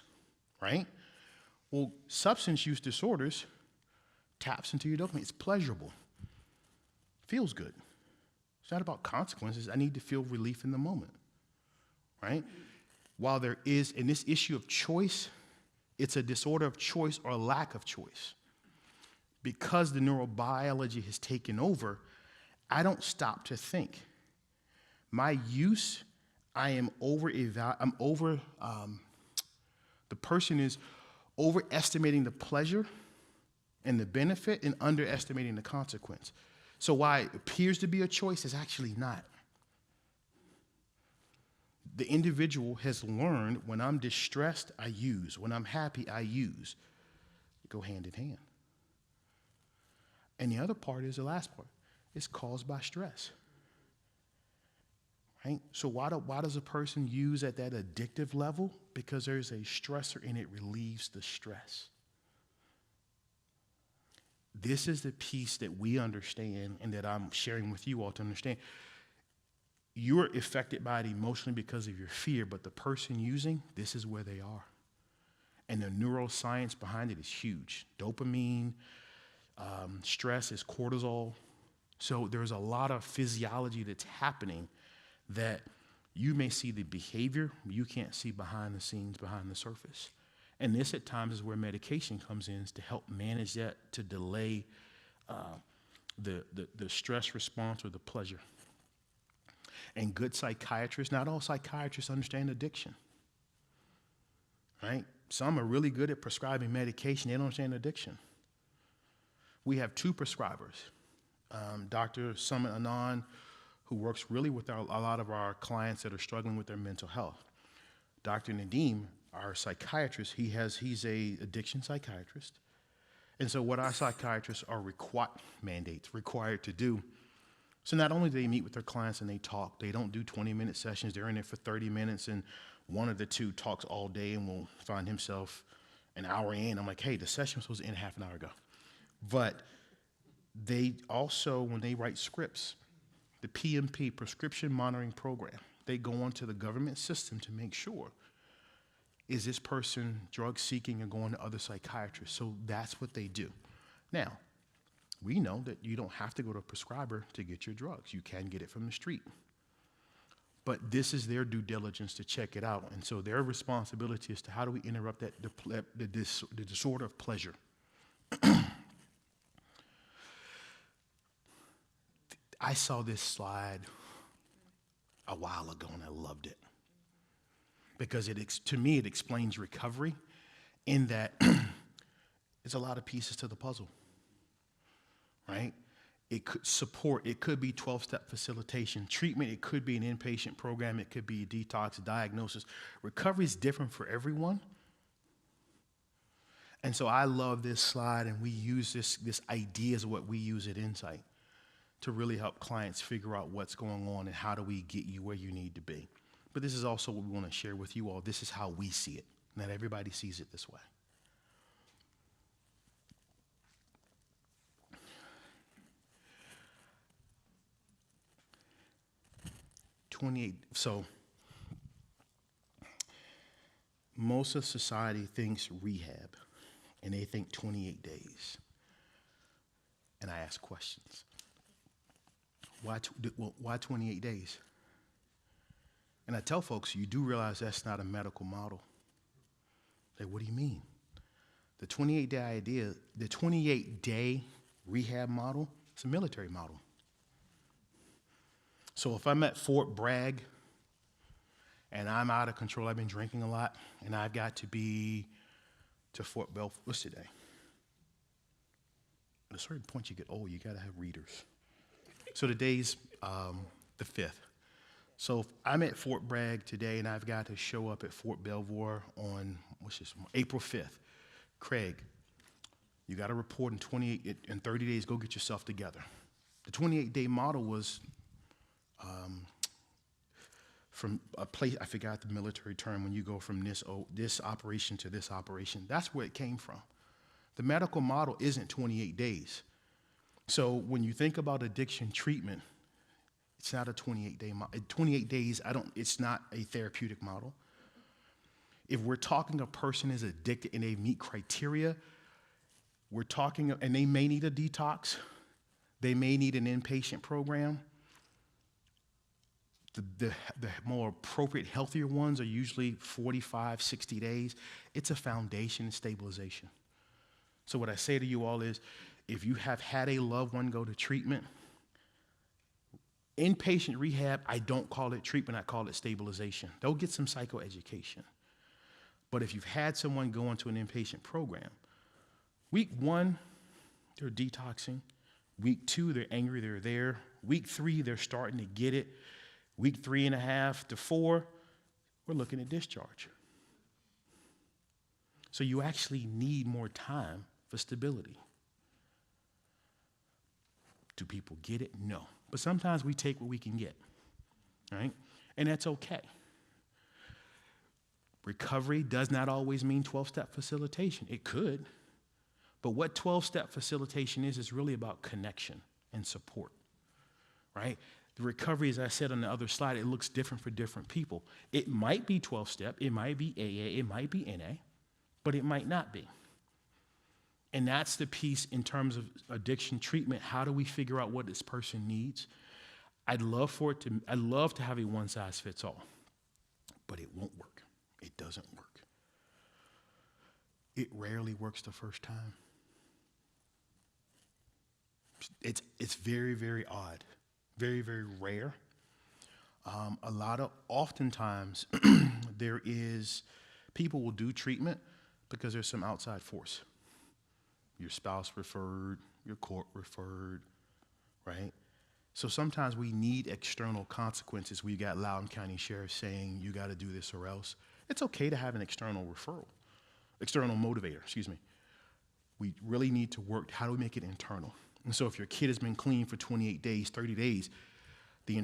right? Well, substance use disorders taps into your dopamine. It's pleasurable. Feels good. It's not about consequences. I need to feel relief in the moment, right? While there is, in this issue of choice, it's a disorder of choice or lack of choice. Because the neurobiology has taken over, I don't stop to think. My use, the person is overestimating the pleasure and the benefit and underestimating the consequence. So why it appears to be a choice is actually not. The individual has learned when I'm distressed, I use. When I'm happy, I use. They go hand in hand. And the other part is the last part. It's caused by stress. Right? So why does a person use at that addictive level? Because there's a stressor and it relieves the stress. This is the piece that we understand and that I'm sharing with you all to understand. You're affected by it emotionally because of your fear, but the person using, this is where they are. And the neuroscience behind it is huge. Dopamine, stress is cortisol. So there's a lot of physiology that's happening that you may see the behavior, you can't see behind the scenes, behind the surface. And this at times is where medication comes in, is to help manage that, to delay the stress response or the pleasure. And good psychiatrists, not all psychiatrists understand addiction, right? Some are really good at prescribing medication, they don't understand addiction. We have 2 prescribers, Dr. Sumit Anand, who works really with a lot of our clients that are struggling with their mental health. Dr. Nadeem, our psychiatrist, he's a addiction psychiatrist. And so what our psychiatrists are required to do. So not only do they meet with their clients and they talk, they don't do 20-minute sessions, they're in there for 30 minutes and one of the 2 talks all day and will find himself an hour in. I'm like, hey, the session was supposed to end half an hour ago. But they also, when they write scripts, the PMP, Prescription Monitoring Program, they go onto the government system to make sure, is this person drug seeking or going to other psychiatrists? So that's what they do. Now, we know that you don't have to go to a prescriber to get your drugs. You can get it from the street. But this is their due diligence to check it out. And so their responsibility is to how do we interrupt the disorder of pleasure. I saw this slide a while ago and I loved it. Because to me, it explains recovery in that it's a lot of pieces to the puzzle, right? It could be 12-step facilitation. Treatment, it could be an inpatient program, it could be a detox, diagnosis. Recovery is different for everyone. And so I love this slide, and we use this idea as what we use at Insight to really help clients figure out what's going on and how do we get you where you need to be. But this is also what we want to share with you all. This is how we see it. Not everybody sees it this way. 28, so most of society thinks rehab, and they think 28 days. And I ask questions. Why 28 days? And I tell folks, you do realize that's not a medical model. Like, what do you mean? The 28-day idea, the 28-day rehab model, it's a military model. So if I'm at Fort Bragg and I'm out of control, I've been drinking a lot, and I've got to be to Fort Belvoir, what's today? At a certain point you get old, you gotta have readers. So today's the 5th. So if I'm at Fort Bragg today and I've got to show up at Fort Belvoir on, April 5th. Craig, you gotta report in 30 days, go get yourself together. The 28-day model was from a place, I forgot the military term, when you go from this operation to this operation. That's where it came from. The medical model isn't 28 days. So when you think about addiction treatment, it's not a 28-day model. 28 days, it's not a therapeutic model. If we're talking a person is addicted and they meet criteria, we're talking, and they may need a detox, they may need an inpatient program. The more appropriate, healthier ones are usually 45, 60 days. It's a foundation and stabilization. So what I say to you all is, if you have had a loved one go to treatment, inpatient rehab, I don't call it treatment, I call it stabilization. They'll get some psychoeducation. But if you've had someone go into an inpatient program, week 1, they're detoxing. Week 2, they're angry, they're there. Week 3, they're starting to get it. Week 3.5 to 4, we're looking at discharge. So you actually need more time for stability. Do people get it? No. But sometimes we take what we can get, right? And that's okay. Recovery does not always mean 12-step facilitation. It could. But what 12-step facilitation is really about connection and support, right? The recovery, as I said on the other slide, it looks different for different people. It might be 12-step, it might be AA, it might be NA, but it might not be. And that's the piece in terms of addiction treatment. How do we figure out what this person needs? I'd love to have a one-size-fits-all, but it won't work. It doesn't work. It rarely works the first time. It's very, very odd, very, very rare. Oftentimes, people will do treatment because there's some outside force. Your spouse referred, your court referred, right? So sometimes we need external consequences. We got Loudoun County Sheriff saying, you got to do this or else. It's okay to have an external motivator. We really need to work, how do we make it internal? And so if your kid has been clean for 28 days, 30 days, the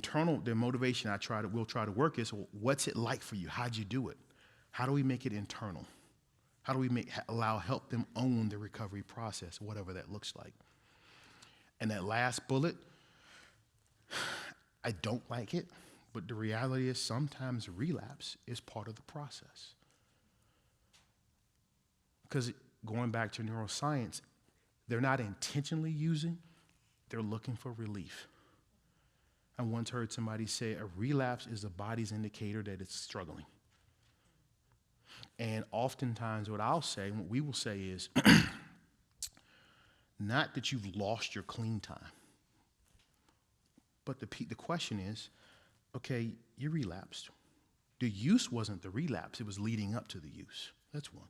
motivation we'll try to work is, well, what's it like for you? How'd you do it? How do we make it internal? How do we help them own the recovery process, whatever that looks like? And that last bullet, I don't like it, but the reality is sometimes relapse is part of the process. Because going back to neuroscience, they're not intentionally using, they're looking for relief. I once heard somebody say a relapse is the body's indicator that it's struggling. And oftentimes what we will say is, not that you've lost your clean time, but the question is, okay, you relapsed. The use wasn't the relapse, it was leading up to the use. That's one.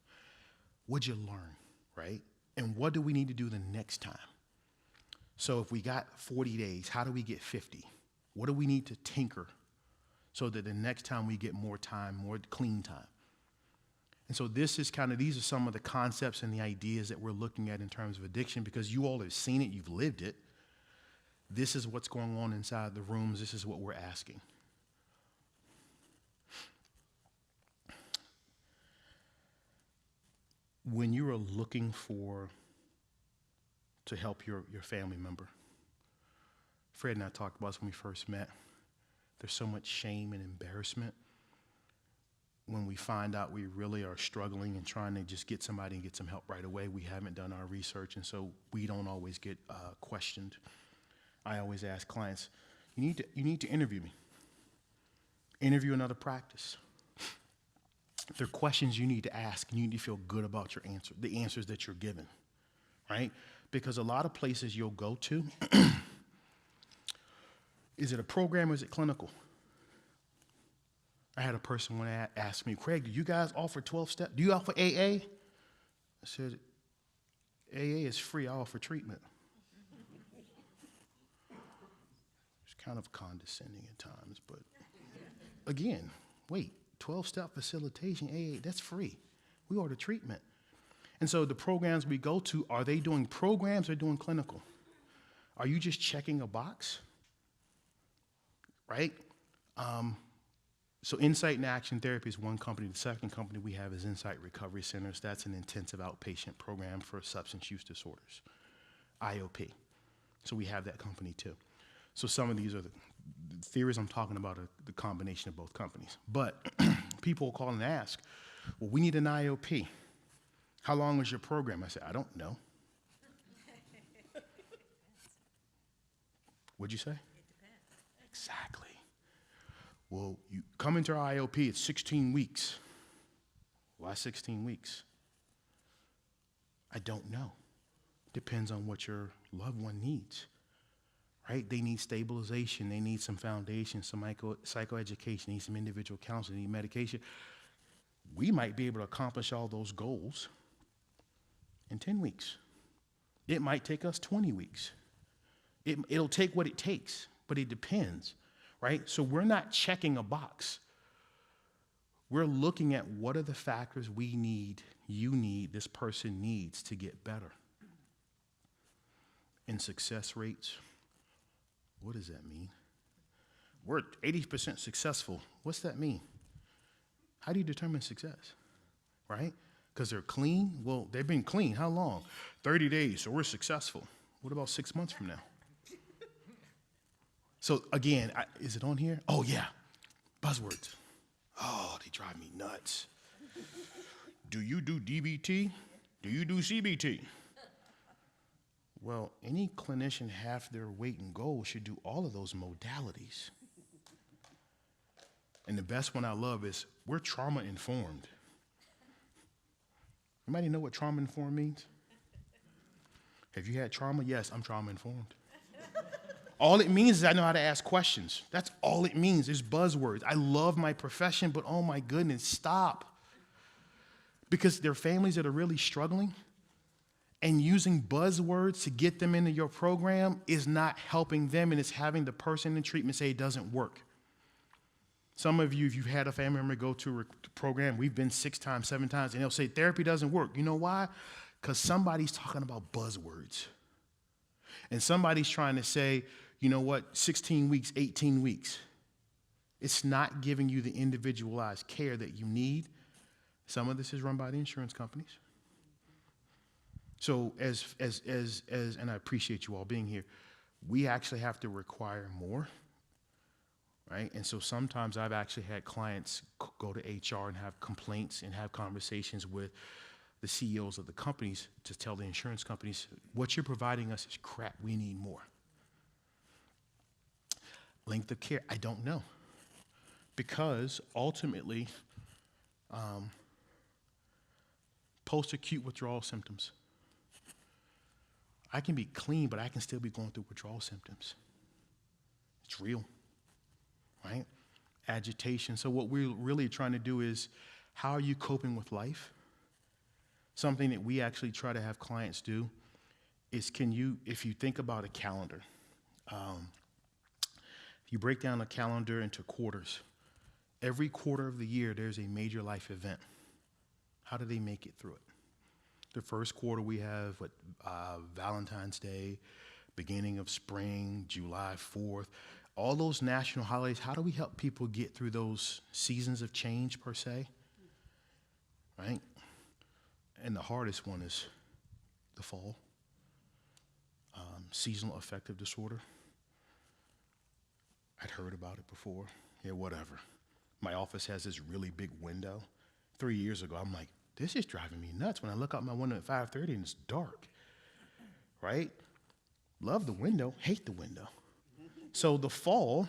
What'd you learn, right? And what do we need to do the next time? So if we got 40 days, how do we get 50? What do we need to tinker so that the next time we get more time, more clean time? And so these are some of the concepts and the ideas that we're looking at in terms of addiction, because you all have seen it, you've lived it. This is what's going on inside the rooms. This is what we're asking. When you are looking to help your family member, Fred and I talked about this when we first met. There's so much shame and embarrassment when we find out we really are struggling and trying to just get somebody and get some help right away. We haven't done our research, and so we don't always get questioned. I always ask clients, you need to interview me. Interview another practice. If there are questions you need to ask, and you need to feel good about your answer, the answers that you're given, right? Because a lot of places you'll go to, is it a program or is it clinical? I had a person when they asked me, Craig, do you guys offer 12-step? Do you offer AA? I said, AA is free. I offer treatment. It's kind of condescending at times, but again, wait, 12-step facilitation, AA, that's free. We order treatment. And so the programs we go to, are they doing programs or doing clinical? Are you just checking a box? Right? So Insight and Action Therapy is one company. The second company we have is Insight Recovery Centers. That's an intensive outpatient program for substance use disorders, IOP. So we have that company too. So some of these are the theories I'm talking about are the combination of both companies. But people will call and ask, well, we need an IOP. How long is your program? I said, I don't know. What'd you say? It depends. Exactly. Well, you come into our IOP, it's 16 weeks. Why 16 weeks? I don't know. Depends on what your loved one needs, right? They need stabilization. They need some foundation, some psychoeducation, they need some individual counseling, they need medication. We might be able to accomplish all those goals in 10 weeks. It might take us 20 weeks. It'll take what it takes, but it depends. Right? So we're not checking a box. We're looking at what are the factors we need, you need, this person needs to get better. And success rates, what does that mean? We're 80% successful. What's that mean? How do you determine success? Right? Because they're clean? Well, they've been clean. How long? 30 days, so we're successful. What about 6 months from now? So again, is it on here? Oh yeah, buzzwords. Oh, they drive me nuts. Do you do DBT? Do you do CBT? Well, any clinician half their weight and goal should do all of those modalities. And the best one I love is we're trauma informed. Anybody know what trauma informed means? Have you had trauma? Yes, I'm trauma informed. All it means is I know how to ask questions. That's all it means. It's buzzwords. I love my profession, but oh my goodness, stop. Because there are families that are really struggling, and using buzzwords to get them into your program is not helping them, and it's having the person in treatment say it doesn't work. Some of you, if you've had a family member go to a program, we've been 6 times, 7 times, and they'll say therapy doesn't work. You know why? Because somebody's talking about buzzwords. And somebody's trying to say, you know what, 16 weeks, 18 weeks. It's not giving you the individualized care that you need. Some of this is run by the insurance companies. So and I appreciate you all being here, we actually have to require more, right? And so sometimes I've actually had clients go to HR and have complaints and have conversations with the CEOs of the companies to tell the insurance companies, what you're providing us is crap, we need more. Length of care, I don't know. Because ultimately, post-acute withdrawal symptoms. I can be clean, but I can still be going through withdrawal symptoms. It's real, right? Agitation. So what we're really trying to do is, how are you coping with life? Something that we actually try to have clients do is if you think about a calendar, if you break down a calendar into quarters, every quarter of the year there's a major life event. How do they make it through it? The first quarter we have Valentine's Day, beginning of spring, July 4th, all those national holidays. How do we help people get through those seasons of change per se? Right? And the hardest one is the fall, seasonal affective disorder. I'd heard about it before. Yeah, whatever. My office has this really big window. 3 years ago, I'm like, this is driving me nuts when I look out my window at 5:30 and it's dark, right? Love the window, hate the window. So the fall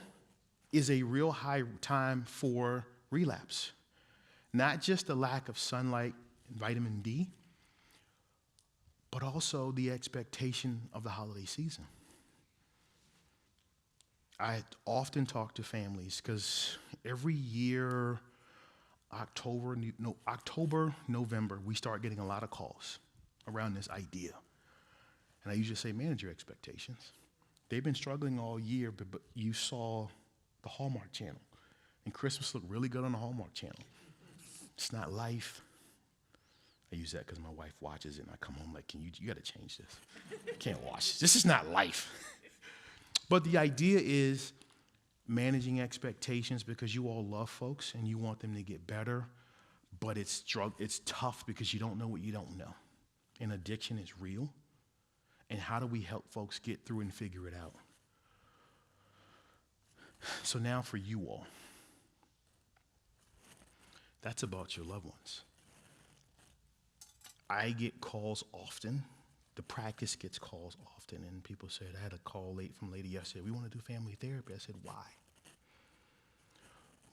is a real high time for relapse. Not just the lack of sunlight and vitamin D, but also the expectation of the holiday season. I often talk to families because every year, October, November, we start getting a lot of calls around this idea. And I usually say, manage your expectations. They've been struggling all year, but you saw the Hallmark Channel. And Christmas looked really good on the Hallmark Channel. It's not life. I use that because my wife watches it, and I come home like, you got to change this. I can't watch this. This is not life. But the idea is managing expectations because you all love folks and you want them to get better, but it's tough because you don't know what you don't know. And addiction is real. And how do we help folks get through and figure it out? So now for you all, that's about your loved ones. I get calls often. The practice gets calls often, and people said, I had a call late from a lady yesterday, we want to do family therapy. I said, why?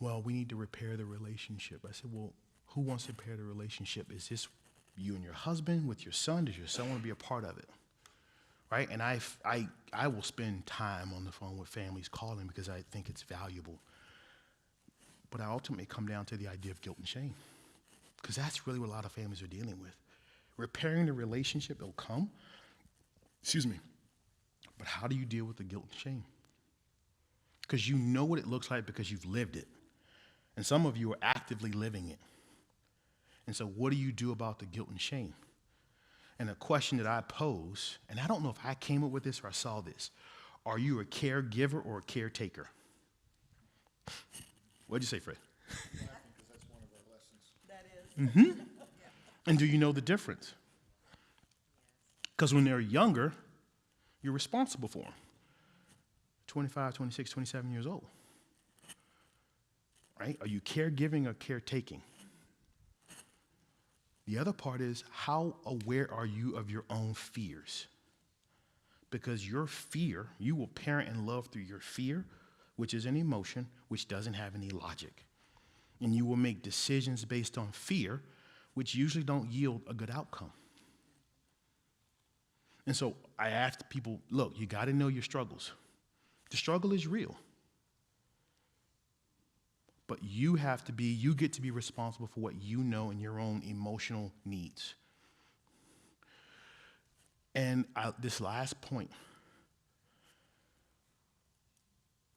Well, we need to repair the relationship. I said, well, who wants to repair the relationship? Is this you and your husband with your son? Does your son want to be a part of it? Right? And I will spend time on the phone with families calling because I think it's valuable. But I ultimately come down to the idea of guilt and shame because that's really what a lot of families are dealing with. Repairing the relationship, it'll come. But how do you deal with the guilt and shame? Because you know what it looks like because you've lived it. And some of you are actively living it. And so what do you do about the guilt and shame? And a question that I pose, and I don't know if I came up with this or I saw this, are you a caregiver or a caretaker? What'd you say, Fred? Because that's one of our lessons. That is. And do you know the difference? Because when they're younger, you're responsible for them. 25, 26, 27 years old. Right? Are you caregiving or caretaking? The other part is, how aware are you of your own fears? Because your fear, you will parent and love through your fear, which is an emotion, which doesn't have any logic. And you will make decisions based on fear, which usually don't yield a good outcome. And so I asked people, look, you got to know your struggles. The struggle is real. But you get to be responsible for what you know and your own emotional needs. And this last point,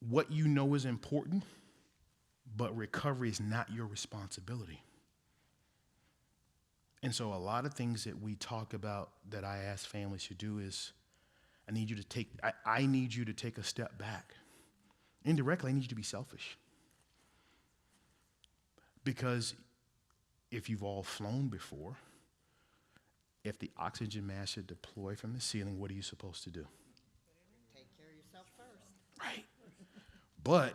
what you know is important, but recovery is not your responsibility. And so a lot of things that we talk about that I ask families to do is, I need you to take a step back. Indirectly, I need you to be selfish. Because if you've all flown before, if the oxygen mask should deploy from the ceiling, what are you supposed to do? Take care of yourself first. Right. But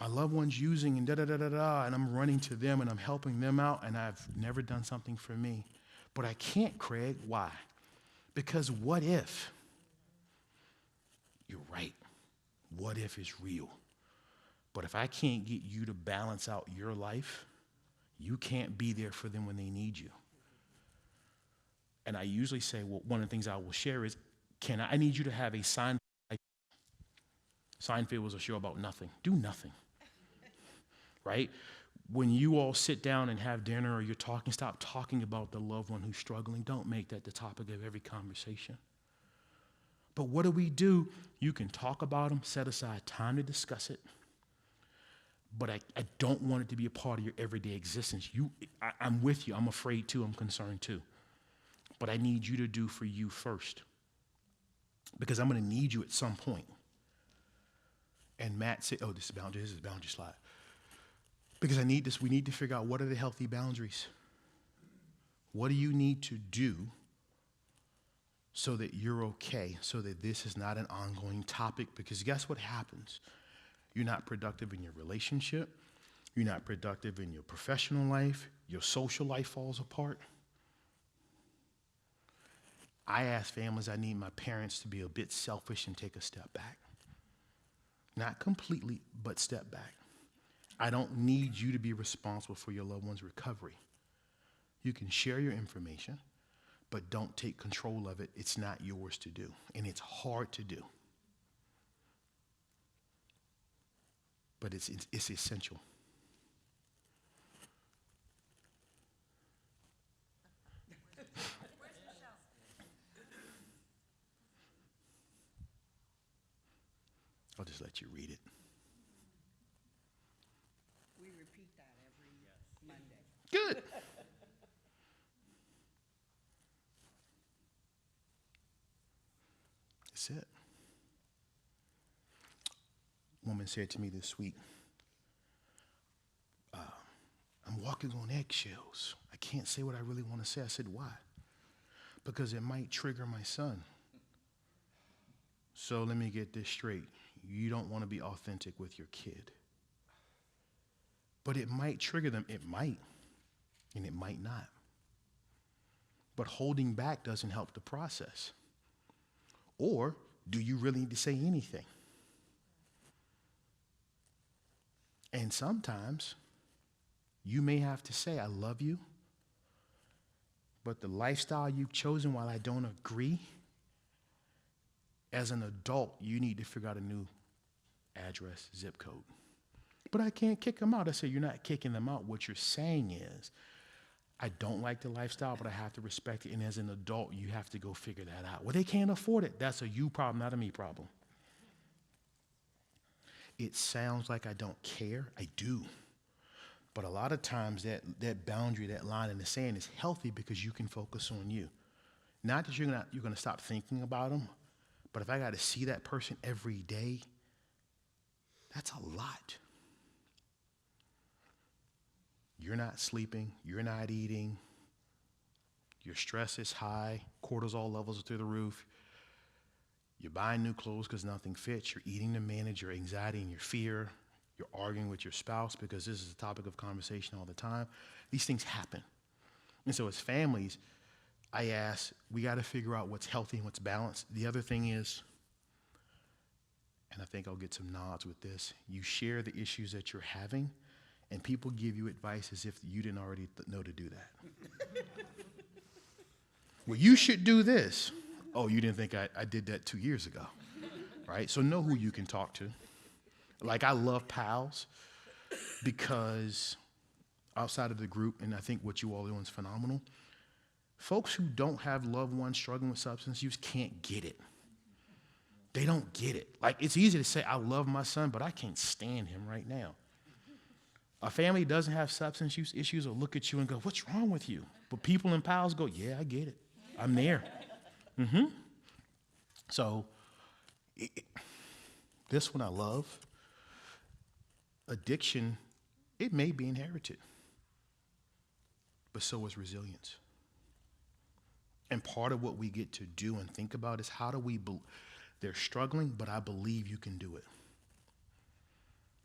my loved one's using and da-da-da-da-da, and I'm running to them and I'm helping them out, and I've never done something for me. But I can't, Craig. Why? Because what if? You're right. What if is real? But if I can't get you to balance out your life, you can't be there for them when they need you. And I usually say, well, one of the things I will share is, I need you to have a Seinfeld. Seinfeld was a show about nothing. Do nothing. Right? When you all sit down and have dinner or you're talking, stop talking about the loved one who's struggling. Don't make that the topic of every conversation. But what do? You can talk about them, set aside time to discuss it. But I don't want it to be a part of your everyday existence. I'm with you. I'm afraid too. I'm concerned too. But I need you to do for you first. Because I'm going to need you at some point. And Matt said, this is a boundary slide. Because we need to figure out what are the healthy boundaries. What do you need to do so that you're okay, so that this is not an ongoing topic? Because guess what happens? You're not productive in your relationship. You're not productive in your professional life. Your social life falls apart. I ask families, I need my parents to be a bit selfish and take a step back. Not completely, but step back. I don't need you to be responsible for your loved one's recovery. You can share your information, but don't take control of it. It's not yours to do, and it's hard to do. But it's essential. I'll just let you read it. We repeat that every Monday. Good. That's it. A woman said to me this week, I'm walking on eggshells. I can't say what I really want to say. I said, why? Because it might trigger my son. So let me get this straight. You don't want to be authentic with your kid. But it might trigger them. It might. And it might not. But holding back doesn't help the process. Or do you really need to say anything? And sometimes you may have to say, I love you, but the lifestyle you've chosen, while I don't agree, as an adult, you need to figure out a new address, zip code. But I can't kick them out. I say, you're not kicking them out. What you're saying is, I don't like the lifestyle, but I have to respect it. And as an adult, you have to go figure that out. Well, they can't afford it. That's a you problem, not a me problem. It sounds like I don't care. I do. But a lot of times that boundary, that line in the sand is healthy because you can focus on you. Not that you're gonna stop thinking about them, but if I got to see that person every day, that's a lot. You're not sleeping, you're not eating, your stress is high, cortisol levels are through the roof, you're buying new clothes because nothing fits, you're eating to manage your anxiety and your fear, you're arguing with your spouse because this is a topic of conversation all the time. These things happen. And so as families, I ask, we got to figure out what's healthy and what's balanced. The other thing is, and I think I'll get some nods with this, you share the issues that you're having, and people give you advice as if you didn't already know to do that. Well, you should do this. Oh, you didn't think I did that 2 years ago, right? So know who you can talk to. Like, I love pals because outside of the group, and I think what you all are doing is phenomenal, folks who don't have loved ones struggling with substance use can't get it. They don't get it. Like, it's easy to say, I love my son, but I can't stand him right now. A family doesn't have substance use issues will look at you and go, what's wrong with you? But people and pals go, yeah, I get it. I'm there. So, this one I love. Addiction, it may be inherited, but so is resilience. And part of what we get to do and think about is how do we, they're struggling, but I believe you can do it.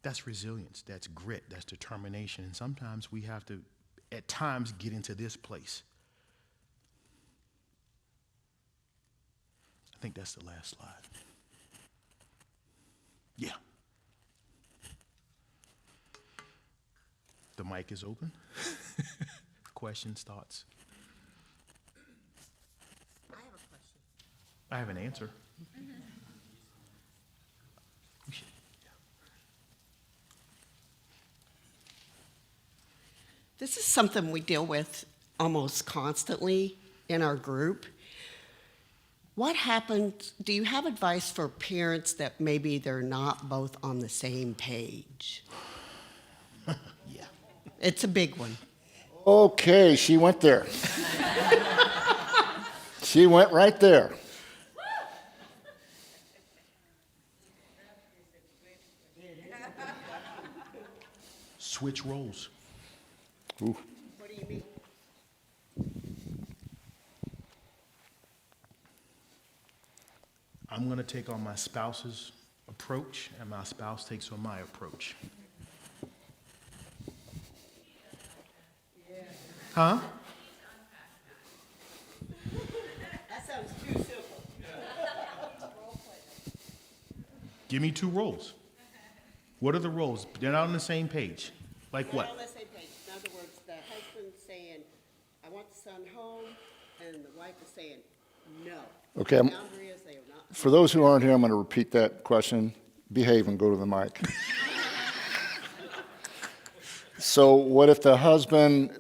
That's resilience, that's grit, that's determination. And sometimes we have to, at times, get into this place. I think that's the last slide. Yeah. The mic is open. Questions, thoughts? I have a question. I have an answer. We should, yeah. This is something we deal with almost constantly in our group. What happens, do you have advice for parents that maybe they're not both on the same page? Yeah. It's a big one. Okay, she went there. She went right there. Switch roles. Ooh. What do you mean? I'm going to take on my spouse's approach and my spouse takes on my approach. Huh? That sounds too simple. Give me 2 roles. What are the roles? They're not on the same page. Like Not on what? the same page. In other words, the husband saying, I want the son home, and the wife is saying, no. Okay, The boundary is they are not. For those who aren't here, I'm going to repeat that question. Behave and go to the mic. So what if the husband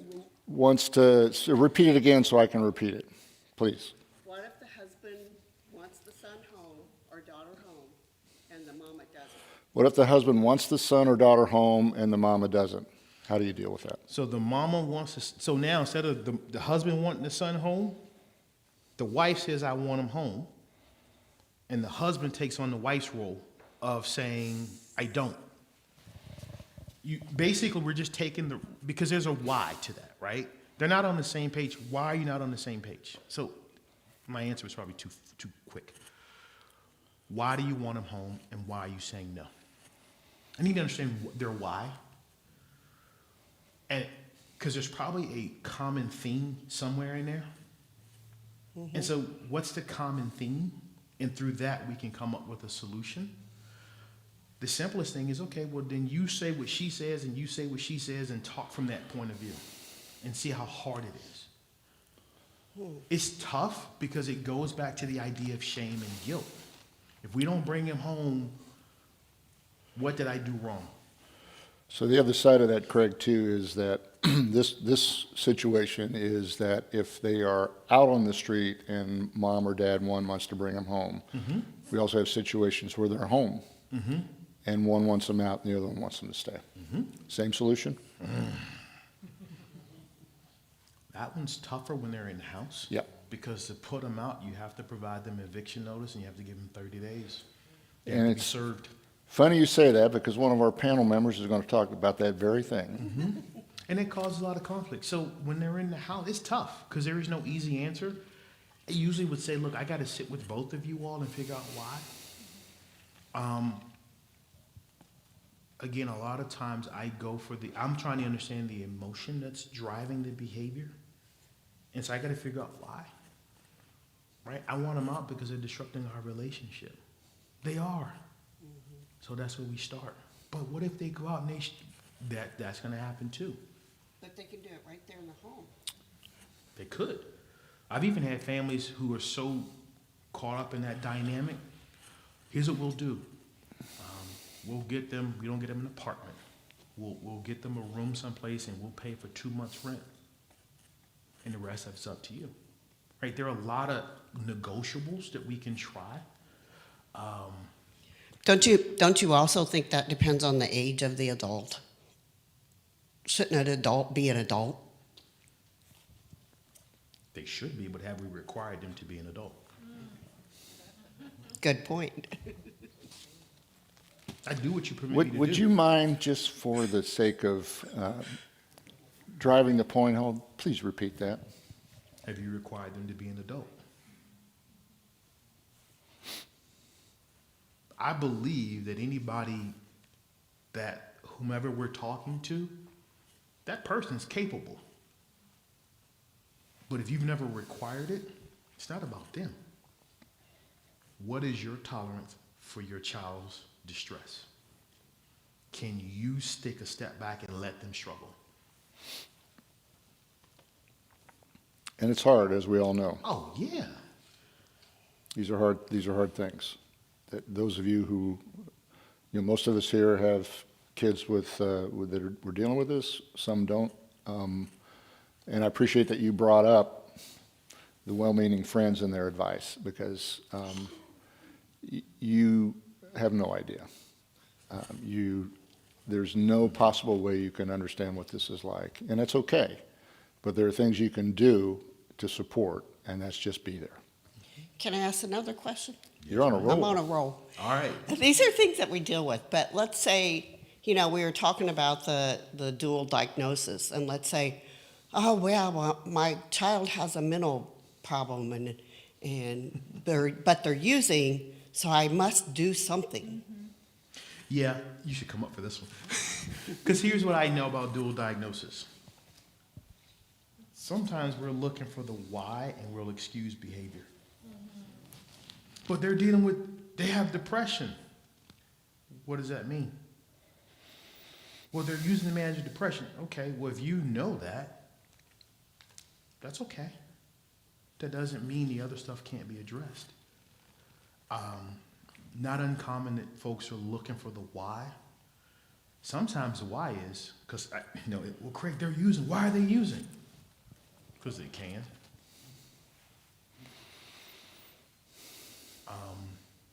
wants to, so repeat it again so I can repeat it, please. What if the husband wants the son home or daughter home, and the mama doesn't? What if the husband wants the son or daughter home and the mama doesn't? How do you deal with that? So the mama wants to, so now instead of the husband wanting the son home, the wife says, I want him home. And the husband takes on the wife's role of saying, I don't. Basically, we're just taking because there's a why to that, right? They're not on the same page. Why are you not on the same page? So my answer is probably too quick. Why do you want him home, and why are you saying no? I need to understand their why. And because there's probably a common theme somewhere in there. Mm-hmm. And so what's the common theme? And through that, we can come up with a solution. The simplest thing is, okay, well, then you say what she says and you say what she says and talk from that point of view and see how hard it is. It's tough because it goes back to the idea of shame and guilt. If we don't bring him home, what did I do wrong? So the other side of that, Craig, too, is that this situation is that if they are out on the street and mom or dad, one wants to bring them home, we also have situations where they're home and one wants them out and the other one wants them to stay. Same solution? That one's tougher when they're in the house. Yeah. Because to put them out, you have to provide them eviction notice and you have to give them 30 days. They And have to be it's served. funny you say that because one of our panel members is going to talk about that very thing. And it causes a lot of conflict. So when they're in the house, it's tough because there is no easy answer. I usually would say, look, I got to sit with both of you all and figure out why. Again, a lot of times I go for I'm trying to understand the emotion that's driving the behavior. And so I got to figure out why. Right? I want them out because they're disrupting our relationship. They are. So that's where we start. But what if they go out and that's going to happen too? But they can do it right there in the home. They could. I've even had families who are so caught up in that dynamic. Here's what we'll do. We'll get them, we don't get them an apartment. We'll get them a room someplace and we'll pay for 2 months rent. And the rest of it's up to you. Right? There are a lot of negotiables that we can try. Don't you also think that depends on the age of the adult? Shouldn't an adult be an adult? They should be, but have we required them to be an adult? Good point. I do what you permit me to do. Would you mind, just for the sake of driving the point home, please repeat that? Have you required them to be an adult? I believe that anybody whomever we're talking to, that person's capable. But if you've never required it, it's not about them. What is your tolerance for your child's distress? Can you take a step back and let them struggle? And it's hard, as we all know. Oh, yeah. These are hard things. Those of you who, most of us here have kids that we're dealing with this. Some don't. And I appreciate that you brought up the well-meaning friends and their advice because you have no idea. There's no possible way you can understand what this is like, and that's okay. But there are things you can do to support, and that's just be there. Can I ask another question? You're on a roll. I'm on a roll. All right. These are things that we deal with, but let's say, we were talking about the dual diagnosis, and let's say, oh, well, my child has a mental problem, but they're using, so I must do something. Yeah, you should come up for this one. Because here's what I know about dual diagnosis. Sometimes we're looking for the why and we'll excuse behavior. But they're dealing with, they have depression. What does that mean? Well, they're using to manage depression. Okay, well, if you know that, that's okay. That doesn't mean the other stuff can't be addressed. Not uncommon that folks are looking for the why. Sometimes the why is, because, well, Craig, they're using. Why are they using? Because they can.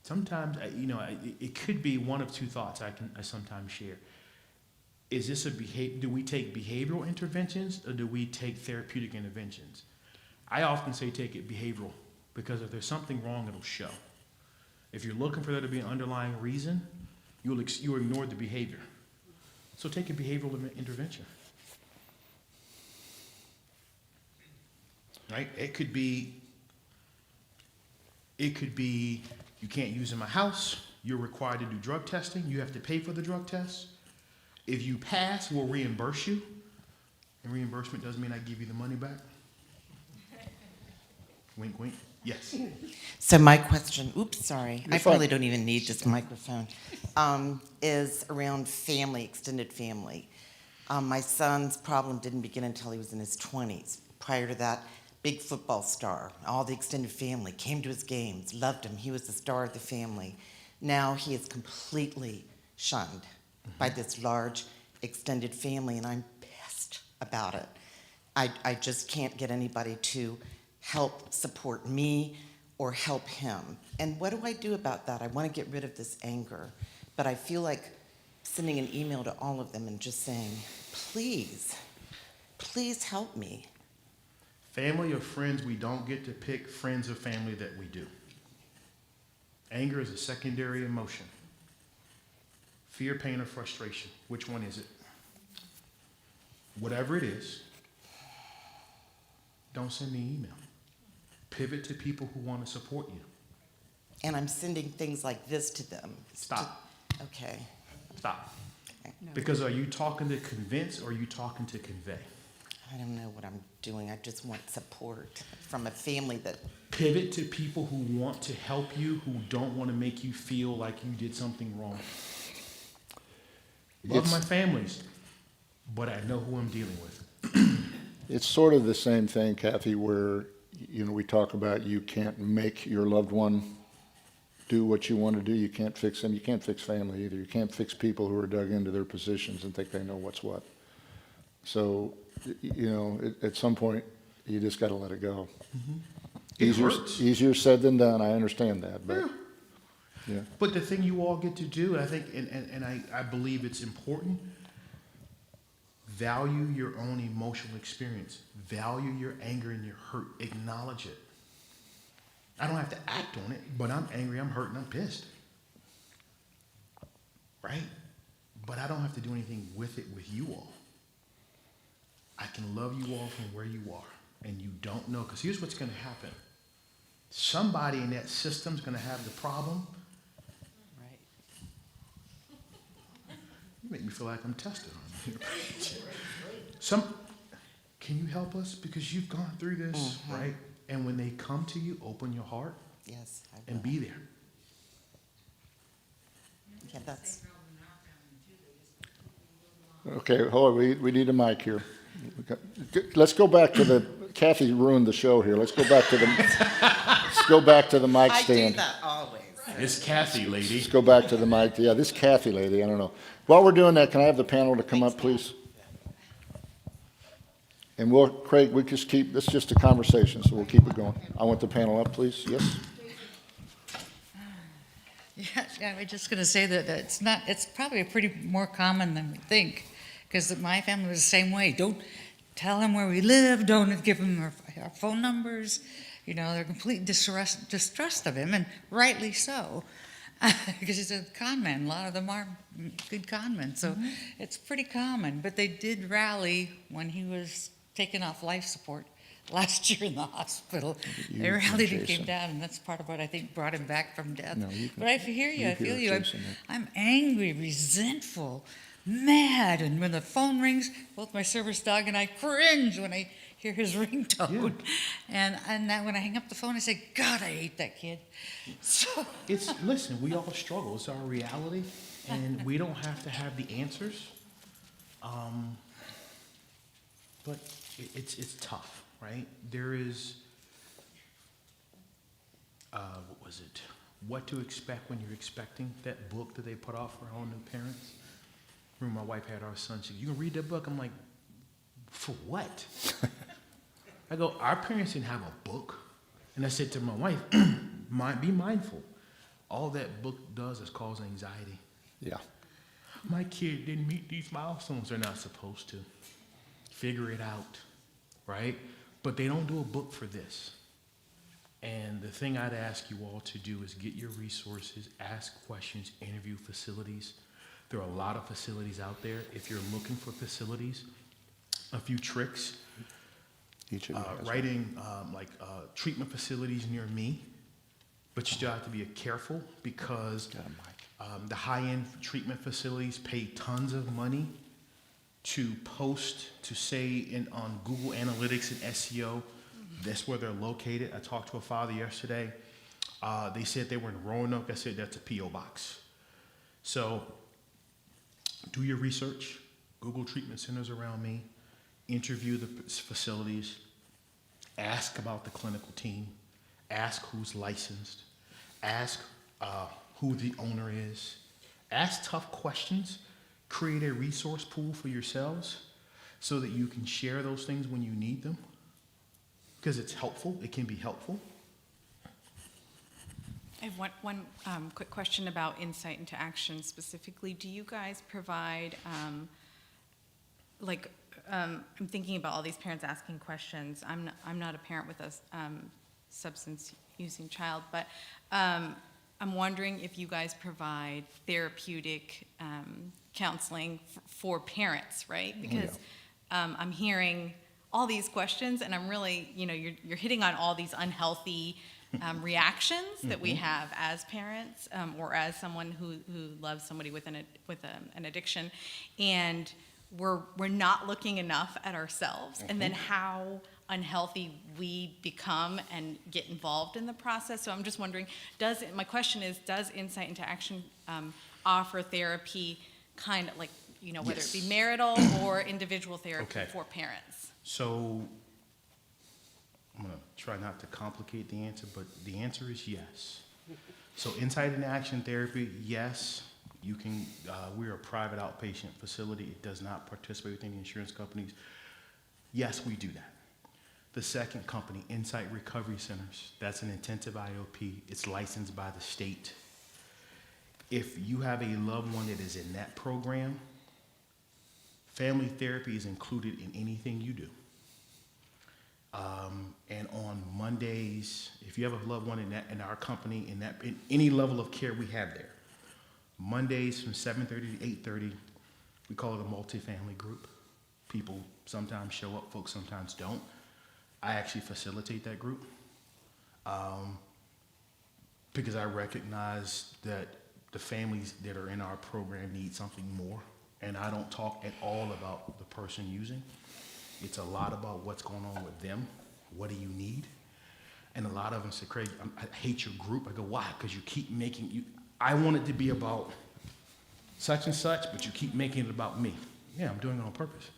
Sometimes, it could be one of two thoughts I sometimes share. Is this do we take behavioral interventions or do we take therapeutic interventions? I often say take it behavioral, because if there's something wrong, it'll show. If you're looking for there to be an underlying reason, you'll ignore the behavior. So take a behavioral intervention. Right? It could be you can't use in my house, you're required to do drug testing, you have to pay for the drug test. If you pass, we'll reimburse you. And reimbursement doesn't mean I give you the money back. Wink, wink. Yes. So my question, oops, sorry, You're I fine. probably don't even need this microphone, is around family, extended family. My son's problem didn't begin until he was in his 20s. Prior to that, big football star. All the extended family came to his games, loved him. He was the star of the family. Now he is completely shunned by this large extended family, and I'm pissed about it. I just can't get anybody to help support me or help him. And what do I do about that? I want to get rid of this anger, but I feel like sending an email to all of them and just saying, please, please help me. Family or friends, we don't get to pick friends or family that we do. Anger is a secondary emotion. Fear, pain, or frustration. Which one is it? Whatever it is, don't send me an email. Pivot to people who want to support you. And I'm sending things like this to them. Stop. Okay. Stop. Because are you talking to convince or are you talking to convey? I don't know what I'm doing. I just want support from a family that... Pivot to people who want to help you, who don't want to make you feel like you did something wrong. Love my families, but I know who I'm dealing with. It's sort of the same thing, Kathy, where, we talk about you can't make your loved one do what you want to do. You can't fix them. You can't fix family either. You can't fix people who are dug into their positions and think they know what's what. So, at some point, you just got to let it go. It hurts. Easier said than done. I understand that, but yeah. But the thing you all get to do, and I think, and I believe it's important, value your own emotional experience. Value your anger and your hurt. Acknowledge it. I don't have to act on it, but I'm angry, I'm hurt, and I'm pissed. Right? But I don't have to do anything with it with you all. I can love you all from where you are, and you don't know, because here's what's going to happen. Somebody in that system's going to have the problem. Right. You make me feel like I'm tested on here. Can you help us? Because you've gone through this, right? And when they come to you, open your heart Yes, I will. and be there. Yeah, that's... Okay, hold on, we need a mic here. Let's go back to the, Kathy ruined the show here. Let's go back to the mic I do stand. that always. It's Kathy, lady. Let's go back to the mic. Yeah, this Kathy lady, I don't know. While we're doing that, can I have the panel to come up, please? And Craig, we just keep, this is just a conversation, so we'll keep it going. I want the panel up, please. Yes? Yeah, I was just going to say that it's probably pretty more common than we think, because my family was the same way. Don't tell them where we live, don't give them our phone numbers. They're complete distrust of him, and rightly so, because he's a con man. A lot of them are good con men, so it's pretty common. But they did rally when he was taken off life support. last year in the hospital. You The reality and came Jason. down, and that's part of what I think brought him back from death. No, you can- But I hear you, I you feel hear you. Jason. I'm angry, resentful, mad, and when the phone rings, both my service dog and I cringe when I hear his ringtone. And that when I hang up the phone, I say, God, I hate that kid. So Listen, we all struggle. It's our reality, and we don't have to have the answers. But it's tough, right? There is, what was it? What to Expect When You're Expecting, that book that they put out for all new parents. Remember, my wife had our son. She said, you can read that book? I'm like, for what? I go, our parents didn't have a book. And I said to my wife, be mindful. All that book does is cause anxiety. Yeah. My kid didn't meet these milestones they're not supposed to. Figure it out, right? But they don't do a book for this. And the thing I'd ask you all to do is get your resources, ask questions, interview facilities. There are a lot of facilities out there. If you're looking for facilities, a few tricks. Each of you has Writing treatment facilities near me, but you still have to be careful because the high-end treatment facilities pay tons of money to post, to say on Google Analytics and SEO, that's where they're located. I talked to a father yesterday. They said they were in Roanoke. I said that's a P.O. box. So do your research. Google treatment centers around me. Interview the facilities. Ask about the clinical team. Ask who's licensed. Ask who the owner is. Ask tough questions. Create a resource pool for yourselves so that you can share those things when you need them. Because it's helpful. It can be helpful. I have one quick question about Insight into Action specifically. Do you guys provide, I'm thinking about all these parents asking questions. I'm not a parent with a substance using child, but I'm wondering if you guys provide therapeutic counseling for parents, right? Because I'm hearing all these questions, and I'm really, you're hitting on all these unhealthy reactions that we have as parents or as someone who loves somebody with an addiction, and we're not looking enough at ourselves, and then how unhealthy we become and get involved in the process. So I'm just wondering, my question is, does Insight into Action offer therapy kind of like, whether it be marital or individual therapy for parents? So I'm going to try not to complicate the answer, but the answer is yes. So Insight into Action therapy, yes. You can, we're a private outpatient facility. It does not participate with any insurance companies. Yes, we do that. The second company, Insight Recovery Centers, that's an intensive IOP. It's licensed by the state. If you have a loved one that is in that program, family therapy is included in anything you do. And on Mondays, if you have a loved one in our company, in any level of care we have there, Mondays from 7:30 to 8:30, we call it a multifamily group. People sometimes show up, folks sometimes don't. I actually facilitate that group because I recognize that the families that are in our program need something more. And I don't talk at all about the person using. It's a lot about what's going on with them. What do you need? And a lot of them say, Craig, I hate your group. I go, why? Because you keep I want it to be about such and such, but you keep making it about me. Yeah, I'm doing it on purpose.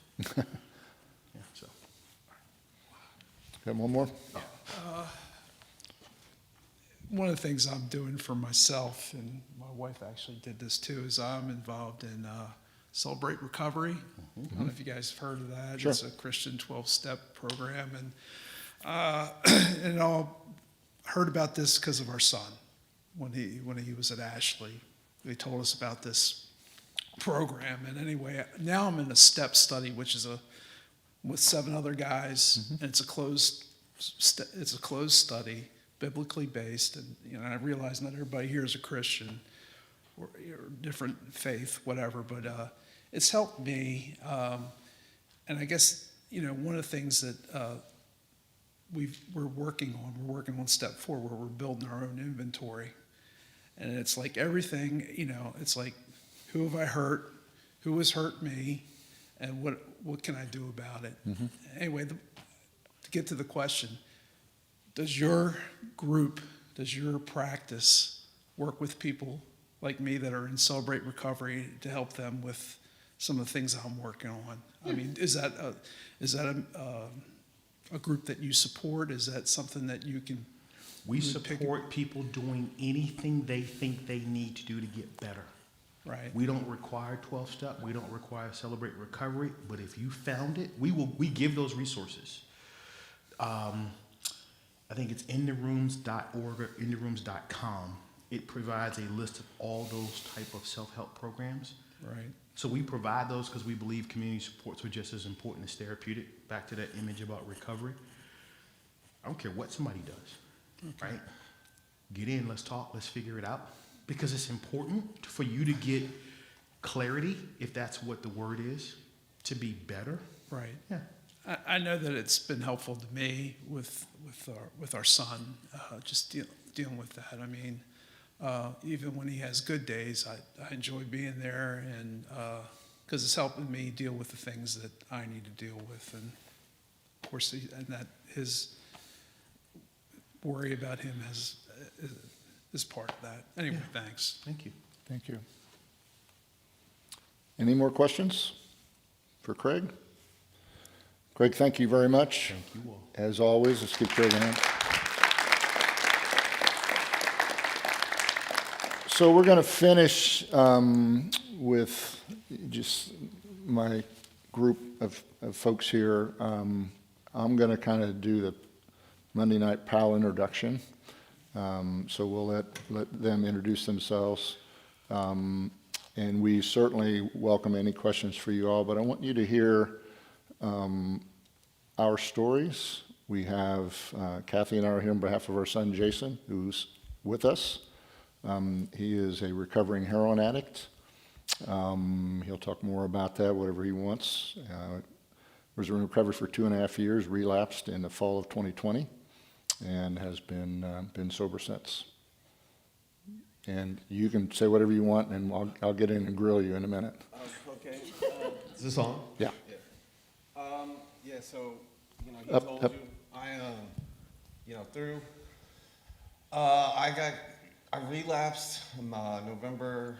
So. Got one more? One of the things I'm doing for myself, and my wife actually did this too, is I'm involved in Celebrate Recovery. I don't know if you guys have heard of that. Sure. It's a Christian 12-step program. And I heard about this because of our son. When he was at Ashley, they told us about this program. And anyway, now I'm in a step study, which is with 7 other guys, and it's a closed study, biblically based. And I realize not everybody here is a Christian or different faith, whatever, but it's helped me. And I guess one of the things that we're working on step 4 where we're building our own inventory. And it's like everything, it's like, who have I hurt? Who has hurt me? And what can I do about it? Anyway, to get to the question, does your group, does your practice work with people like me that are in Celebrate Recovery to help them with some of the things I'm working on? I mean, is that a group that you support? Is that something that you can? We support people doing anything they think they need to do to get better. Right. We don't require 12-step. We don't require Celebrate Recovery. But if you found it, we give those resources. I think it's intherooms.org or intherooms.com. It provides a list of all those type of self-help programs. Right. So we provide those because we believe community supports are just as important as therapeutic. Back to that image about recovery. I don't care what somebody does, right? Get in, let's talk, let's figure it out. Because it's important for you to get clarity, if that's what the word is, to be better. Right. Yeah. I know that it's been helpful to me with our son, just dealing with that. I mean, even when he has good days, I enjoy being there, and because it's helping me deal with the things that I need to deal with, and of course, that his worry about him is part of that. Anyway, thanks. Thank you. Thank you. Any more questions for Craig? Craig, thank you very much. Thank you all. As always, let's give Craig a hand. So we're going to finish with just my group of folks here. I'm going to kind of do the Monday Night Pal introduction. So we'll let them introduce themselves. And we certainly welcome any questions for you all, but I want you to hear our stories. We have Kathy and I are here on behalf of our son Jason, who's with us. He is a recovering heroin addict. He'll talk more about that, whatever he wants. Was in recovery for 2.5 years, relapsed in the fall of 2020, and has been sober since. And you can say whatever you want, and I'll get in and grill you in a minute. Okay. Is this on? Yeah. Yeah, so, he Up, told up. you, I relapsed in November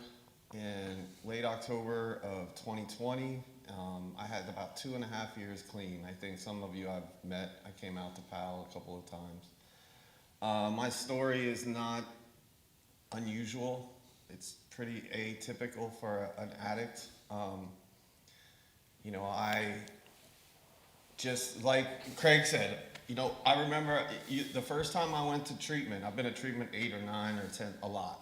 and late October of 2020. I had about 2.5 years clean. I think some of you I've met. I came out to PAL a couple of times. My story is not unusual. It's pretty atypical for an addict. I just, like Craig said, I remember the first time I went to treatment, I've been to treatment 8 or 9 or 10, a lot.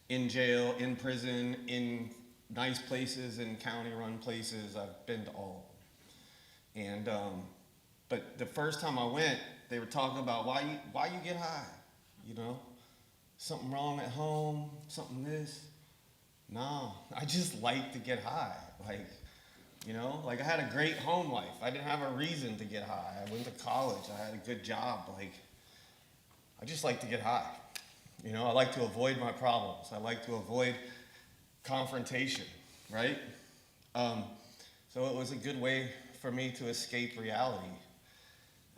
In jail, in prison, in nice places, in county-run places, I've been to all of them. And, but the first time I went, they were talking about why you get high, Something wrong at home, something this. No, I just like to get high. Like I had a great home life. I didn't have a reason to get high. I went to college. I had a good job. I just like to get high. I like to avoid my problems. I like to avoid confrontation, right? So it was a good way for me to escape reality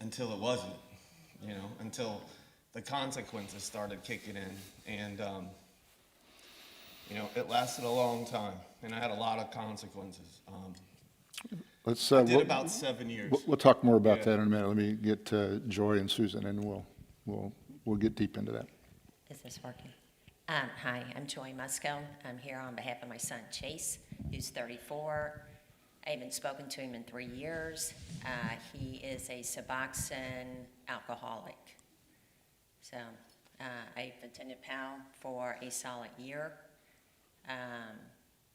until it wasn't, until the consequences started kicking in. And, it lasted a long time, and I had a lot of consequences. I did about 7 years. We'll talk more about that in a minute. Let me get to Joy and Susan, and we'll get deep into that. Is this working? Hi, I'm Joy Musco. I'm here on behalf of my son Chase, who's 34. I haven't spoken to him in 3 years. He is a Suboxone alcoholic. So I've attended PAL for a solid year.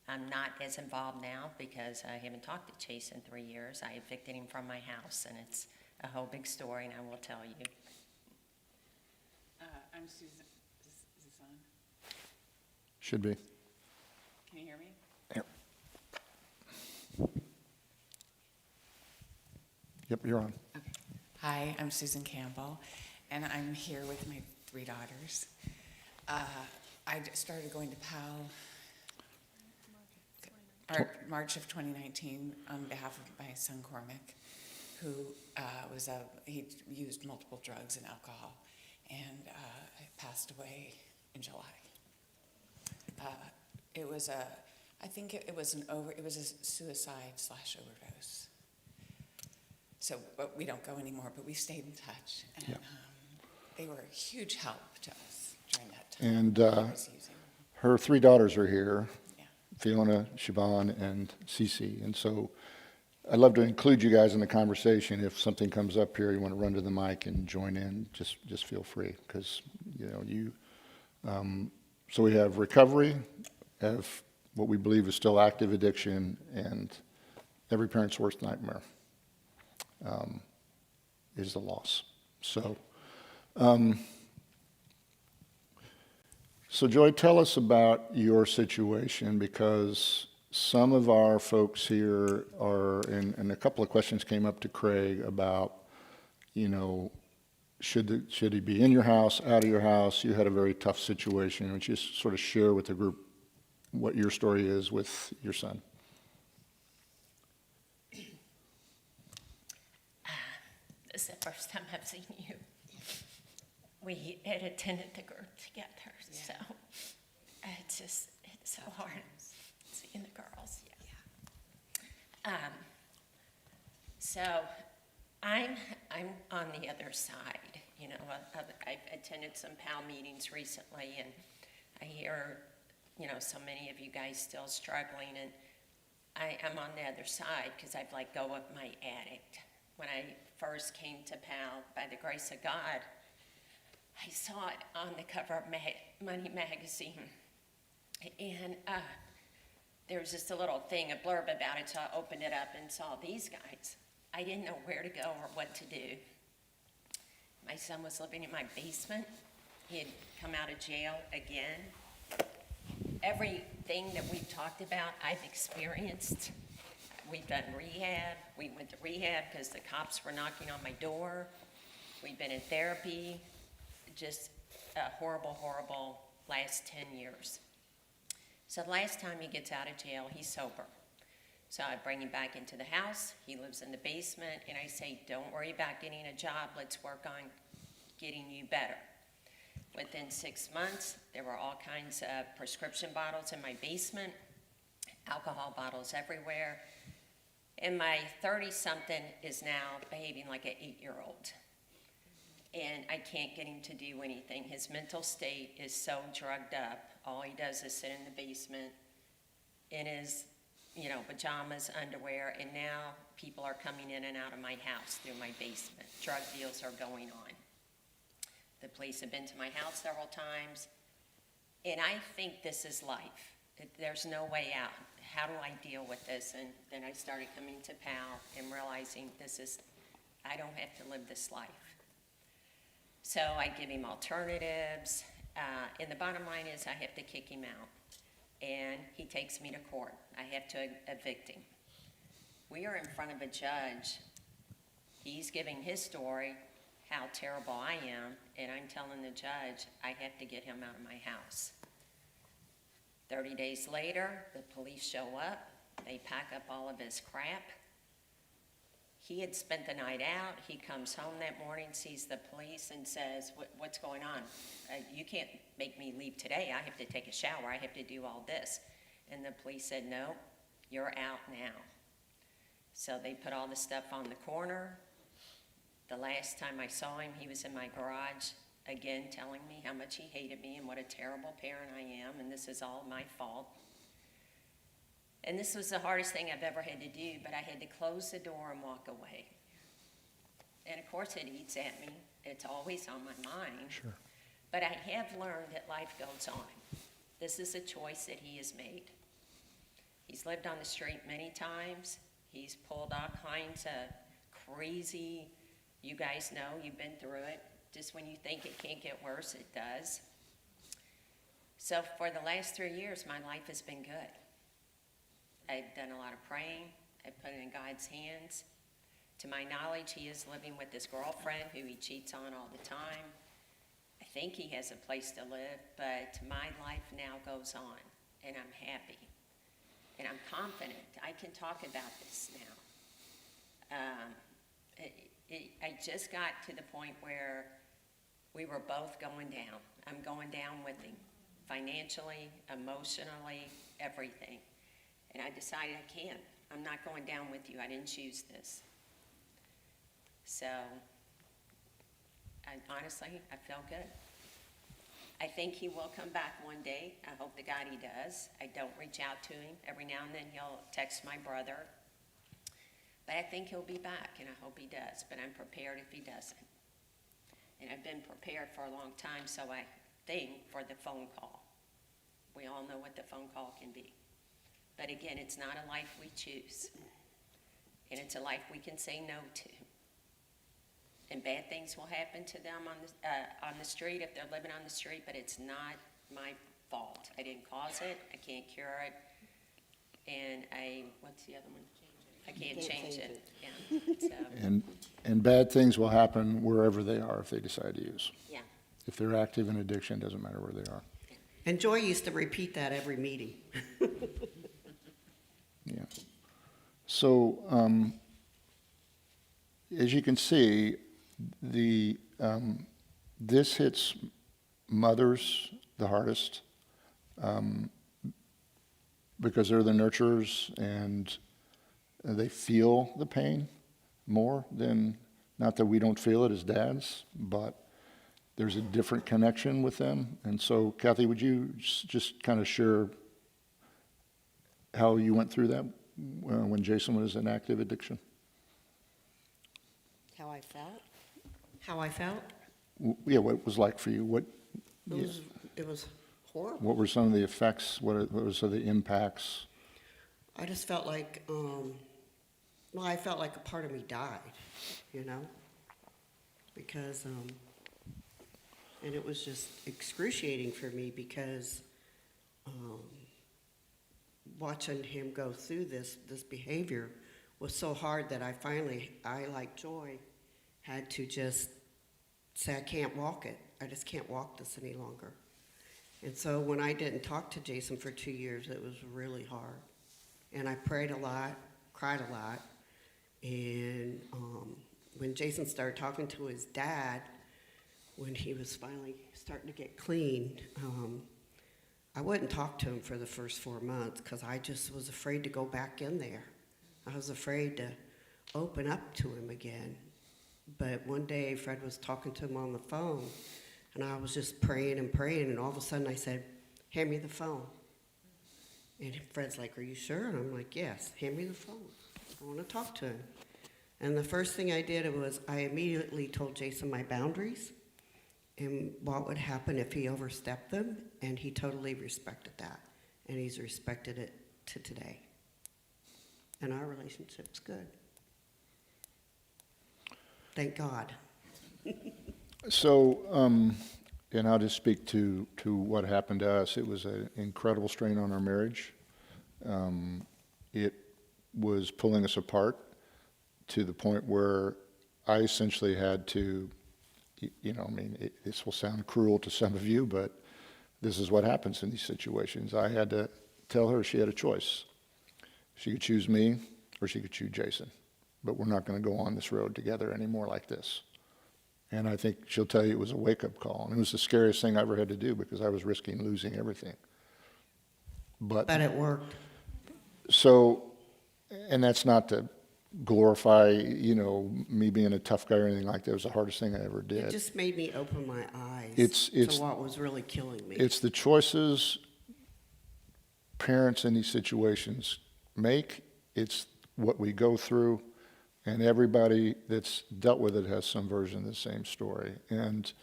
I'm not as involved now because I haven't talked to Chase in 3 years. I evicted him from my house, and it's a whole big story, and I will tell you. I'm Susan. Is this on? Should be. Can you hear me? Yep, you're on. Okay. Hi, I'm Susan Campbell, and I'm here with my 3 daughters. I started going to PAL March of 2019 on behalf of my son Cormac, who he used multiple drugs and alcohol, and passed away in July. I think it was a suicide/overdose. So, but we don't go anymore, but we stayed in touch, and they were a huge help to us during that time. And I was using. her 3 daughters are here, Yeah. Fiona, Siobhan, and Cece. And so I'd love to include you guys in the conversation. If something comes up here, you want to run to the mic and join in, just feel free, because, so we have recovery, have what we believe is still active addiction, and every parent's worst nightmare is the loss. So, so Joy, tell us about your situation, because some of our folks here are, and a couple of questions came up to Craig about, should he be in your house, out of your house? You had a very tough situation. Would you just sort of share with the group what your story is with your son? This is the first time I've seen you. We had attended the group together, so it's so hard seeing the girls. So I'm on the other side. I've attended some PAL meetings recently, and I hear, so many of you guys still struggling, and I'm on the other side because I've let go of my addict. When I first came to PAL, by the grace of God, I saw it on the cover of Money magazine, and there was just a little thing, a blurb about it, so I opened it up and saw these guys. I didn't know where to go or what to do. My son was living in my basement. He had come out of jail again. Everything that we've talked about, I've experienced. We've done rehab. We went to rehab because the cops were knocking on my door. We've been in therapy. Just a horrible, horrible last 10 years. So the last time he gets out of jail, he's sober. So I bring him back into the house. He lives in the basement, and I say, don't worry about getting a job. Let's work on getting you better. Within 6 months, there were all kinds of prescription bottles in my basement, alcohol bottles everywhere. And my 30-something is now behaving like an 8-year-old. And I can't get him to do anything. His mental state is so drugged up. All he does is sit in the basement in his, pajamas, underwear, and now people are coming in and out of my house through my basement. Drug deals are going on. The police have been to my house several times, and I think this is life. There's no way out. How do I deal with this? And then I started coming to PAL and realizing I don't have to live this life. So I give him alternatives, and the bottom line is I have to kick him out, and he takes me to court. I have to evict him. We are in front of a judge. He's giving his story, how terrible I am, and I'm telling the judge I have to get him out of my house. 30 days later, the police show up. They pack up all of his crap. He had spent the night out. He comes home that morning, sees the police, and says, what's going on? You can't make me leave today. I have to take a shower. I have to do all this. And the police said, no, you're out now. So they put all the stuff on the corner. The last time I saw him, he was in my garage, again telling me how much he hated me and what a terrible parent I am, and this is all my fault. And this was the hardest thing I've ever had to do, but I had to close the door and walk away. And of course it eats at me. It's always on my mind. Sure. But I have learned that life goes on. This is a choice that he has made. He's lived on the street many times. He's pulled all kinds of crazy, you guys know, you've been through it. Just when you think it can't get worse, it does. So for the last 3 years, my life has been good. I've done a lot of praying. I put it in God's hands. To my knowledge, he is living with his girlfriend, who he cheats on all the time. I think he has a place to live, but my life now goes on, and I'm happy. And I'm confident I can talk about this now. I just got to the point where we were both going down. I'm going down with him, financially, emotionally, everything. And I decided I can't. I'm not going down with you. I didn't choose this. So, honestly, I feel good. I think he will come back one day. I hope to God he does. I don't reach out to him. Every now and then he'll text my brother. But I think he'll be back, and I hope he does. But I'm prepared if he doesn't. And I've been prepared for a long time, so I think for the phone call. We all know what the phone call can be. But again, it's not a life we choose. And it's a life we can say no to. And bad things will happen to them on the street if they're living on the street, but it's not my fault. I didn't cause it. I can't cure it. And what's the other one? I can't change it. Yeah. So, And bad things will happen wherever they are if they decide to use. yeah. If they're active in addiction, it doesn't matter where they are. And Joy used to repeat that every meeting. Yeah. So, as you can see, this hits mothers the hardest because they're the nurturers and they feel the pain more than, not that we don't feel it as dads, but there's a different connection with them. And so, Kathy, would you just kind of share how you went through that when Jason was in active addiction? How I felt? How I felt? Yeah, what it was like for you. It was horrible. What were some of the effects? What were some of the impacts? I just felt like, I felt like a part of me died, you know? Because, and it was just excruciating for me because watching him go through this behavior was so hard that I, like Joy, had to just say, I can't walk it. I just can't walk this any longer. And so when I didn't talk to Jason for 2 years, it was really hard. And I prayed a lot, cried a lot. And when Jason started talking to his dad, when he was finally starting to get clean, I wouldn't talk to him for the first 4 months because I just was afraid to go back in there. I was afraid to open up to him again. But one day Fred was talking to him on the phone, and I was just praying, and all of a sudden I said, hand me the phone. And Fred's like, are you sure? And I'm like, yes, hand me the phone. I want to talk to him. And the first thing I did was I immediately told Jason my boundaries and what would happen if he overstepped them, and he totally respected that. And he's respected it to today. And our relationship's good. Thank God. So, and I'll just speak to what happened to us. It was an incredible strain on our marriage. It was pulling us apart to the point where I essentially had to, this will sound cruel to some of you, but this is what happens in these situations. I had to tell her she had a choice. She could choose me or she could choose Jason. But we're not going to go on this road together anymore like this. And I think she'll tell you it was a wake-up call. And it was the scariest thing I ever had to do because I was risking losing everything. But it worked. So, and that's not to glorify, me being a tough guy or anything like that. It was the hardest thing I ever did. It just made me open my eyes It's to what was really killing me. It's the choices parents in these situations make. It's what we go through. And everybody that's dealt with it has some version of the same story. And,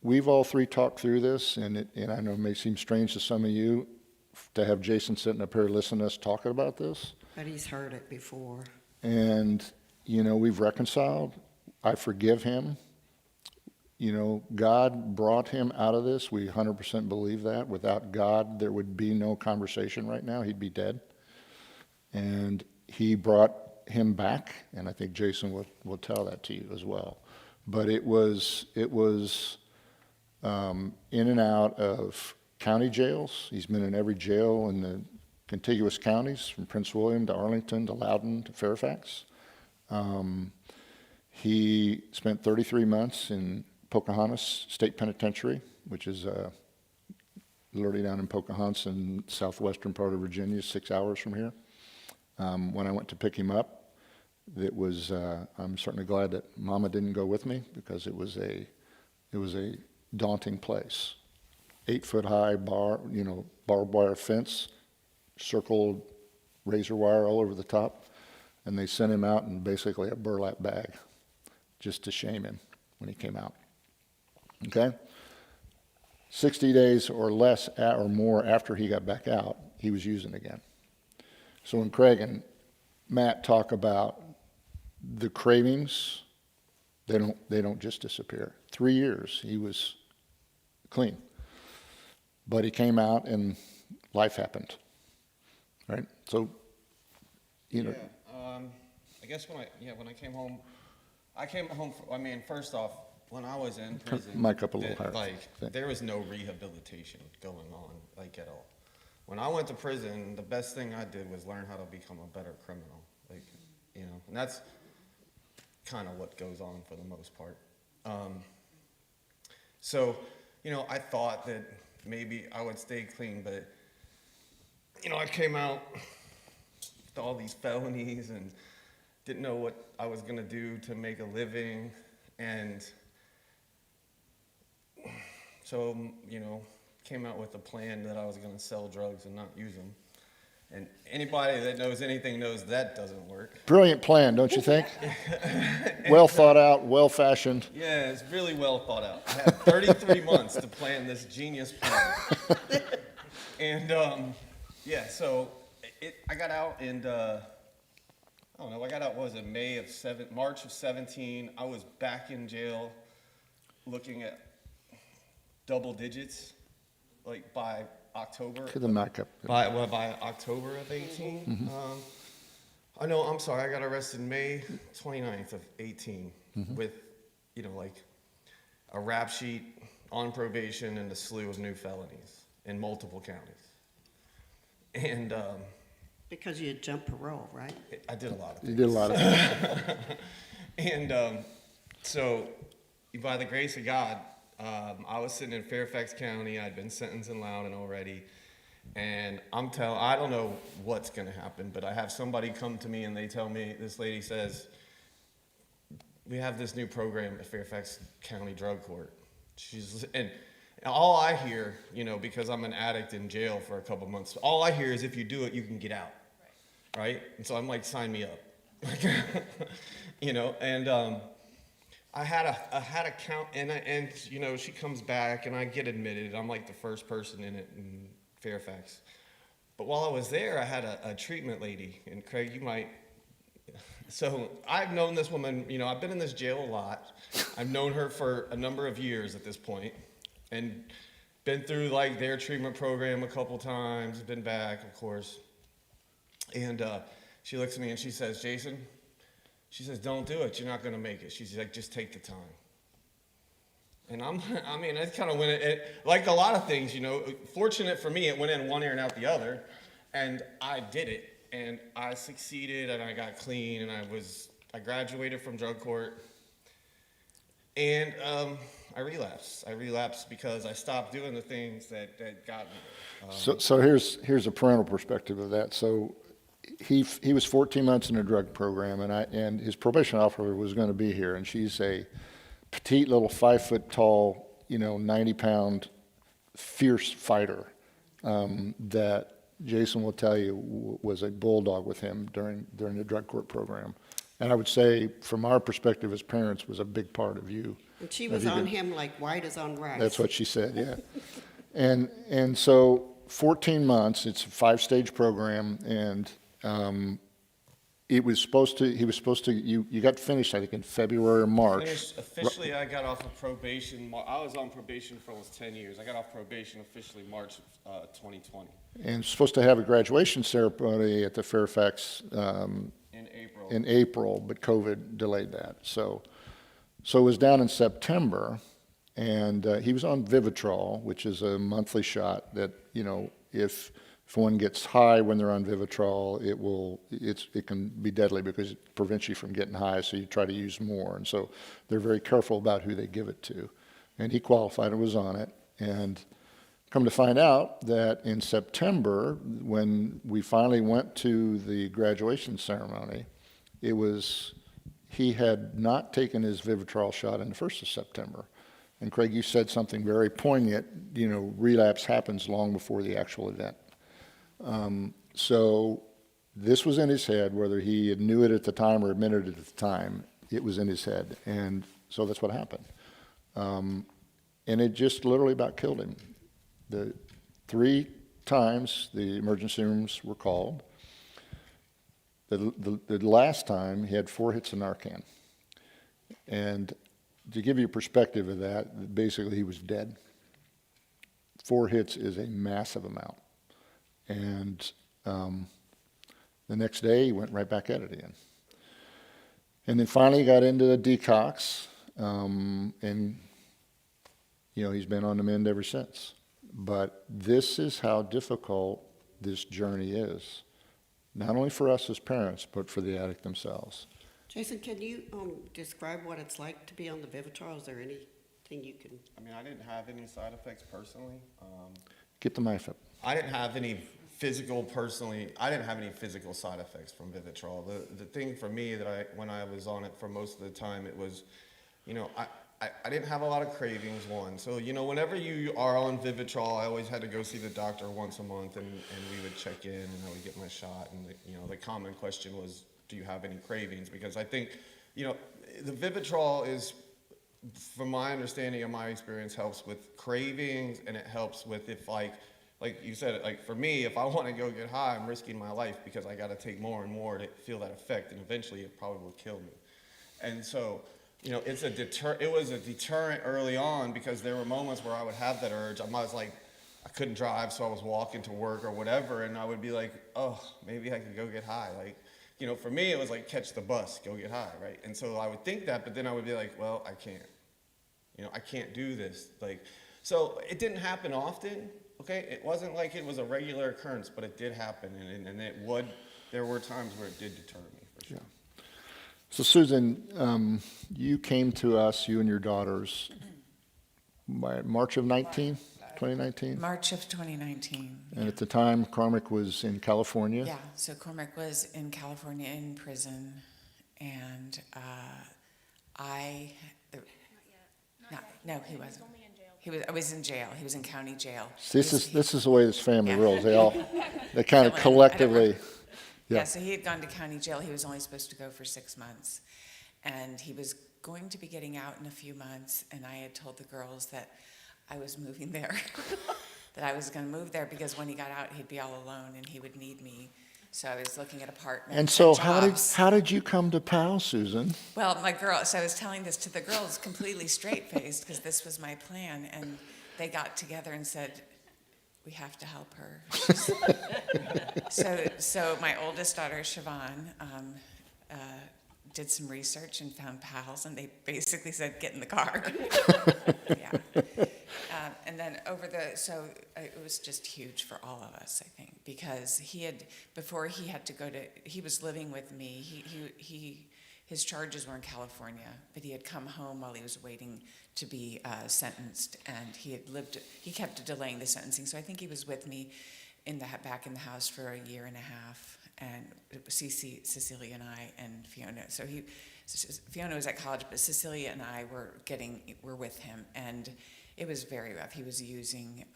we've all three talked through this, and I know it may seem strange to some of you to have Jason sitting up here listening to us talking about this. But he's heard it before. And, we've reconciled. I forgive him. God brought him out of this. We 100% believe that. Without God, there would be no conversation right now. He'd be dead. And he brought him back, and I think Jason will tell that to you as well. But it was in and out of county jails. He's been in every jail in the contiguous counties, from Prince William to Arlington to Loudoun to Fairfax. He spent 33 months in Pocahontas State Penitentiary, which is literally down in Pocahontas in southwestern part of Virginia, 6 hours from here. When I went to pick him up, I'm certainly glad that Mama didn't go with me, because it was a daunting place. 8-foot high barbed wire fence, circled razor wire all over the top, and they sent him out in basically a burlap bag just to shame him when he came out. Okay? 60 days or less or more after he got back out, he was using again. So when Craig and Matt talk about the cravings, they don't just disappear. 3 years he was clean, but he came out and life happened, right? So, you know. I guess when I came home, first off, when I was in prison, Mic up a little higher. There was no rehabilitation going on, like, at all. When I went to prison, the best thing I did was learn how to become a better criminal, and that's kind of what goes on for the most part. So, I thought that maybe I would stay clean, but, I came out with all these felonies and didn't know what I was going to do to make a living. And so, came out with a plan that I was going to sell drugs and not use them. And anybody that knows anything knows that doesn't work. Brilliant plan, don't you think? Well thought out, well fashioned. Yeah, it's really well thought out. I had 33 months to plan this genius plan. And so I got out and I got out, what was it, March of 17. I was back in jail looking at double digits, like by October. To the mic up. By October of 18. I got arrested May 29th of 18 with, like a rap sheet, on probation, and a slew of new felonies in multiple counties. And Because you had jumped parole, right? I did a lot of things. You did a lot of things. And so, by the grace of God, I was sitting in Fairfax County. I'd been sentenced in Loudoun already. And I don't know what's going to happen, but I have somebody come to me and they tell me, this lady says, we have this new program at Fairfax County Drug Court. And all I hear, because I'm an addict in jail for a couple months, all I hear is if you do it, you can get out. Right? And so I'm like, sign me up. And I had a count, and she comes back, and I get admitted. I'm like the first person in it in Fairfax. But while I was there, I had a treatment lady, and Craig, you might. So I've known this woman. I've been in this jail a lot. I've known her for a number of years at this point, and been through like their treatment program a couple times. Been back, of course. And she looks at me and she says, Jason. She says, don't do it. You're not going to make it. She's like, just take the time. And that's kind of when like a lot of things, fortunate for me, it went in one ear and out the other. And I did it. And I succeeded and I got clean and I graduated from drug court. And I relapsed. I relapsed because I stopped doing the things that got me. So here's a parental perspective of that. So he was 14 months in a drug program, and his probation officer was going to be here, and she's a petite little 5 foot tall, 90-pound, fierce fighter that Jason will tell you was a bulldog with him during the drug court program. And I would say, from our perspective as parents, was a big part of you. And she was on him like white as on rice. That's what she said, yeah. And so 14 months, it's a 5-stage program, and he was supposed to, you got finished, I think, in February or March. Officially, I got off of probation. I was on probation for almost 10 years. I got off probation officially March of 2020. And supposed to have a graduation ceremony at the Fairfax. In in April, but COVID delayed that. So it was down in September, and he was on Vivitrol, which is a monthly shot that, you know, if one gets high when they're on Vivitrol, it can be deadly because it prevents you from getting high, so you try to use more. And so they're very careful about who they give it to. And he qualified and was on it. And come to find out that in September, when we finally went to the graduation ceremony, he had not taken his Vivitrol shot on the 1st of September. And Craig, you said something very poignant, you know, relapse happens long before the actual event. So this was in his head, whether he knew it at the time or admitted it at the time, it was in his head. And so that's what happened. And it just literally about killed him. The 3 times the emergency rooms were called. The last time he had 4 hits of Narcan. And to give you a perspective of that, basically he was dead. 4 hits is a massive amount. And the next day, he went right back at it again. And then finally got into the detox, and, you know, he's been on the mend ever since. But this is how difficult this journey is, not only for us as parents, but for the addict themselves. Jason, can you describe what it's like to be on the Vivitrol? Is there anything you can? I mean, I didn't have any side effects personally. Get the knife up. I didn't have any physical side effects from Vivitrol. The thing for me that when I was on it for most of the time, it was, you know, I didn't have a lot of cravings, one. So, you know, whenever you are on Vivitrol, I always had to go see the doctor once a month, and we would check in, and I would get my shot. And, you know, the common question was, do you have any cravings? Because I think, you know, the Vivitrol is, from my understanding and my experience, helps with cravings, and it helps with if, like you said, like for me, if I want to go get high, I'm risking my life because I got to take more and more to feel that effect, and eventually it probably will kill me. And so, you know, it was a deterrent early on, because there were moments where I would have that urge. I was like, I couldn't drive, so I was walking to work or whatever, and I would be like, oh, maybe I could go get high. Like, you know, for me, it was like catch the bus, go get high, right? And so I would think that, but then I would be like, well, I can't. You know, I can't do this. Like, so it didn't happen often. Okay, it wasn't like it was a regular occurrence, but it did happen, and there were times where it did deter me, for sure. Yeah. So Susan, you came to us, you and your daughters, by March of 2019? March of 2019. And at the time, Cormac was in California? Yeah, so Cormac was in California in prison, and no, he wasn't. I was in jail. He was in county jail. This is the way this family rolls. They kind of collectively. Yeah, so he had gone to county jail. He was only supposed to go for 6 months. And he was going to be getting out in a few months, and I had told the girls that I was moving there, that I was going to move there because when he got out, he'd be all alone and he would need me. So I was looking at apartments. And so jobs. how did you come to PAL, Susan? Well, so I was telling this to the girls completely straight-faced because this was my plan, and they got together and said, we have to help her. So my oldest daughter, Siobhan, did some research and found pals, and they basically said, get in the car. Yeah. And then it was just huge for all of us, I think, because before he had to he was living with me. His charges were in California, but he had come home while he was waiting to be sentenced, and he kept delaying the sentencing. So I think he was with me back in the house for a year and a half, and it was Cecilia and I and Fiona. So Fiona was at college, but Cecilia and I were with him, and it was very rough. He was using,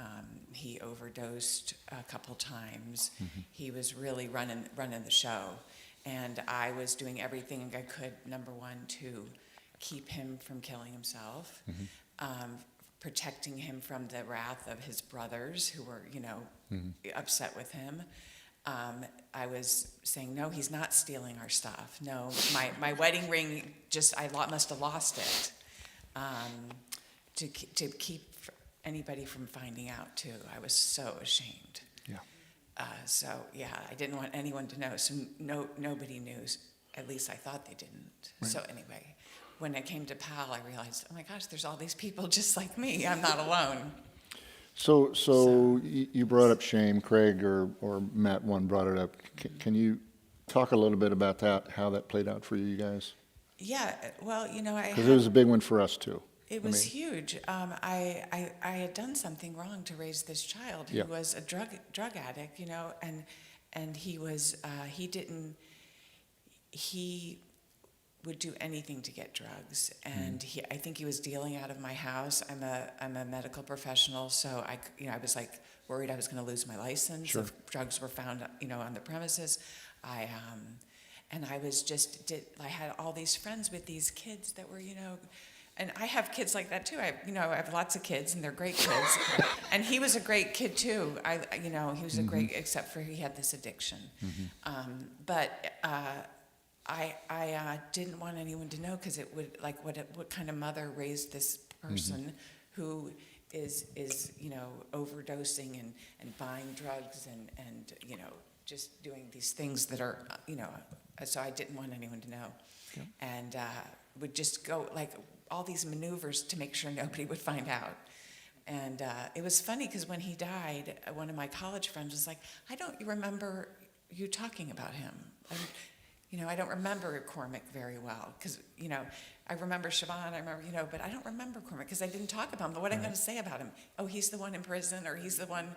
he overdosed a couple times. Mm-hmm. He was really running the show. And I was doing everything I could, number one, to keep him from killing himself, protecting him from the wrath of his brothers who were, upset with him. I was saying, no, he's not stealing our stuff. No, my wedding ring, I must have lost it. To keep anybody from finding out, too. I was so ashamed. Yeah. I didn't want anyone to know, so nobody knew. at least I thought they didn't. So anyway, when it came to PAL, I realized, oh my gosh, there's all these people just like me. I'm not alone. So you brought up shame, Craig or Matt one brought it up. Can you talk a little bit about that, how that played out for you guys? Yeah, well, you know, Because it was a big one for us too. It was huge. I had done something wrong to raise this child who was a drug addict, you know, and he was he would do anything to get drugs, and I think he was dealing out of my house. I'm a medical professional, so I was like worried I was going to lose my license if drugs were found, you know, on the premises. And I was I had all these friends with these kids that were, you know. And I have kids like that too. I have lots of kids, and they're great kids. And he was a great kid too. He was a great, except for he had this addiction. But I didn't want anyone to know, because it would, like, what kind of mother raised this person who is you know, overdosing and buying drugs and you know, just doing these things that are, you know. So I didn't want anyone to know, and would just go like all these maneuvers to make sure nobody would find out. And it was funny, because when he died, one of my college friends was like, I don't remember you talking about him. You know, I don't remember Cormac very well, because, you know, I remember Siobhan, I remember, you know, but I don't remember Cormac because I didn't talk about him. But what am I going to say about him? Oh, he's the one in prison, or he's the one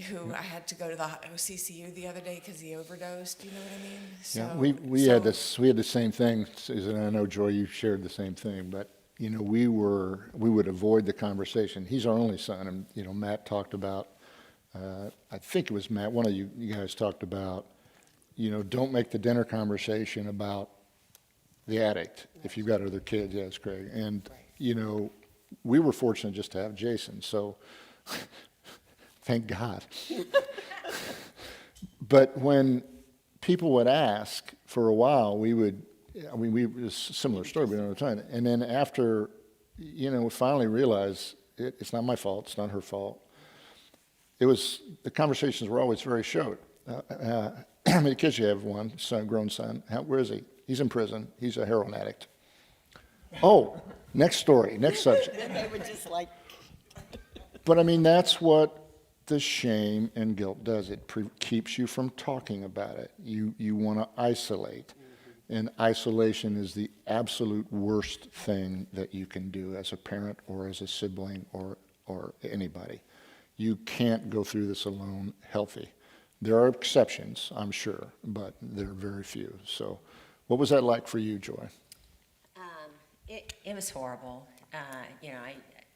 who I had to go to the CCU the other day because he overdosed. You know what I mean? So, we had the same thing, Susan. I know, Joy, you shared the same thing, but you know, we would avoid the conversation. He's our only son, and you know, Matt talked about. I think it was Matt. One of you guys talked about. You know, don't make the dinner conversation about the addict if you've got other kids. Yes, Craig. And you know, we were fortunate just to have Jason. So. Thank God. But when people would ask for a while, it was a similar story, but another time. And then after, you know, we finally realized it's not my fault, it's not her fault. The conversations were always very short. How many kids you have? One son, grown son. Where is he? He's in prison. He's a heroin addict. Oh, next story, next subject. And they were just like. But I mean, that's what the shame and guilt does. It keeps you from talking about it. You want to isolate. And isolation is the absolute worst thing that you can do as a parent or as a sibling or anybody. You can't go through this alone healthy. There are exceptions, I'm sure, but there are very few. So what was that like for you, Joy? It was horrible. You know,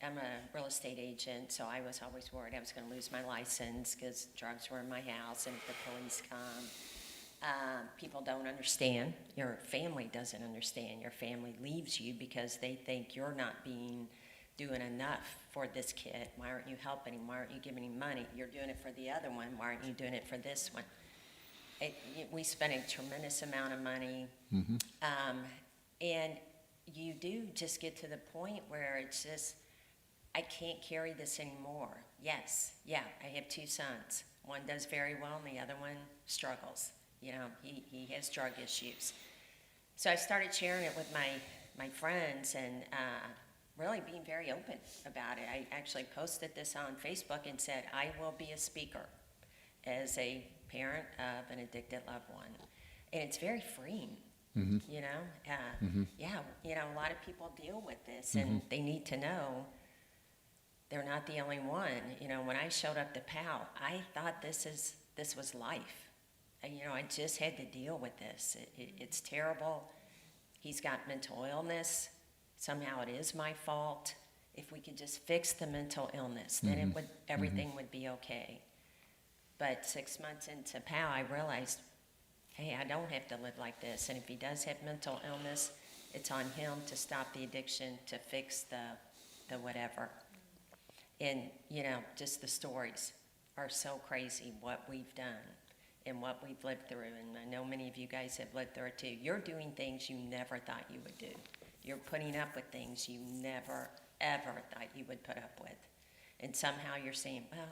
I'm a real estate agent, so I was always worried I was going to lose my license because drugs were in my house, and if the police come, people don't understand. Your family doesn't understand. Your family leaves you because they think you're not doing enough for this kid. Why aren't you helping him? Why aren't you giving him money? You're doing it for the other one. Why aren't you doing it for this one? We spent a tremendous amount of money, and you do just get to the point where it's just, I can't carry this anymore. Yes, I have two sons. One does very well, and the other one struggles. You know, he has drug issues. So I started sharing it with my friends and really being very open about it. I actually posted this on Facebook and said, I will be a speaker as a parent of an addicted loved one. And it's very freeing, you know? You know, a lot of people deal with this, and they need to know they're not the only one. You know, when I showed up to PAL, I thought this was life. And, you know, I just had to deal with this. It's terrible. He's got mental illness. Somehow it is my fault. If we could just fix the mental illness, then everything would be okay. But 6 months into PAL, I realized, hey, I don't have to live like this. And if he does have mental illness, it's on him to stop the addiction, to fix the whatever. And, you know, just the stories are so crazy, what we've done and what we've lived through. And I know many of you guys have lived through it too. You're doing things you never thought you would do. You're putting up with things you never, ever thought you would put up with. And somehow you're saying, well,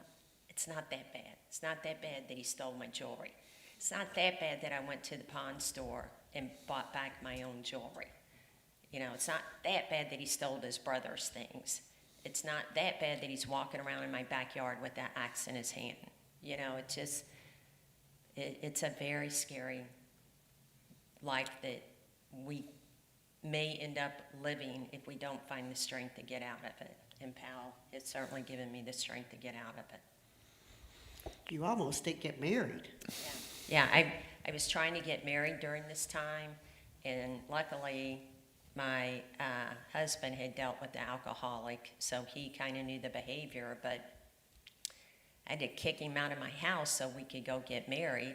it's not that bad. It's not that bad that he stole my jewelry. It's not that bad that I went to the pawn store and bought back my own jewelry. You know, it's not that bad that he stole his brother's things. It's not that bad that he's walking around in my backyard with that axe in his hand. You know, it's a very scary life that we may end up living if we don't find the strength to get out of it. And Pal has certainly given me the strength to get out of it. You almost didn't get married. Yeah, I was trying to get married during this time, and luckily my husband had dealt with the alcoholic, so he kind of knew the behavior, but I had to kick him out of my house so we could go get married.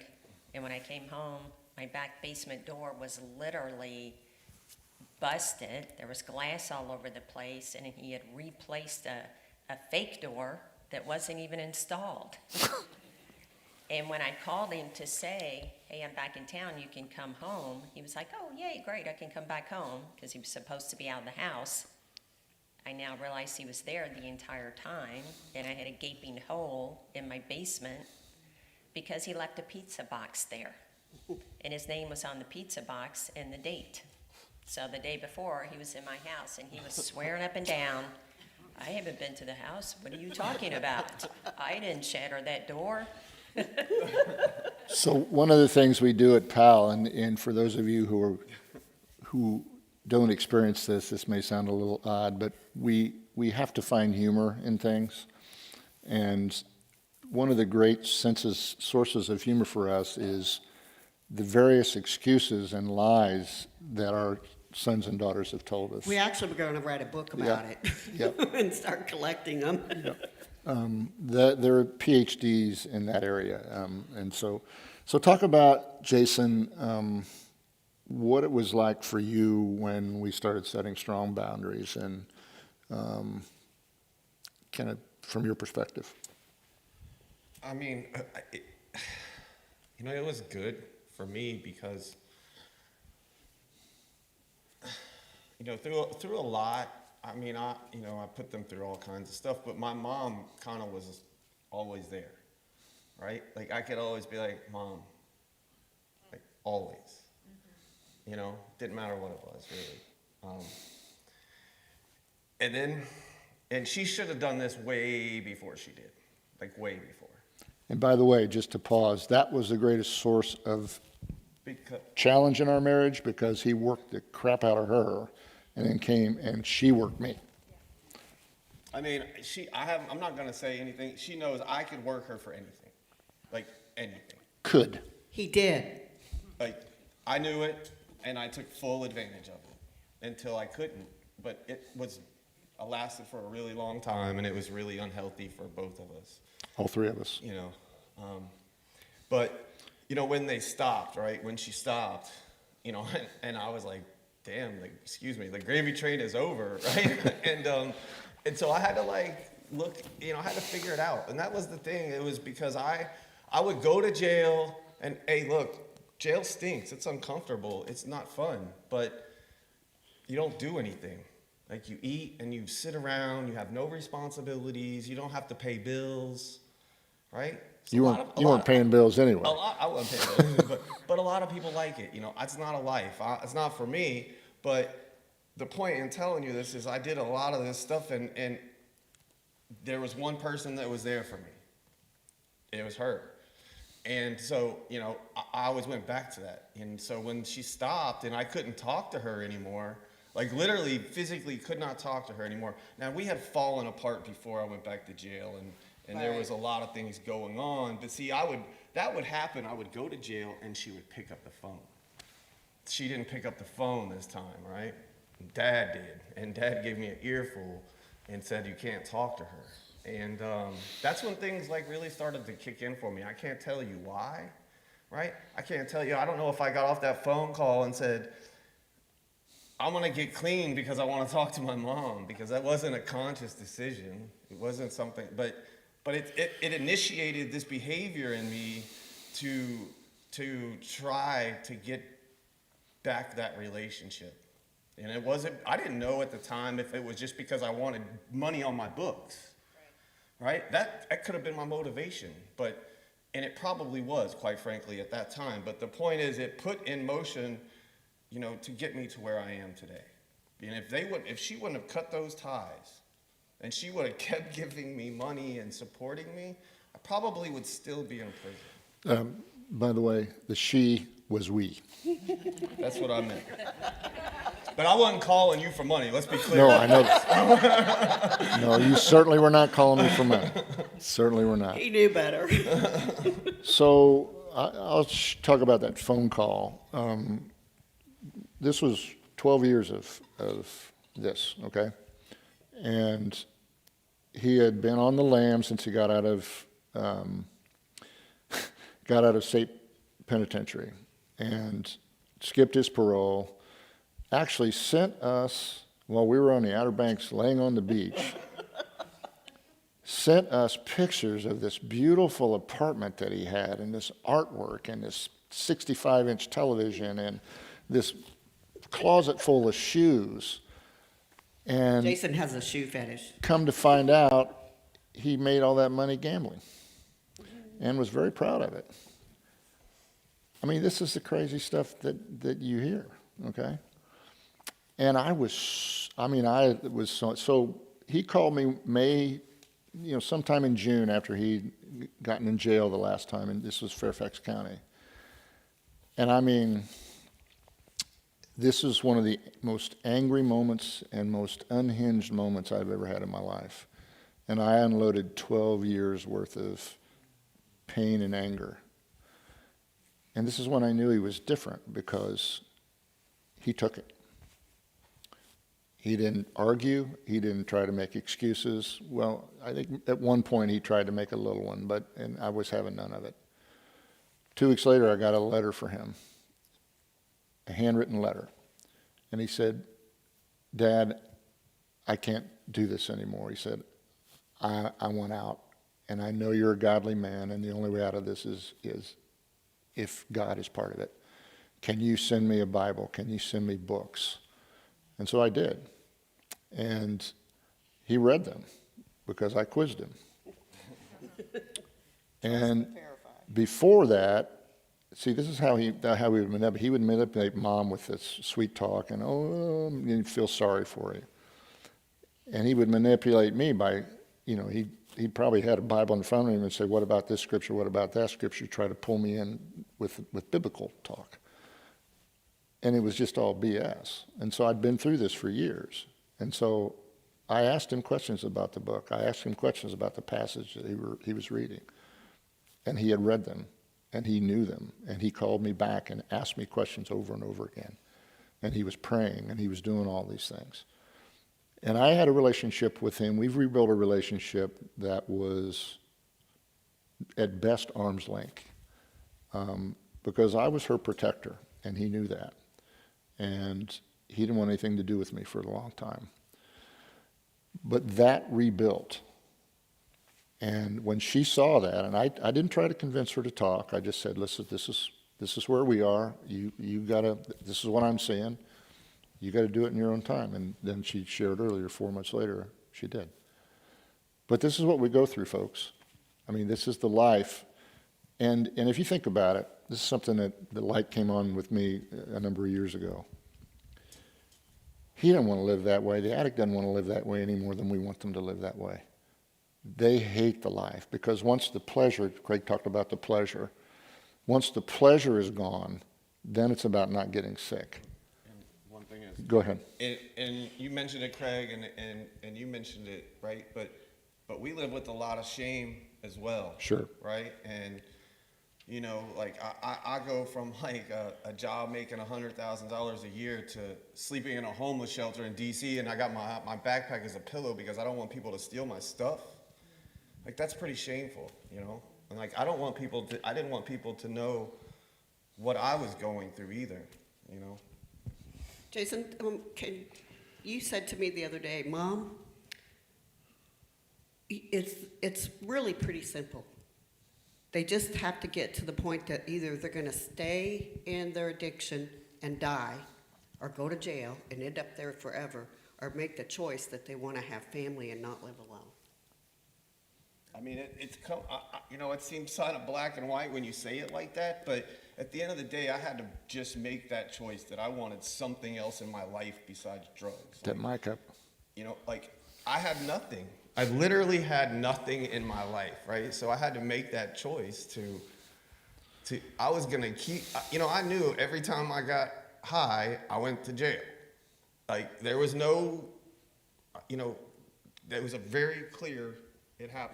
And when I came home, my back basement door was literally busted. There was glass all over the place, and he had replaced a fake door that wasn't even installed. And when I called him to say, hey, I'm back in town, you can come home, he was like, oh, yay, great, I can come back home, because he was supposed to be out of the house. I now realize he was there the entire time, and I had a gaping hole in my basement because he left a pizza box there. And his name was on the pizza box and the date. So the day before, he was in my house, and he was swearing up and down, I haven't been to the house. What are you talking about? I didn't shatter that door. So one of the things we do at PAL, and for those of you who don't experience this may sound a little odd, but we have to find humor in things. And one of the great sources of humor for us is the various excuses and lies that our sons and daughters have told us. We actually were going to write a book about it. Yep. And start collecting them. Yep. There are PhDs in that area. And so talk about, Jason, what it was like for you when we started setting strong boundaries, and kind of from your perspective. I mean, it was good for me because, through a lot, I mean, I put them through all kinds of stuff, but my mom kind of was always there, right? Like, I could always be like, Mom, like, always. Didn't matter what it was, really. And she should have done this way before she did, like, way before. And by the way, just to pause, that was the greatest source of challenge in our marriage, because he worked the crap out of her and then came and she worked me. I mean, I'm not going to say anything. She knows I could work her for anything, like anything. Could. He did. Like, I knew it, and I took full advantage of it until I couldn't. But it lasted for a really long time, and it was really unhealthy for both of us. All three of us. But when they stopped, right? When she stopped, and I was like, damn, like, excuse me, the gravy train is over, right? And so I had to look, I had to figure it out. And that was the thing. It was because I would go to jail, and hey, look, jail stinks. It's uncomfortable. It's not fun, but you don't do anything. Like, you eat and you sit around, you have no responsibilities, you don't have to pay bills, right? So You weren't paying bills anyway. I wasn't paying bills, but a lot of people like it. It's not a life. It's not for me. But the point in telling you this is I did a lot of this stuff, and there was one person that was there for me. It was her. And so, I always went back to that. And so when she stopped and I couldn't talk to her anymore, like, literally, physically could not talk to her anymore. Now, we had fallen apart before I went back to jail, and there was a lot of things going on. But see, that would happen. I would go to jail, and she would pick up the phone. She didn't pick up the phone this time, right? Dad did. And Dad gave me an earful and said, you can't talk to her. And that's when things, really started to kick in for me. I can't tell you why, right? I can't tell you. I don't know if I got off that phone call and said, I'm going to get clean because I want to talk to my mom, because that wasn't a conscious decision. It wasn't something, but it initiated this behavior in me to try to get back that relationship. And I didn't know at the time if it was just because I wanted money on my books, right? That could have been my motivation, and it probably was, quite frankly, at that time. But the point is, it put in motion you know, to get me to where I am today. And if she wouldn't have cut those ties, and she would have kept giving me money and supporting me, I probably would still be in prison. By the way, the she was we. That's what I meant. But I wasn't calling you for money, let's be clear. No, I know that. No, you certainly were not calling me for money. Certainly were not. He knew better. So I'll talk about that phone call. This was 12 years of this, okay? And he had been on the lam since he got out of state penitentiary and skipped his parole. Actually sent us, while we were on the Outer Banks laying on the beach, sent us pictures of this beautiful apartment that he had and this artwork and this 65-inch television and this closet full of shoes. And Jason has a shoe fetish. come to find out, he made all that money gambling and was very proud of it. I mean, this is the crazy stuff that you hear, okay? And I was so he called me sometime in June after he'd gotten in jail the last time, and this was Fairfax County. And I mean, this is one of the most angry moments and most unhinged moments I've ever had in my life. And I unloaded 12 years worth of pain and anger. And this is when I knew he was different, because he took it. He didn't argue. He didn't try to make excuses. Well, I think at one point he tried to make a little one, and I was having none of it. 2 weeks later, I got a letter for him, a handwritten letter. And he said, "Dad, I can't do this anymore." He said, I want out, and I know you're a godly man, and the only way out of this is if God is part of it. Can you send me a Bible? Can you send me books? And so I did. And he read them because I quizzed him. And before that, see, this is how he would manipulate. He would manipulate Mom with this sweet talk and, you'd feel sorry for you. And he would manipulate me by, he probably had a Bible in front of him and say, what about this scripture? What about that scripture? Try to pull me in with biblical talk. And it was just all BS. And so I'd been through this for years. And so I asked him questions about the book. I asked him questions about the passage that he was reading. And he had read them, and he knew them. And he called me back and asked me questions over and over again. And he was praying, and he was doing all these things. And I had a relationship with him. We've rebuilt a relationship that was, at best, arm's length. Because I was her protector, and he knew that. And he didn't want anything to do with me for a long time. But that rebuilt. And when she saw that, and I didn't try to convince her to talk. I just said, listen, this is where we are. You gotta, this is what I'm saying. You got to do it in your own time. And then she shared earlier, 4 months later, she did. But this is what we go through, folks. I mean, this is the life. And if you think about it, this is something that the light came on with me a number of years ago. He didn't want to live that way. The addict doesn't want to live that way any more than we want them to live that way. They hate the life, because once the pleasure, Craig talked about the pleasure, once the pleasure is gone, then it's about not getting sick. And one thing is, go ahead. And you mentioned it, Craig, and you mentioned it, right? But we live with a lot of shame as well. Sure. Right? And like I go from like a job making $100,000 a year to sleeping in a homeless shelter in DC, and I got my backpack as a pillow because I don't want people to steal my stuff. Like, that's pretty shameful, And like, I didn't want people to know what I was going through either, Jason, you said to me the other day, Mom, it's really pretty simple. They just have to get to the point that either they're going to stay in their addiction and die, or go to jail and end up there forever, or make the choice that they want to have family and not live alone. I mean, it seems kind of black and white when you say it like that, but at the end of the day, I had to just make that choice that I wanted something else in my life besides drugs. That mic up. You know, like, I had nothing. I literally had nothing in my life, right? So I had to make that choice I was gonna keep, you know, I knew every time I got high, I went to jail. Like, there was no, you know, there was a very clear,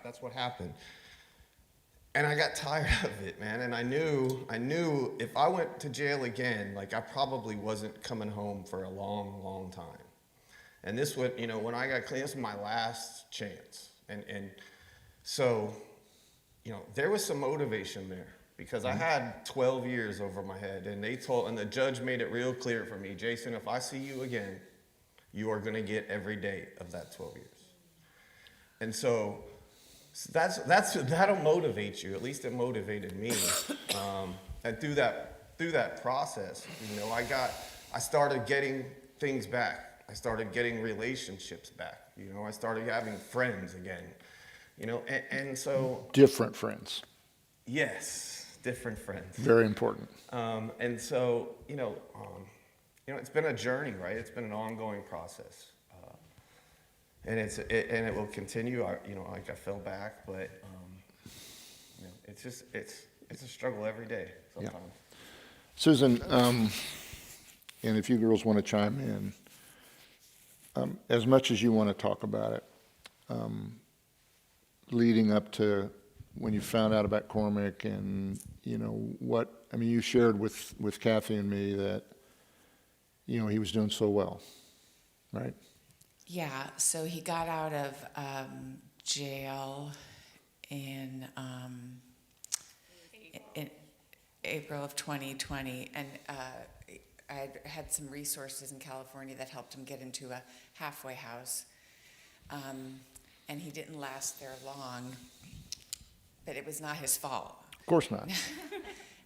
that's what happened. And I got tired of it, man. And I knew if I went to jail again, like, I probably wasn't coming home for a long, long time. And this would, you know, when I got clean, this was my last chance. And so, you know, there was some motivation there because I had 12 years over my head, and the judge made it real clear for me, Jason, if I see you again, you are gonna get every day of that 12 years. And so that'll motivate you. At least it motivated me. And through that process, you know, I started getting things back. I started getting relationships back. You know, I started having friends again. You know, and so Different friends. yes, different friends. Very important. And so, you know, it's been a journey, right? It's been an ongoing process. And it will continue. I fell back, but you know, it's a struggle every day sometimes. Yeah. Susan, and if you girls want to chime in, as much as you want to talk about it, leading up to when you found out about Cormac and, you know, you shared with Kathy and me that, you know, he was doing so well, right? Yeah, so he got out of jail in April of 2020, and I had some resources in California that helped him get into a halfway house, and he didn't last there long, but it was not his fault. Of course not.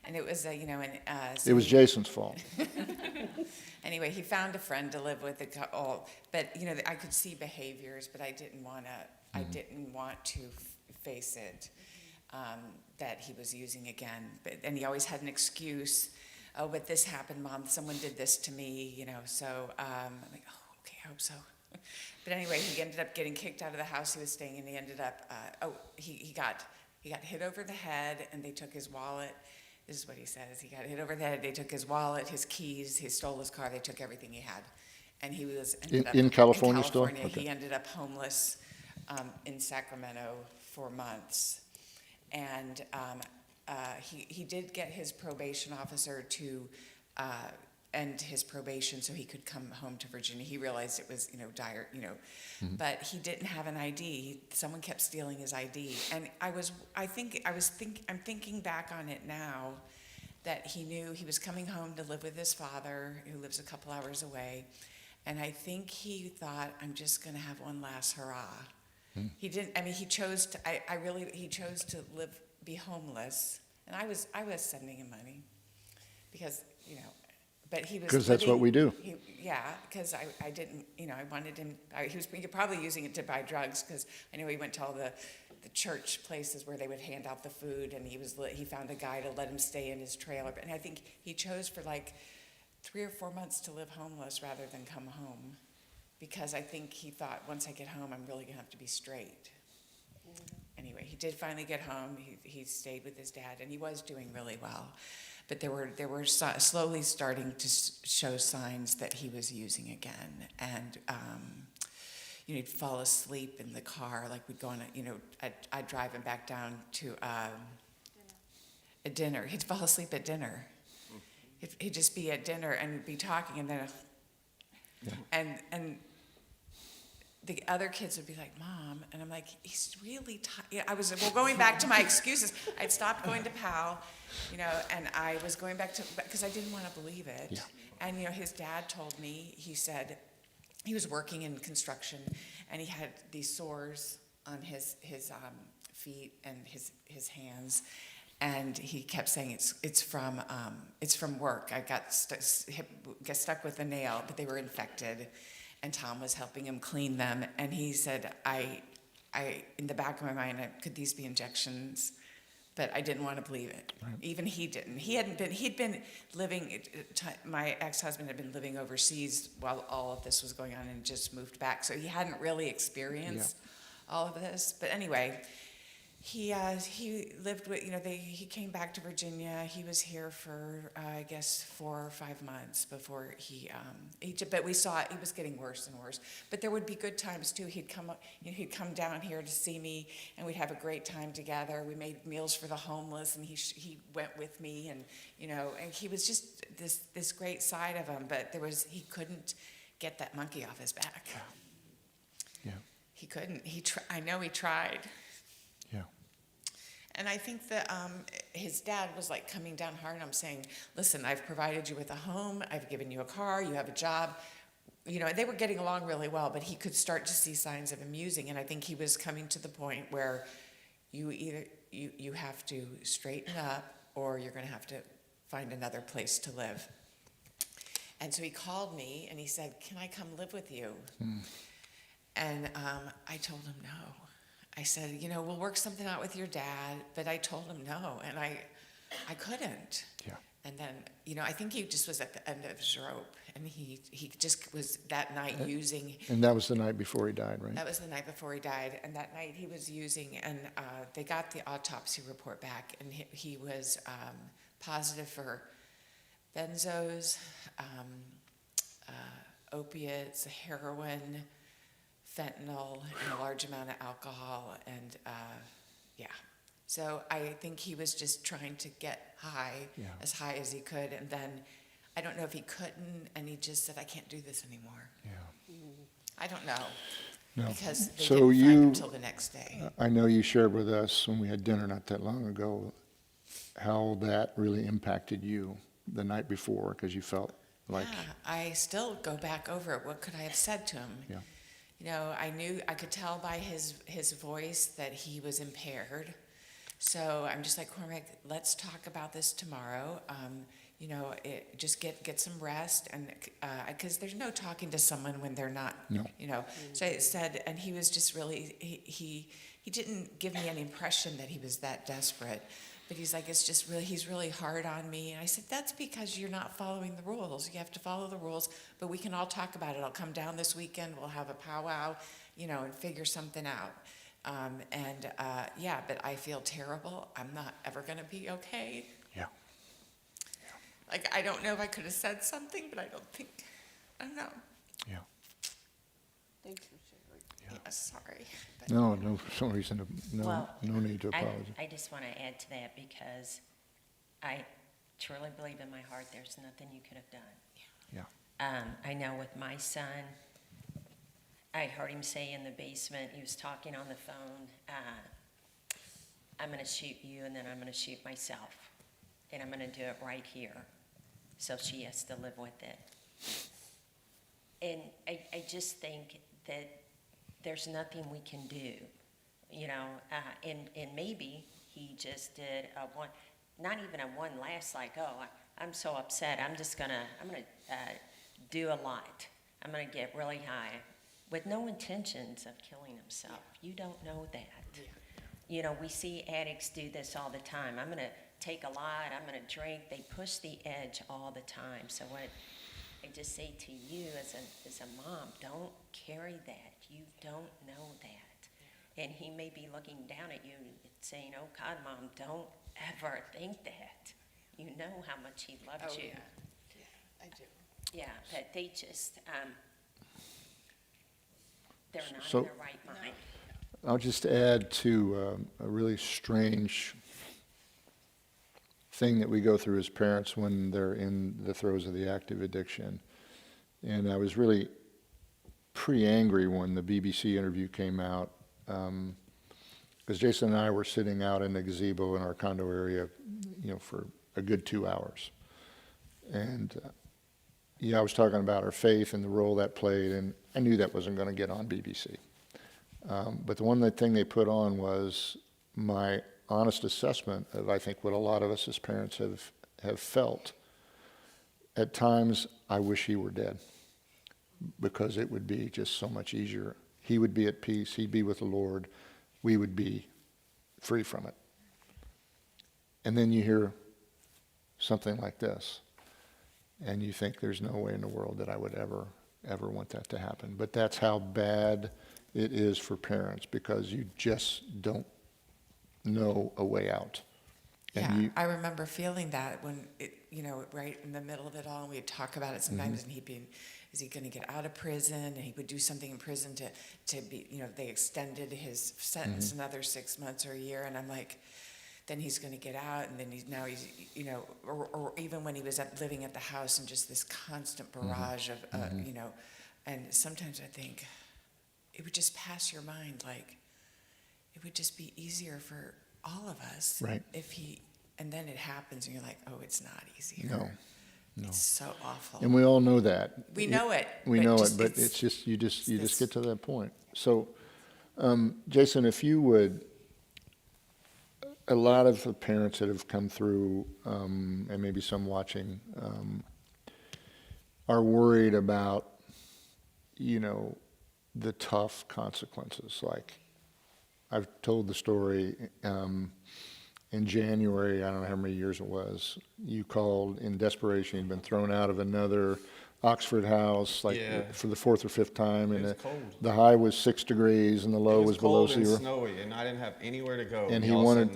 And it was, you know, It was Jason's fault. Anyway, he found a friend to live with, but you know, I could see behaviors, but I didn't want to face it, that he was using again. And he always had an excuse. Oh, but this happened, Mom. Someone did this to me, you know. So I'm like, oh, okay, I hope so. But anyway, he ended up getting kicked out of the house he was staying in. He ended up, he got hit over the head, and they took his wallet. This is what he says. He got hit over the head. They took his wallet, his keys. He stole his car. They took everything he had, and he was In California still? Okay. Okay. He ended up homeless in Sacramento for months, and he did get his probation officer to end his probation so he could come home to Virginia. He realized it was, you know, dire, you know, but he didn't have an ID. Someone kept stealing his ID, and I'm thinking back on it now, that he knew he was coming home to live with his father, who lives a couple hours away, and I think he thought, I'm just going to have one last hurrah. He didn't. I mean, he chose to. He chose to be homeless, and I was sending him money because, you know. But he was, because that's what we do. Because I didn't, you know, I wanted him. He was probably using it to buy drugs, because I know he went to all the church places where they would hand out the food, and he found a guy to let him stay in his trailer. And I think he chose for like 3 or 4 months to live homeless rather than come home, because I think he thought, once I get home, I'm really gonna have to be straight. Anyway, he did finally get home. He stayed with his dad, and he was doing really well. But there were slowly starting to show signs that he was using again, and you know, he'd fall asleep in the car. Like, we'd go on, I'd drive him back down to a dinner. He'd fall asleep at dinner. He'd just be at dinner and we'd be talking, and then and the other kids would be like, Mom, and I'm like, he's really tired. Going back to my excuses. I'd stopped going to PAL, you know, and I was going back to, because I didn't want to believe it. Yeah. And, you know, his dad told me, he said, he was working in construction, and he had these sores on his feet and his hands, and he kept saying it's from work. I got stuck with a nail, but they were infected. And Tom was helping him clean them, and he said, I in the back of my mind, could these be injections but I didn't want to believe it. Even he didn't. He'd been living, my ex-husband had been living overseas while all of this was going on and just moved back. So he hadn't really experienced all of this. But anyway, he lived with, he came back to Virginia. He was here for, I guess, 4 or 5 months before but we saw he was getting worse and worse. But there would be good times too. He'd come down here to see me, and we'd have a great time together. We made meals for the homeless, and he went with me, and and he was just this great side of him. But he couldn't get that monkey off his back. Yeah. He couldn't. I know he tried. Yeah. And I think that his dad was like coming down hard on him, saying, listen, I've provided you with a home, I've given you a car, you have a job. They were getting along really well, but he could start to see signs of him using. And I think he was coming to the point where you have to straighten up, or you're going to have to find another place to live. And so he called me and he said, can I come live with you? And I told him no. I said, we'll work something out with your dad, but I told him no, and I couldn't. Yeah. And then, I think he just was at the end of his rope, and he just was that night using. And that was the night before he died, right? That was the night before he died, and that night he was using, and they got the autopsy report back, and he was positive for benzos, opiates, heroin, fentanyl, and a large amount of alcohol, and so I think he was just trying to get high, as high as he could, and then I don't know if he couldn't, and he just said, I can't do this anymore. Yeah. I don't know. No. Because they So didn't find him you, until the next day. I know you shared with us when we had dinner not that long ago how that really impacted you the night before, because you felt like. Yeah, I still go back over it. What could I have said to him? Yeah. I could tell by his voice that he was impaired. So I'm just like, Cormac, let's talk about this tomorrow. Just get some rest, and because there's no talking to someone when they're not. No. So I said, and he was just really he didn't give me any impression that he was that desperate. But he's like, he's really hard on me. And I said, that's because you're not following the rules. You have to follow the rules, but we can all talk about it. I'll come down this weekend, we'll have a powwow, and figure something out. But I feel terrible. I'm not ever gonna be okay. Yeah. Like, I don't know if I could have said something, but I don't know. Yeah. Thanks for sharing. Yeah, sorry. But No reason to, Well, no need to apologize. I just want to add to that, because I truly believe in my heart there's nothing you could have done. Yeah. I know with my son, I heard him say in the basement, he was talking on the phone, I'm going to shoot you, and then I'm going to shoot myself, and I'm going to do it right here. So she has to live with it. And I just think that there's nothing we can do, and maybe he just did not even a one last, like, oh, I'm so upset, I'm gonna do a lot. I'm gonna get really high, with no intentions of killing himself. You don't know that. We see addicts do this all the time. I'm gonna take a lot, I'm gonna drink. They push the edge all the time. So what I just say to you as a mom, don't carry that. You don't know that. And he may be looking down at you saying, oh God, Mom, don't ever think that. You know how much he loves you. Yeah, I do. Yeah, but they just, they're not So- in their right mind. I'll just add to a really strange thing that we go through as parents when they're in the throes of the active addiction. And I was really pretty angry when the BBC interview came out, because Jason and I were sitting out in the gazebo in our condo area, for a good 2 hours. And I was talking about our faith and the role that played, and I knew that wasn't going to get on BBC. But the one thing they put on was my honest assessment of, I think, what a lot of us as parents have felt. At times, I wish he were dead, because it would be just so much easier. He would be at peace, he'd be with the Lord, we would be free from it. And then you hear something like this, and you think there's no way in the world that I would ever want that to happen. But that's how bad it is for parents, because you just don't know a way out. And Yeah, I remember feeling that when it, right in the middle of it all, and we'd talk about it sometimes, and he'd be, is he going to get out of prison? And he would do something in prison to be, they extended his sentence another 6 months or a year, and I'm like, then he's going to get out, and then he's or even when he was living at the house, and just this constant barrage of, and sometimes I think it would just pass your mind, like it would just be easier for all of us, right? And then it happens, and you're like, oh, it's not easier. No. It's so awful. And we all know that. We know it. We know it, but it's just you just get to that point. So, Jason, if you would, a lot of the parents that have come through, and maybe some watching, are worried about, the tough consequences. Like, I've told the story. In January, I don't know how many years it was, you called in desperation. You'd been thrown out of another Oxford house, for the fourth or fifth time, and the high was 6 degrees and the low was below cold and zero. Snowy, and I didn't have anywhere to go. And he wanted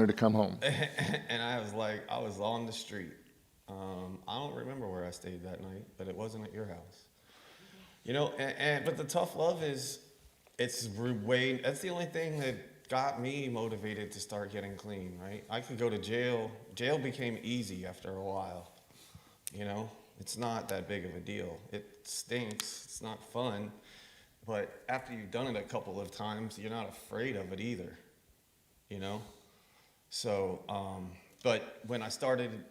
to come home. And I was like, I was on the street. I don't remember where I stayed that night, but it wasn't at your house. But the tough love is, that's the only thing that got me motivated to start getting clean, right? I could go to jail. Jail became easy after a while. It's not that big of a deal. It stinks. It's not fun. But after you've done it a couple of times, you're not afraid of it either. So, but when I started,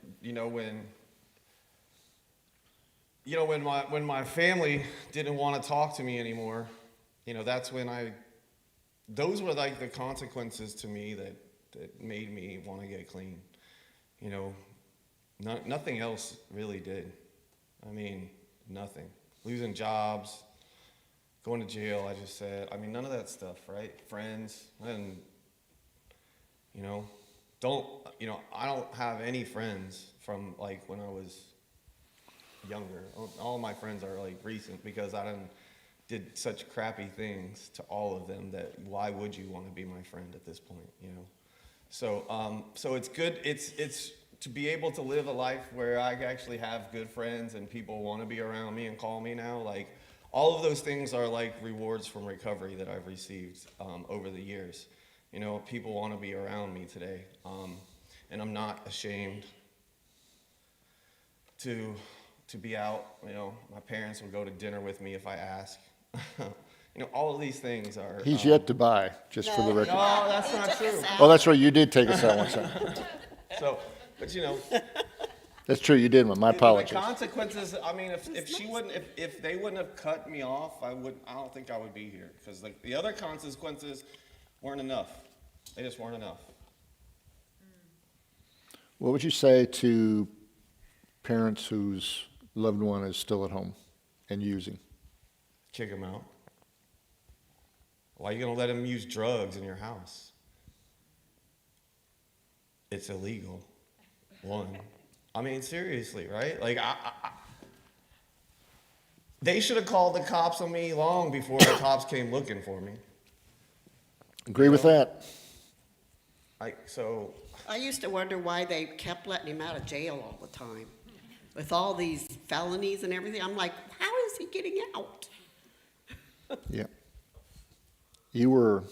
when my family didn't want to talk to me anymore, that's when those were like the consequences to me that made me want to get clean. Nothing else really did. I mean, nothing. Losing jobs, going to jail, I just said. I mean, none of that stuff, right? Friends, and, I don't have any friends from like when I was younger. All my friends are like recent, because I did such crappy things to all of them that why would you want to be my friend at this point, So it's good. It's to be able to live a life where I actually have good friends and people want to be around me and call me now. Like, all of those things are like rewards from recovery that I've received over the years. People want to be around me today, and I'm not ashamed to be out. My parents will go to dinner with me if I ask. All of these things are. He's yet to buy, just for the record. No, that's not true. Oh, that's right. You did take us out one time. So, but That's true. You did one. My apologies. The consequences. I mean, if they wouldn't have cut me off, I don't think I would be here, because like the other consequences weren't enough. They just weren't enough. What would you say to parents whose loved one is still at home and using? Kick them out. Why are you going to let them use drugs in your house? It's illegal. One. I mean, seriously, right? Like, they should have called the cops on me long before the cops came looking for me. Agree with that. I used to wonder why they kept letting him out of jail all the time. With all these felonies and everything, I'm like, how is he getting out? Yeah. You were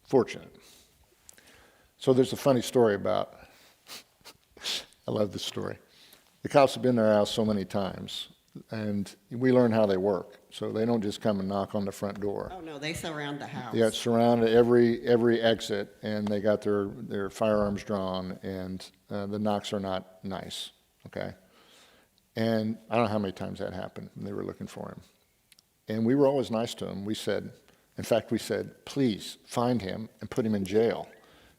fortunate. So there's a funny story about, I love this story. The cops have been in our house so many times, and we learn how they work. So they don't just come and knock on the front door. Oh, no, they surround the house. Yeah, surrounded every exit, and they got their firearms drawn, and the knocks are not nice, okay? And I don't know how many times that happened, and they were looking for him. And we were always nice to him. We said, please find him and put him in jail.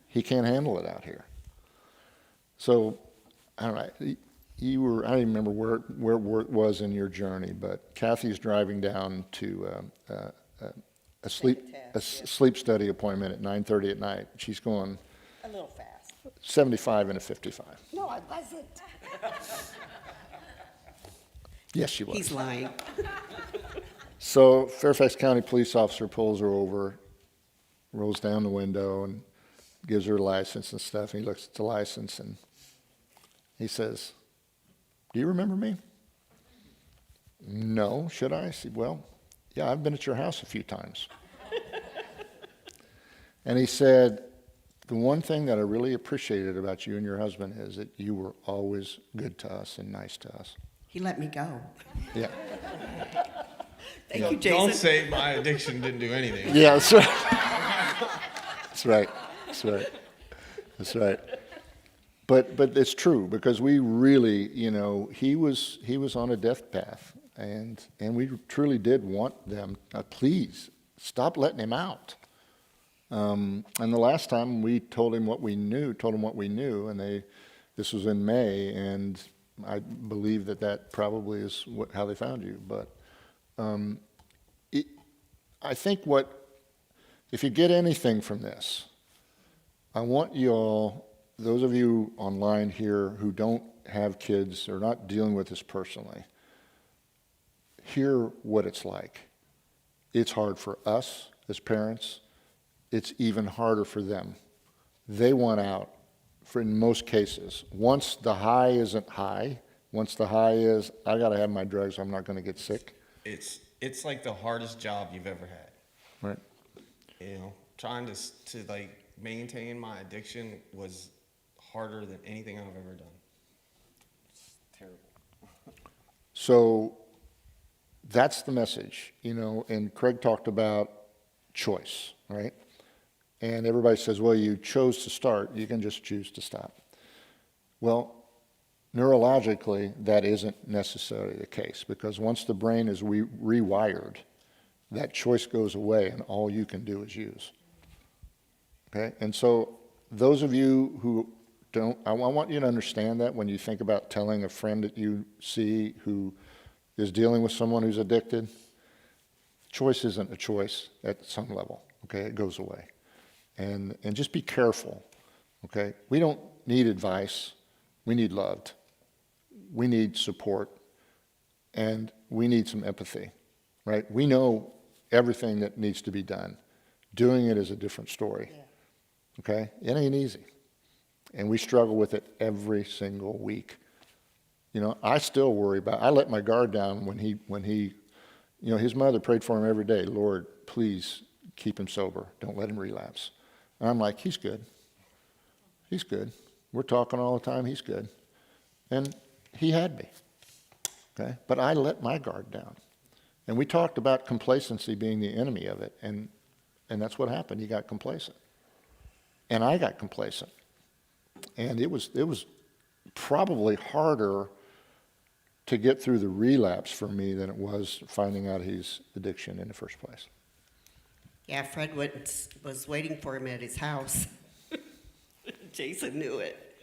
He can't handle it out here. So, I don't know, I don't even remember where it was in your journey, but Kathy's driving down to a sleep study appointment at 9:30 at night. She's going a little fast. 75 and a 55. No, I wasn't. Yes, she was. He's lying. So Fairfax County police officer pulls her over, rolls down the window and gives her a license and stuff. And he looks at the license and he says, "Do you remember me?" "No, should I?" I said, "Well, yeah, I've been at your house a few times." And he said, "The one thing that I really appreciated about you and your husband is that you were always good to us and nice to us." He let me go. Yeah. Thank you, Jason. Don't say my addiction didn't do anything. Yeah, that's right. That's right. That's right. That's right. But it's true because we really, he was on a death path, and we truly did want them. Please stop letting him out. And the last time we told him what we knew, and this was in May, and I believe that probably is how they found you. But I think if you get anything from this, I want you all, those of you online here who don't have kids or not dealing with this personally, hear what it's like. It's hard for us as parents. It's even harder for them. They want out, in most cases. Once the high isn't high, once the high is, I got to have my drugs, I'm not going to get sick. It's like the hardest job you've ever had. Right. Trying to like maintain my addiction was harder than anything I've ever done. It's terrible. So that's the message, and Craig talked about choice, right? And everybody says, well, you chose to start, you can just choose to stop. Well, neurologically, that isn't necessarily the case, because once the brain is rewired, that choice goes away and all you can do is use. Okay? And so those of you who don't, I want you to understand that when you think about telling a friend that you see who is dealing with someone who's addicted, choice isn't a choice at some level. Okay? It goes away. And just be careful. Okay? We don't need advice. We need loved. We need support. And we need some empathy. Right? We know everything that needs to be done. Doing it is a different story. Yeah. Okay? It ain't easy. And we struggle with it every single week. I still worry about, I let my guard down when he, his mother prayed for him every day. "Lord, please keep him sober. Don't let him relapse." And I'm like, he's good. He's good. We're talking all the time. He's good. And he had me. Okay? But I let my guard down. And we talked about complacency being the enemy of it. And that's what happened. He got complacent. And I got complacent. And it was probably harder to get through the relapse for me than it was finding out his addiction in the first place. Yeah, Fred was waiting for him at his house. Jason knew it.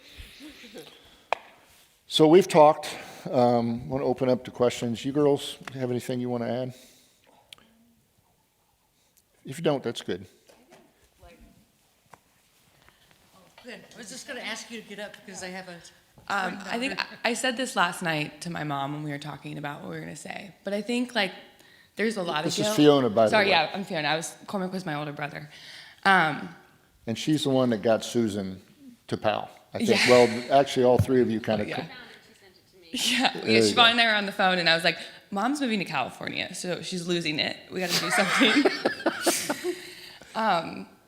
So we've talked. I want to open up to questions. You girls have anything you want to add? If you don't, that's good. Good. I was just going to ask you to get up because I have a... I think I said this last night to my mom when we were talking about what we were going to say, but I think there's a lot of guilt. This is Fiona, by the way. Sorry, yeah, I'm Fiona. Cormac was my older brother. And she's the one that got Susan to PAL. I think, Yeah. well, actually all three of you kind of... Yeah, Siobhan and I were on the phone, and I was like, Mom's moving to California, so she's losing it. We got to do something.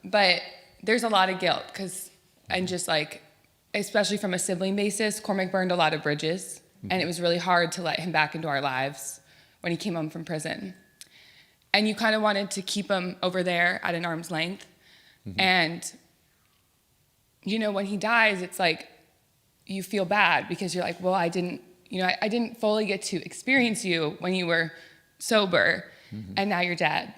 But there's a lot of guilt, and just especially from a sibling basis, Cormac burned a lot of bridges, and it was really hard to let him back into our lives when he came home from prison. And you kind of wanted to keep him over there at an arm's length. Mm-hmm. And, when he dies, it's you feel bad because you're like, well, I didn't fully get to experience you when you were sober, mm-hmm. and now you're dead.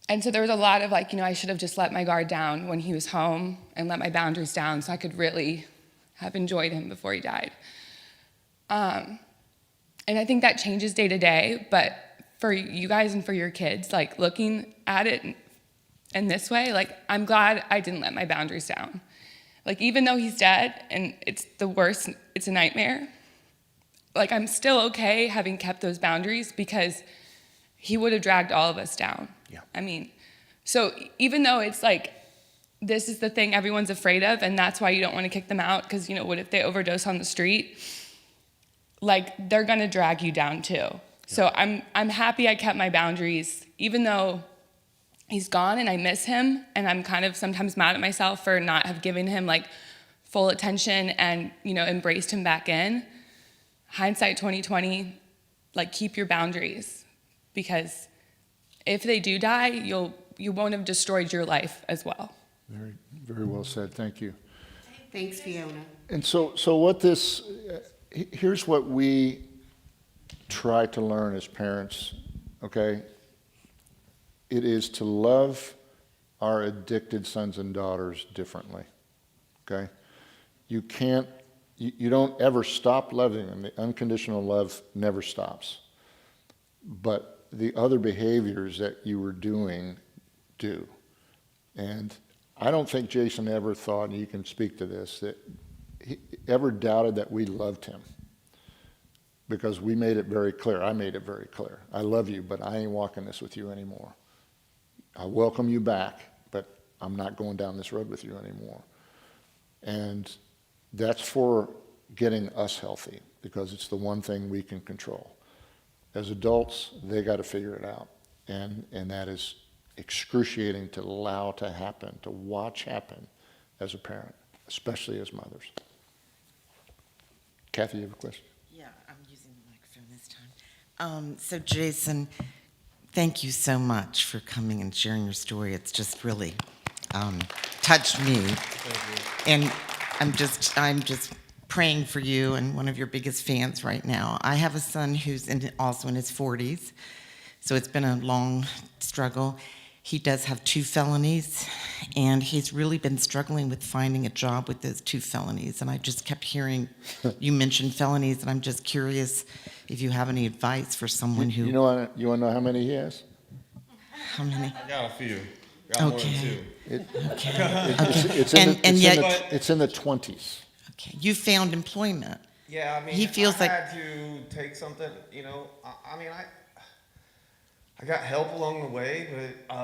And so there was a lot of I should have just let my guard down when he was home and let my boundaries down so I could really have enjoyed him before he died. And I think that changes day to day, but for you guys and for your kids, looking at it in this way, I'm glad I didn't let my boundaries down. Like, even though he's dead and it's the worst, it's a nightmare, like, I'm still okay having kept those boundaries because he would have dragged all of us down. Yeah. I mean, so even though it's like, this is the thing everyone's afraid of, and that's why you don't want to kick them out, because, you know, what if they overdose on the street? Like, they're gonna drag you down too. Yeah. So I'm happy I kept my boundaries, even though he's gone and I miss him, and I'm kind of sometimes mad at myself for not have given him like full attention and, you know, embraced him back in. Hindsight 2020, like, keep your boundaries, because if they do die, you won't have destroyed your life as well. Very, very well said. Thank you. Thanks, Fiona. And so what this, here's what we try to learn as parents, okay? It is to love our addicted sons and daughters differently, okay? You can't, you don't ever stop loving them. The unconditional love never stops. But the other behaviors that you were doing do. And I don't think Jason ever thought, and you can speak to this, that he ever doubted that we loved him. Because we made it very clear. I made it very clear. I love you, but I ain't walking this with you anymore. I welcome you back, but I'm not going down this road with you anymore. And that's for getting us healthy, because it's the one thing we can control. As adults, they got to figure it out. And that is excruciating to allow to happen, to watch happen as a parent, especially as mothers. Kathy, you have a question? Yeah, I'm using the microphone this time. So Jason, thank you so much for coming and sharing your story. It's just really touched me. Thank you. And I'm just praying for you, and one of your biggest fans right now. I have a son who's also in his 40s, so it's been a long struggle. He does have 2 felonies, and he's really been struggling with finding a job with those 2 felonies. And I just kept hearing you mention felonies, and I'm just curious if you have any advice for someone who... You want to know how many he has? How many? I got a few. Got more than 2. It's in the 20s. Okay, you found employment. Yeah, I mean, he feels I had to take something, you know, I mean, I got help along the way, but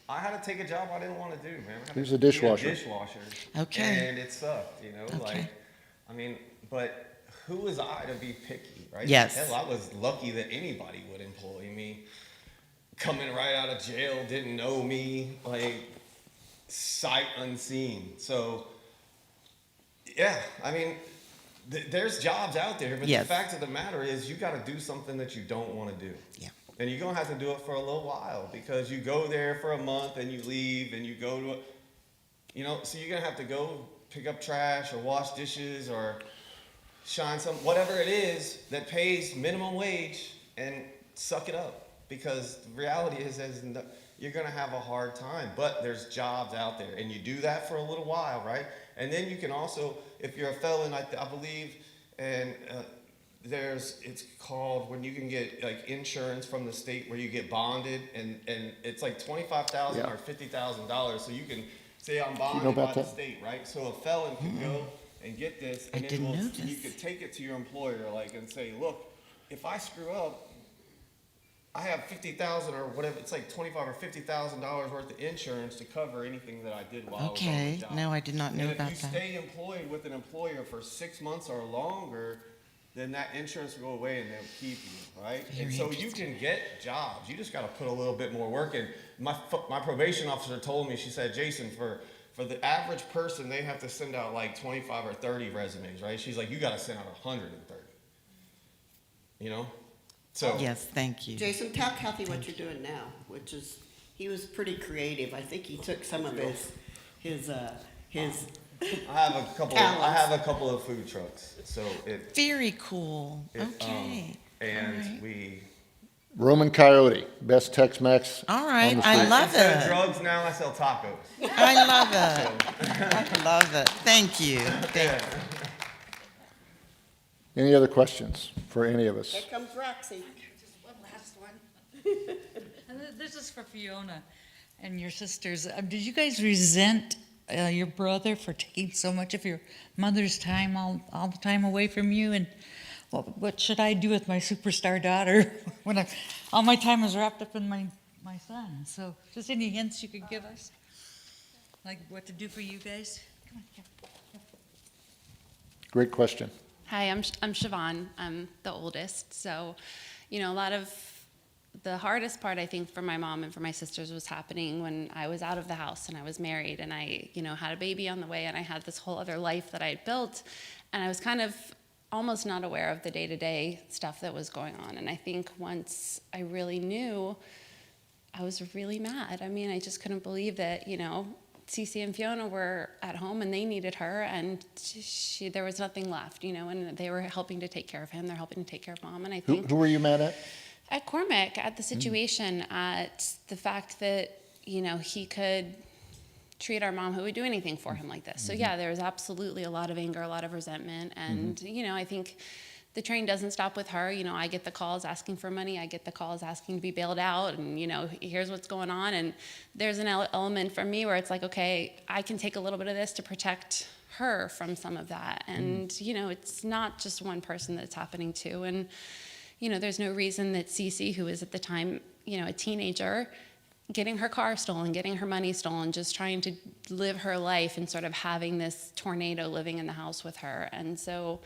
I had to take a job I didn't want to do, man. He was a dishwasher. Okay. And it sucked, you know, like, I mean, but who was I to be picky, right? Yes. Hell, I was lucky that anybody would employ me. Coming right out of jail, didn't know me, like, sight unseen. So, yeah, I mean, there's jobs out there, but the fact of the matter is you got to do something that you don't want to do. Yeah. And you're going to have to do it for a little while, because you go there for a month and you leave and you go to, you know, so you're going to have to go pick up trash or wash dishes or shine some, whatever it is that pays minimum wage, and suck it up. Because the reality is you're going to have a hard time, but there's jobs out there, and you do that for a little while, right? And then you can also, if you're a felon, I believe, and it's called when you can get like insurance from the state where you get bonded, and it's like $25,000 or $50,000. So you can say I'm bonded by the state, right? So a felon can go and get this, and you could take it to your employer, like, and say, look, if I screw up, I have $50,000 or whatever. It's like $25,000 or $50,000 worth of insurance to cover anything that I did while I was on the job. No, I did not know about that. If you stay employed with an employer for 6 months or longer, then that insurance will go away and they'll keep you, right? And so you can get jobs. You just got to put a little bit more work in. My probation officer told me, she said, Jason, for the average person, they have to send out like 25 or 30 resumes, right? She's like, you got to send out 130. You know? So yes, thank you. Jason, tell Kathy what you're doing now, which is, he was pretty creative. I think he took some of his I have a couple. I have a couple of food trucks. So it. Very cool. Okay. And we. Roman Coyote, best Tex-Mex. All right, I love it. Instead of drugs, now I sell tacos. I love it. I love it. Thank you. Thank you. Any other questions for any of us? Here comes Roxy. Just one last one. And this is for Fiona and your sisters. Did you guys resent your brother for taking so much of your mother's time, all the time away from you. And what should I do with my superstar daughter when all my time is wrapped up in my son? So just any hints you could give us, like what to do for you guys? Come on, here. Great question. Hi, I'm Siobhan. I'm the oldest. So, a lot of the hardest part, I think, for my mom and for my sisters was happening when I was out of the house and I was married and I, had a baby on the way and I had this whole other life that I had built. And I was kind of almost not aware of the day-to-day stuff that was going on. And I think once I really knew, I was really mad. I mean, I just couldn't believe that, Cece and Fiona were at home and they needed her and there was nothing left, and they were helping to take care of him. They're helping to take care of Mom. And I think Who were you mad at? at Cormac, at the situation, at the fact that, he could treat our mom who would do anything for him like this. So yeah, there was absolutely a lot of anger, a lot of resentment. And, I think the train doesn't stop with her. I get the calls asking for money. I get the calls asking to be bailed out and, here's what's going on. And there's an element for me where it's like, okay, I can take a little bit of this to protect her from some of that. And, it's not just one person that it's happening to. And, there's no reason that Cece, who was at the time, a teenager, getting her car stolen, getting her money stolen, just trying to live her life and sort of having this tornado living in the house with her. And so,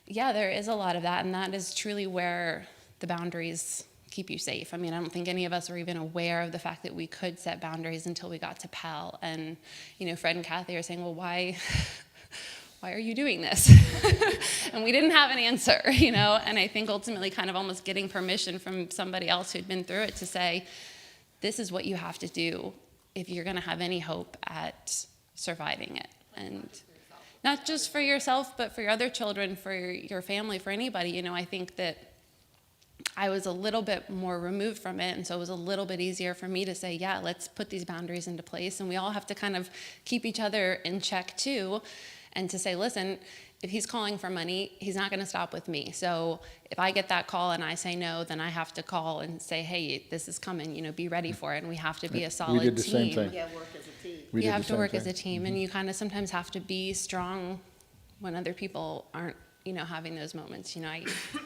yeah, there is a lot of that, and that is truly where the boundaries keep you safe. I mean, I don't think any of us were even aware of the fact that we could set boundaries until we got to Pal. And, Fred and Kathy are saying, well, why are you doing this? And we didn't have an answer, and I think ultimately kind of almost getting permission from somebody else who'd been through it to say, this is what you have to do if you're going to have any hope at surviving it. And not just for yourself, but for your other children, for your family, for anybody. I think that I was a little bit more removed from it, and so it was a little bit easier for me to say, yeah, let's put these boundaries into place, and we all have to kind of keep each other in check too, and to say, listen, if he's calling for money, he's not going to stop with me. So if I get that call and I say no, then I have to call and say, hey, this is coming, be ready for it, and we have to be a solid team. We did the same thing. Yeah, work as a team. You have to work as a team, and you kind of sometimes have to be strong when other people aren't, having those moments.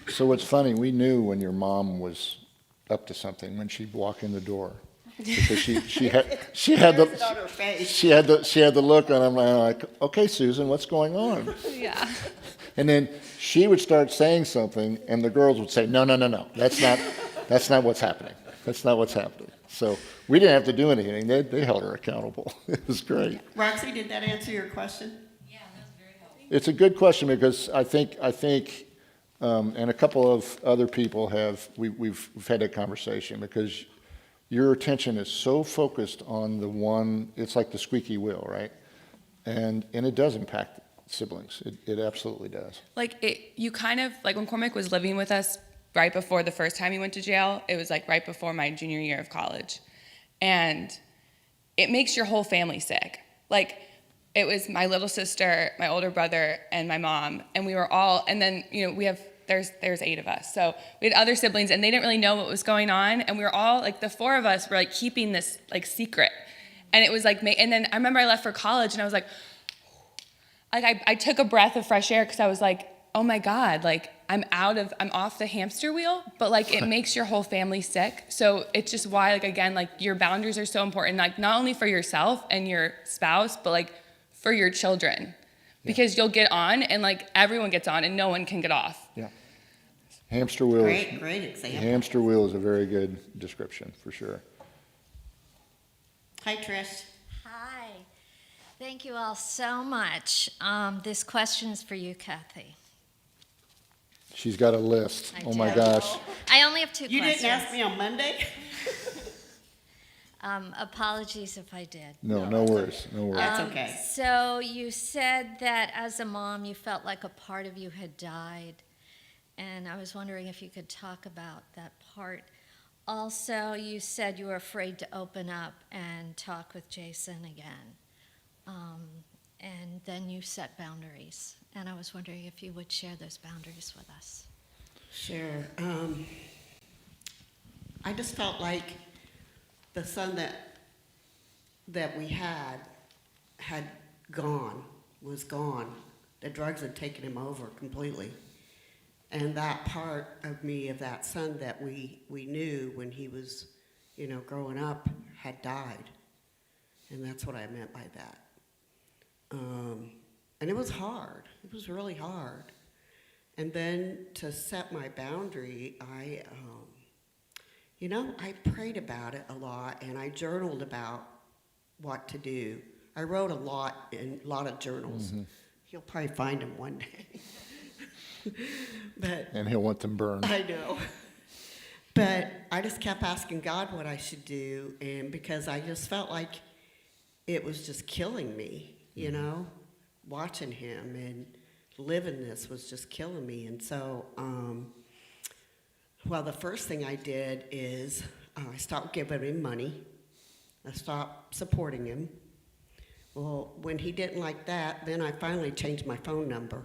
So what's funny, we knew when your mom was up to something when she'd walk in the door. Because she had the look on him like, okay, Susan, what's going on? Yeah. And then she would start saying something, and the girls would say, no, that's not what's happening. That's not what's happening. So we didn't have to do anything. They held her accountable. It was great. Roxy, did that answer your question? Yeah, that was very helpful. It's a good question because I think, and a couple of other people we've had that conversation because your attention is so focused on the one, it's like the squeaky wheel, right? And it does impact siblings. It absolutely does. You kind of, when Cormac was living with us right before the first time he went to jail, it was right before my junior year of college. And it makes your whole family sick. It was my little sister, my older brother, and my mom, and we were all, and then, there's 8 of us. So we had other siblings and they didn't really know what was going on. And we were all, the 4 of us were keeping this secret. And it was and then I remember I left for college and I was I took a breath of fresh air because I was oh my God, I'm off the hamster wheel, but it makes your whole family sick. So it's just why, again, your boundaries are so important, not only for yourself and your spouse, but for your children. Because you'll get on and everyone gets on and no one can get off. Yeah. Hamster wheel. Great example. Hamster wheel is a very good description for sure. Hi, Trish. Hi. Thank you all so much. This question is for you, Kathy. She's got a list. I Oh my do. gosh. I only have 2 questions. You didn't ask me on Monday? Apologies if I did. No worries. No worries. That's okay. So you said that as a mom, you felt like a part of you had died. And I was wondering if you could talk about that part. Also, you said you were afraid to open up and talk with Jason again. And then you set boundaries. And I was wondering if you would share those boundaries with us. Sure. I just felt like the son that we had was gone. The drugs had taken him over completely. And that part of me, of that son that we knew when he was, growing up, had died. And that's what I meant by that. And it was hard. It was really hard. And then to set my boundary, I prayed about it a lot, and I journaled about what to do. I wrote a lot in a lot of journals. Mm-hmm. You'll probably find them one day. And he'll want them burned. I know. But I just kept asking God what I should do, and because I just felt like it was just killing me, watching him and living this was just killing me. And so, the first thing I did is I stopped giving him money. I stopped supporting him. Well, when he didn't like that, then I finally changed my phone number.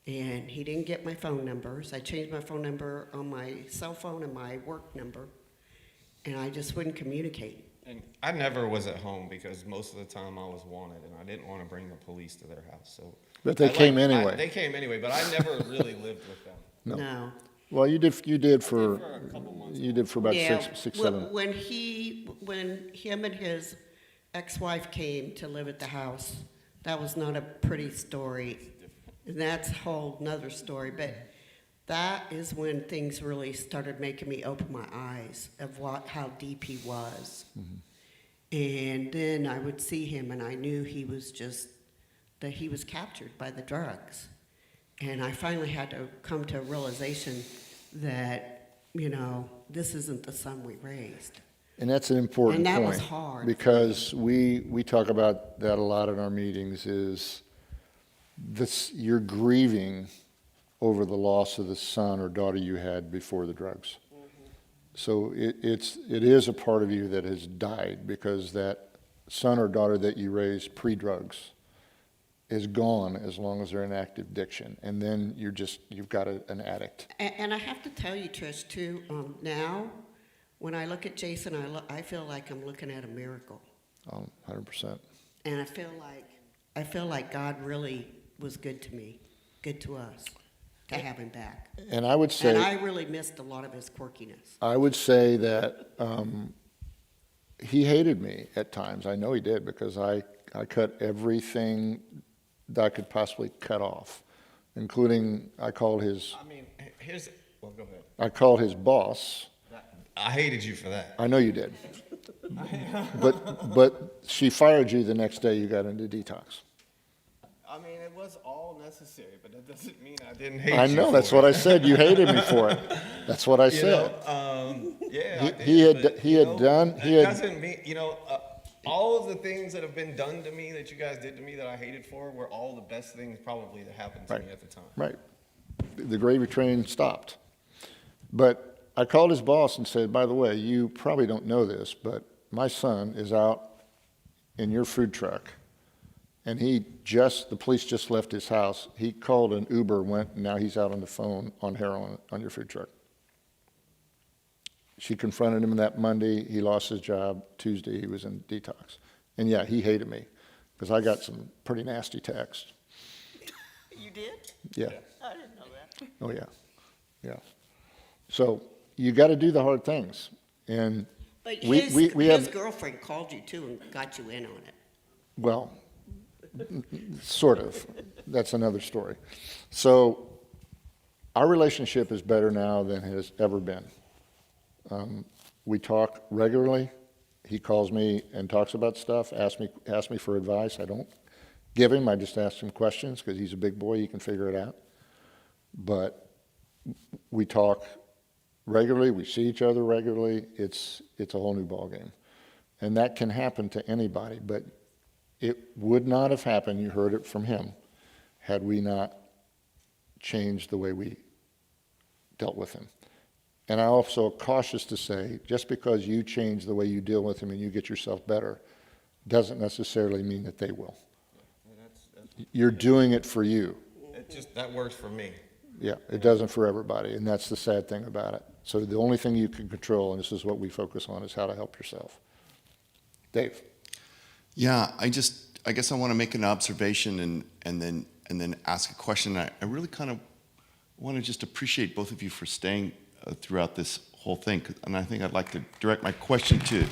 And he didn't get my phone numbers. I changed my phone number on my cell phone and my work number. And I just wouldn't communicate. And I never was at home because most of the time I was wanted, and I didn't want to bring the police to their house. So, But they came anyway. They came anyway, but I never really lived with them. No. Well, you did for about Yeah, six, 7. When him and his ex-wife came to live at the house, that was not a pretty story. And that's a whole nother story. But that is when things really started making me open my eyes of how deep he was. Mm-hmm. And then I would see him, and I knew he was captured by the drugs. And I finally had to come to a realization that, this isn't the son we raised. And that's an important point. And that was hard. Because we talk about that a lot in our meetings is this, you're grieving over the loss of the son or daughter you had before the drugs. Mm-hmm. So it is a part of you that has died because that son or daughter that you raised pre-drugs is gone as long as they're in active addiction. And then you've got an addict. And I have to tell you, Trish, too, now, when I look at Jason, I feel like I'm looking at a miracle. 100%. And I feel like God really was good to me, good to us, to have him back. And I would say... And I really missed a lot of his quirkiness. I would say that he hated me at times. I know he did because I cut everything that I could possibly cut off, including I called his... Well, go ahead. I called his boss. I hated you for that. I know you did. But she fired you the next day you got into detox. I mean, it was all necessary, but that doesn't mean I didn't hate you. I know, that's what I said. You hated me for it. That's what I said. He had done. It doesn't mean, all of the things that have been done to me that you guys did to me that I hated for were all the best things probably that happened to me at the time. Right. The gravy train stopped. But I called his boss and said, by the way, you probably don't know this, but my son is out in your food truck. And the police just left his house. He called an Uber, and now he's out on the phone on heroin on your food truck. She confronted him that Monday. He lost his job. Tuesday, he was in detox. And yeah, he hated me because I got some pretty nasty texts. You did? Yeah. I didn't know that. Oh, yeah. Yeah. So you got to do the hard things. And But we his have, girlfriend called you, too, and got you in on it. well, sort of. That's another story. So our relationship is better now than it has ever been. We talk regularly. He calls me and talks about stuff, asks me for advice. I don't give him. I just ask him questions because he's a big boy. He can figure it out. But we talk regularly. We see each other regularly. It's a whole new ballgame. And that can happen to anybody, but it would not have happened, you heard it from him, had we not changed the way we dealt with him. And I'm also cautious to say, just because you change the way you deal with him and you get yourself better, doesn't necessarily mean that they will. You're doing it for you. That works for me. Yeah, it doesn't for everybody, and that's the sad thing about it. So the only thing you can control, and this is what we focus on, is how to help yourself. Dave. Yeah, I guess I want to make an observation and then ask a question. I really kind of want to just appreciate both of you for staying throughout this whole thing, and I think I'd like to direct my question to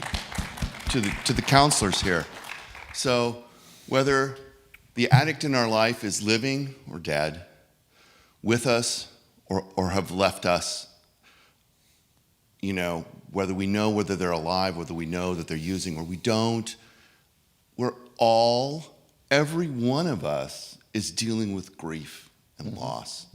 the counselors here. So, whether the addict in our life is living or dead, with us or have left us, you know, whether we know whether they're alive, whether we know that they're using or we don't, we're all, every one of us is dealing with grief and loss.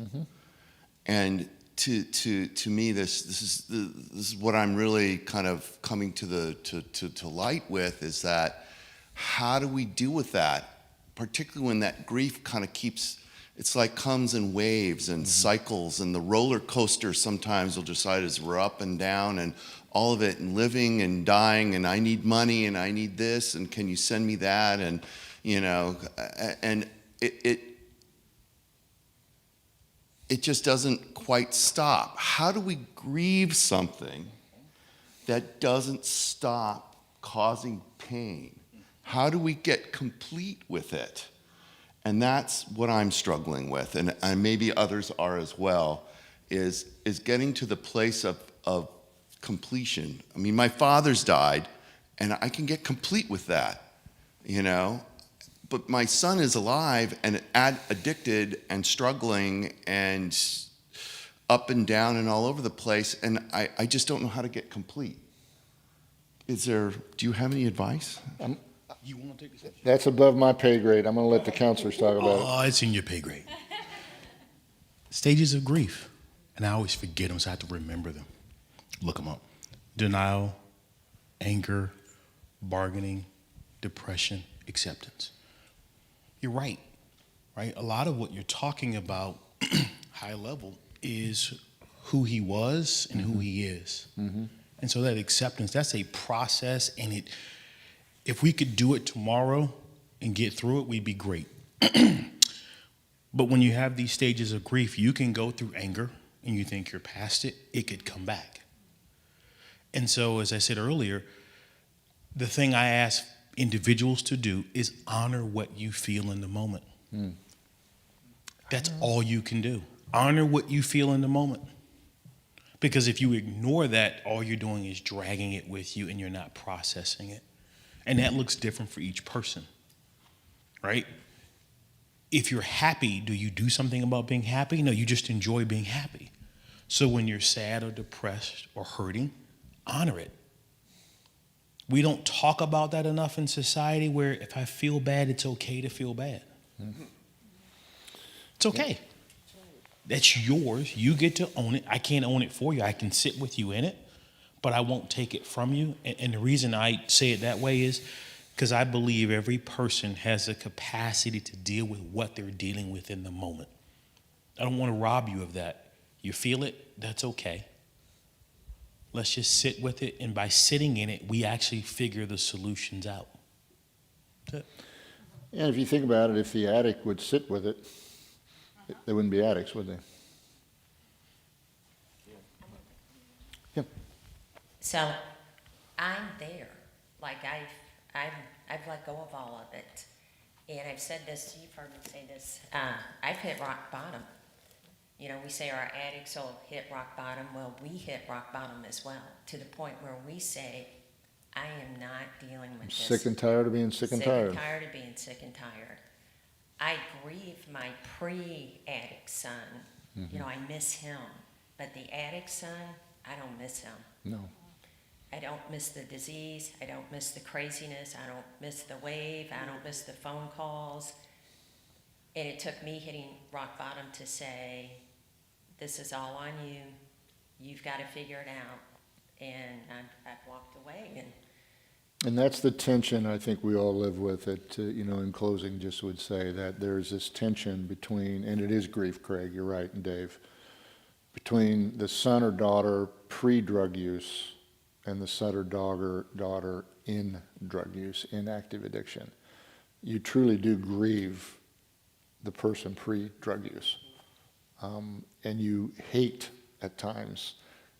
And to me, this is what I'm really kind of coming to light with, is that how do we deal with that, particularly when that grief kind of keeps, it's like comes in waves and cycles, and the roller coaster sometimes will decide as we're up and down and all of it, and living and dying, and I need money and I need this, and can you send me that, and you know, and it just doesn't quite stop. How do we grieve something that doesn't stop causing pain? How do we get complete with it? And that's what I'm struggling with, and maybe others are as well, is getting to the place of completion. I mean, my father's died, and I can get complete with that, you know? But my son is alive and addicted and struggling and up and down and all over the place, and I just don't know how to get complete. Do you have any advice? You want to take this? That's above my pay grade. I'm going to let the counselors talk about it. Oh, it's in your pay grade. Stages of grief. And I always forget them, so I have to remember them. Look them up. Denial, anger, bargaining, depression, acceptance. You're right? A lot of what you're talking about, high level, is who he was and who he is. And so that acceptance, that's a process, and if we could do it tomorrow and get through it, we'd be great. But when you have these stages of grief, you can go through anger and you think you're past it, it could come back. And so, as I said earlier, the thing I ask individuals to do is honor what you feel in the moment. That's all you can do. Honor what you feel in the moment. Because if you ignore that, all you're doing is dragging it with you and you're not processing it. And that looks different for each person, right? If you're happy, do you do something about being happy? No, you just enjoy being happy. So when you're sad or depressed or hurting, honor it. We don't talk about that enough in society, where if I feel bad, it's okay to feel bad. It's okay. That's yours. You get to own it. I can't own it for you. I can sit with you in it, but I won't take it from you. And the reason I say it that way is because I believe every person has a capacity to deal with what they're dealing with in the moment. I don't want to rob you of that. You feel it, that's okay. Let's just sit with it, and by sitting in it, we actually figure the solutions out. That's it. And if you think about it, if the addict would sit with it, they wouldn't be addicts, would they? Yeah. So I'm there. Like I've let go of all of it. And I've said this, you've heard me say this, I've hit rock bottom. You know, we say our addicts will hit rock bottom. Well, we hit rock bottom as well, to the point where we say, I am not dealing with this. Sick and tired of being sick and tired. Sick and tired of being sick and tired. I grieve my pre-addict son. You know, I miss him. But the addict son, I don't miss him. No. I don't miss the disease. I don't miss the craziness. I don't miss the wave. I don't miss the phone calls. And it took me hitting rock bottom to say, this is all on you. You've got to figure it out. And I've walked away. And that's the tension I think we all live with. It, you know, in closing, just would say that there's this tension between, and it is grief, Craig, you're right, and Dave, between the son or daughter pre-drug use and the son or daughter in drug use, in active addiction. You truly do grieve the person pre-drug use. And you hate at times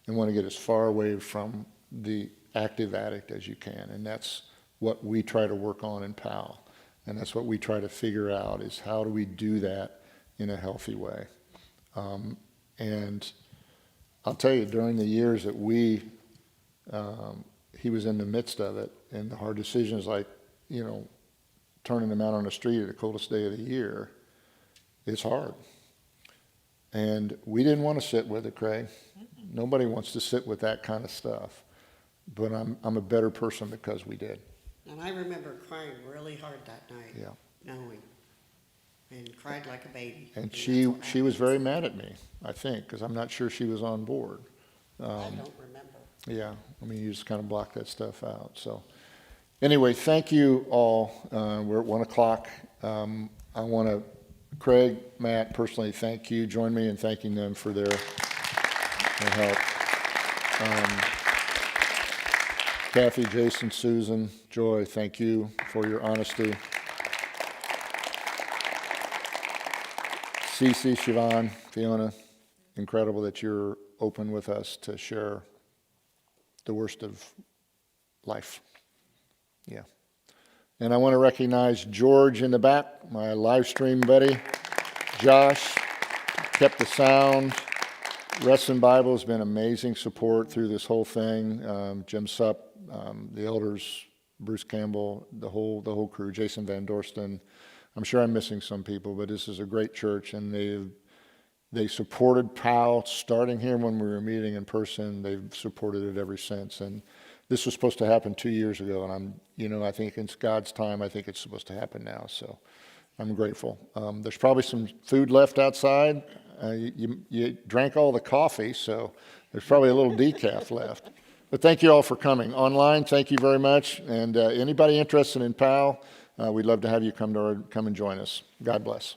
and want to get as far away from the active addict as you can. And that's what we try to work on in PAL. And that's what we try to figure out, is how do we do that in a healthy way. And I'll tell you, during the years that he was in the midst of it, and the hard decisions like, turning him out on the street at the coldest day of the year, it's hard. And we didn't want to sit with it, Craig. Nobody wants to sit with that kind of stuff. But I'm a better person because we did. And I remember crying really hard that night. Yeah. Knowing. And cried like a baby. And she was very mad at me, I think, because I'm not sure she was on board. I don't remember. Yeah, I mean, you just kind of block that stuff out. So anyway, thank you all. We're at 1 o'clock. I want to, Craig, Matt, personally thank you. Join me in thanking them for their help. Kathy, Jason, Susan, Joy, thank you for your honesty. Cece, Siobhan, Fiona, incredible that you're open with us to share the worst of life. Yeah. And I want to recognize George in the back, my live stream buddy. Josh kept the sound. Wrestling Bible has been amazing support through this whole thing. Jim Supp, the elders, Bruce Campbell, the whole crew, Jason Van Dorsten. I'm sure I'm missing some people, but this is a great church, and they supported POW starting here when we were meeting in person. They've supported it ever since, and this was supposed to happen 2 years ago, and I think it's God's time. I think it's supposed to happen now, so I'm grateful. There's probably some food left outside. You drank all the coffee, so there's probably a little decaf left. But thank you all for coming. Online, thank you very much, and anybody interested in POW, we'd love to have you come and join us. God bless.